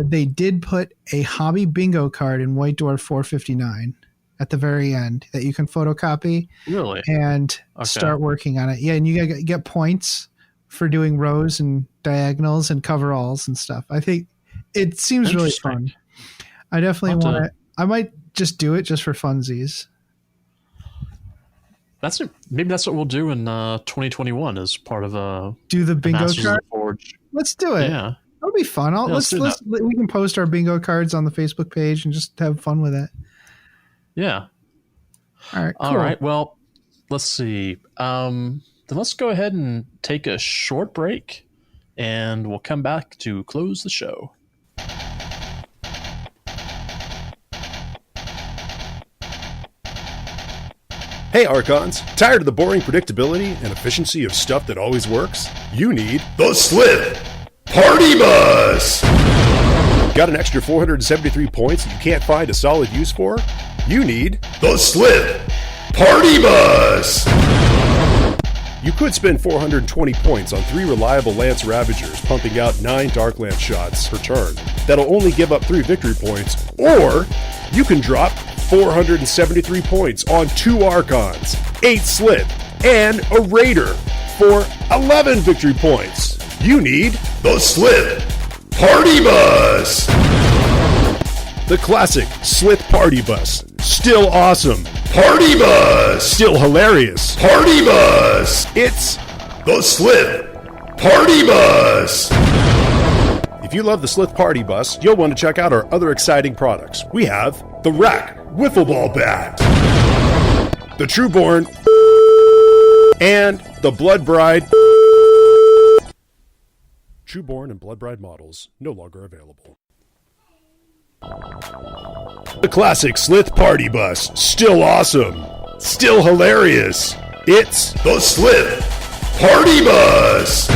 Speaker 1: they did put a hobby bingo card in White Dwarf 459 at the very end that you can photocopy and start working on it. Yeah, and you get points for doing rows and diagonals and coveralls and stuff. I think it seems really fun. I definitely want it. I might just do it just for funsies.
Speaker 2: Maybe that's what we'll do in 2021 as part of
Speaker 1: do the bingo card.
Speaker 2: Forge.
Speaker 1: Let's do it.
Speaker 2: Yeah,
Speaker 1: that'll be fun. We can post our bingo cards on the Facebook page and just have fun with it.
Speaker 2: Yeah.
Speaker 1: All right. Cool.
Speaker 2: All right. Well, let's see. Then let's go ahead and take a short break, and we'll come back to close the show.
Speaker 11: Hey Archons, tired of the boring predictability and efficiency of stuff that always works? You need the Slith Party Bus! Got an extra 473 points that you can't find a solid use for? You need the Slith Party Bus! You could spend 420 points on 3 reliable Lance Ravagers pumping out 9 Dark Lance shots per turn that'll only give up 3 victory points, or you can drop 473 points on 2 Archons, 8 Slith, and a Raider for 11 victory points. You need the Slith Party Bus! The classic Slith Party Bus. Still awesome. Party Bus! Still hilarious. Party Bus! It's the Slith Party Bus! If you love the Slith Party Bus, you'll want to check out our other exciting products. We have the Rack Wiffle Ball Bat, the Trueborn, and the Blood Bride. Trueborn and Blood Bride models no longer available. The classic Slith Party Bus, still awesome, still hilarious. It's the Slith Party Bus!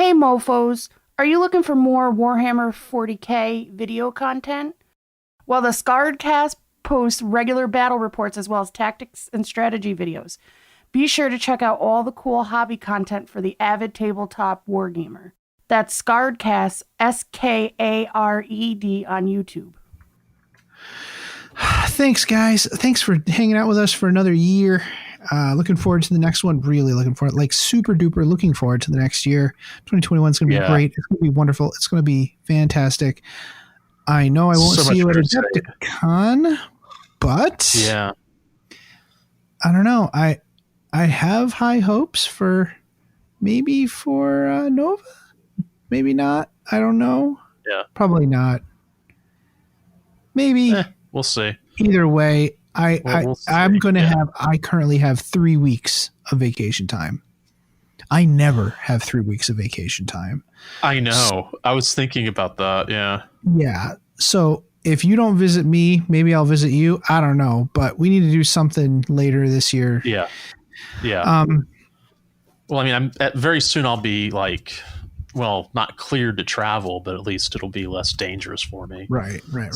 Speaker 10: Hey mofos, are you looking for more Warhammer 40k video content? Well, the Scarred Cast posts regular battle reports as well as tactics and strategy videos. Be sure to check out all the cool hobby content for the avid tabletop wargamer. That's Scarred Cast, Skared on YouTube.
Speaker 1: Thanks, guys. Thanks for hanging out with us for another year. Looking forward to the next one. Really looking forward, like super duper looking forward to the next year. 2021 is going to be great. It's going to be wonderful. It's going to be fantastic. I know I won't see you at Adepticon, but
Speaker 2: yeah,
Speaker 1: I don't know. I have high hopes for Nova. Maybe not. I don't know.
Speaker 2: Yeah,
Speaker 1: probably not. Maybe
Speaker 2: we'll see.
Speaker 1: Either way, I'm going to have. I currently have 3 weeks of vacation time. I never have 3 weeks of vacation time.
Speaker 2: I know. I was thinking about that. Yeah.
Speaker 1: Yeah. So if you don't visit me, maybe I'll visit you. I don't know, but we need to do something later this year.
Speaker 2: Yeah. Yeah. Well, I mean, very soon I'll be not cleared to travel, but at least it'll be less dangerous for me.
Speaker 1: Right.
Speaker 2: You know,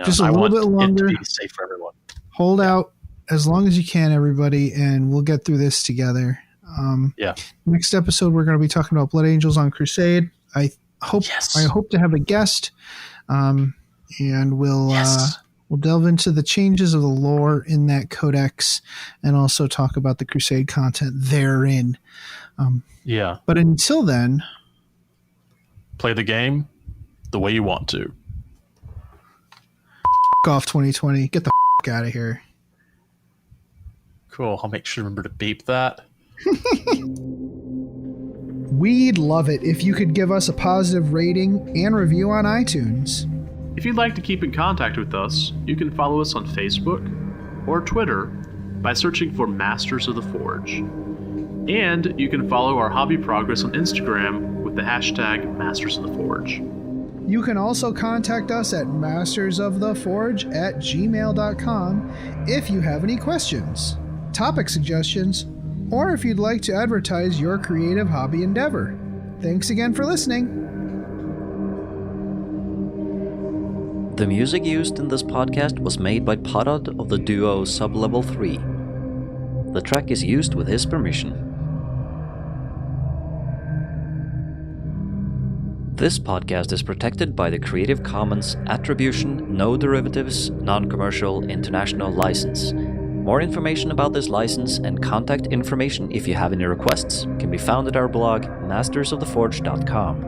Speaker 1: just a little bit longer.
Speaker 2: It to be safe for everyone.
Speaker 1: Hold out as long as you can, everybody, and we'll get through this together. Next episode, we're going to be talking about Blood Angels on Crusade. I hope to have a guest, and we'll delve into the changes of the lore in that codex, and also talk about the Crusade content therein. But until then,
Speaker 2: play the game the way you want to.
Speaker 1: Off 2020. Get the out of here.
Speaker 2: Cool. I'll make sure to remember to beep that.
Speaker 1: We'd love it if you could give us a positive rating and review on iTunes.
Speaker 4: If you'd like to keep in contact with us, you can follow us on Facebook or Twitter by searching for Masters of the Forge. And you can follow our hobby progress on Instagram with the hashtag Masters of the Forge.
Speaker 1: You can also contact us at mastersoftheforge@gmail.com if you have any questions, topic suggestions, or if you'd like to advertise your creative hobby endeavor. Thanks again for listening.
Speaker 3: The music used in this podcast was made by Parad of the duo Sublevel 3. The track is used with his permission. This podcast is protected by the Creative Commons Attribution, No Derivatives, Non-Commercial International License. More information about this license and contact information if you have any requests can be found at our blog, mastersoftheforge.com.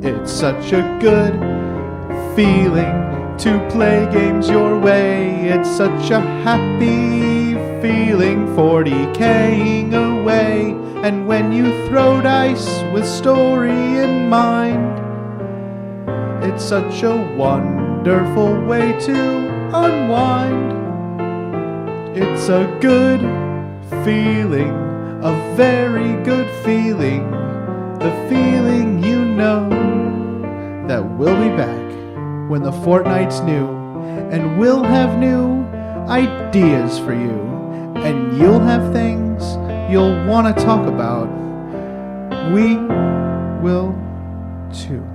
Speaker 8: It's such a good feeling to play games your way. It's such a happy feeling 40K'ing away. And when you throw dice with story in mind, it's such a wonderful way to unwind. It's a good feeling, a very good feeling, the feeling you know that we'll be back when the fortnight's new, and we'll have new ideas for you, and you'll have things you'll want to talk about. We will too.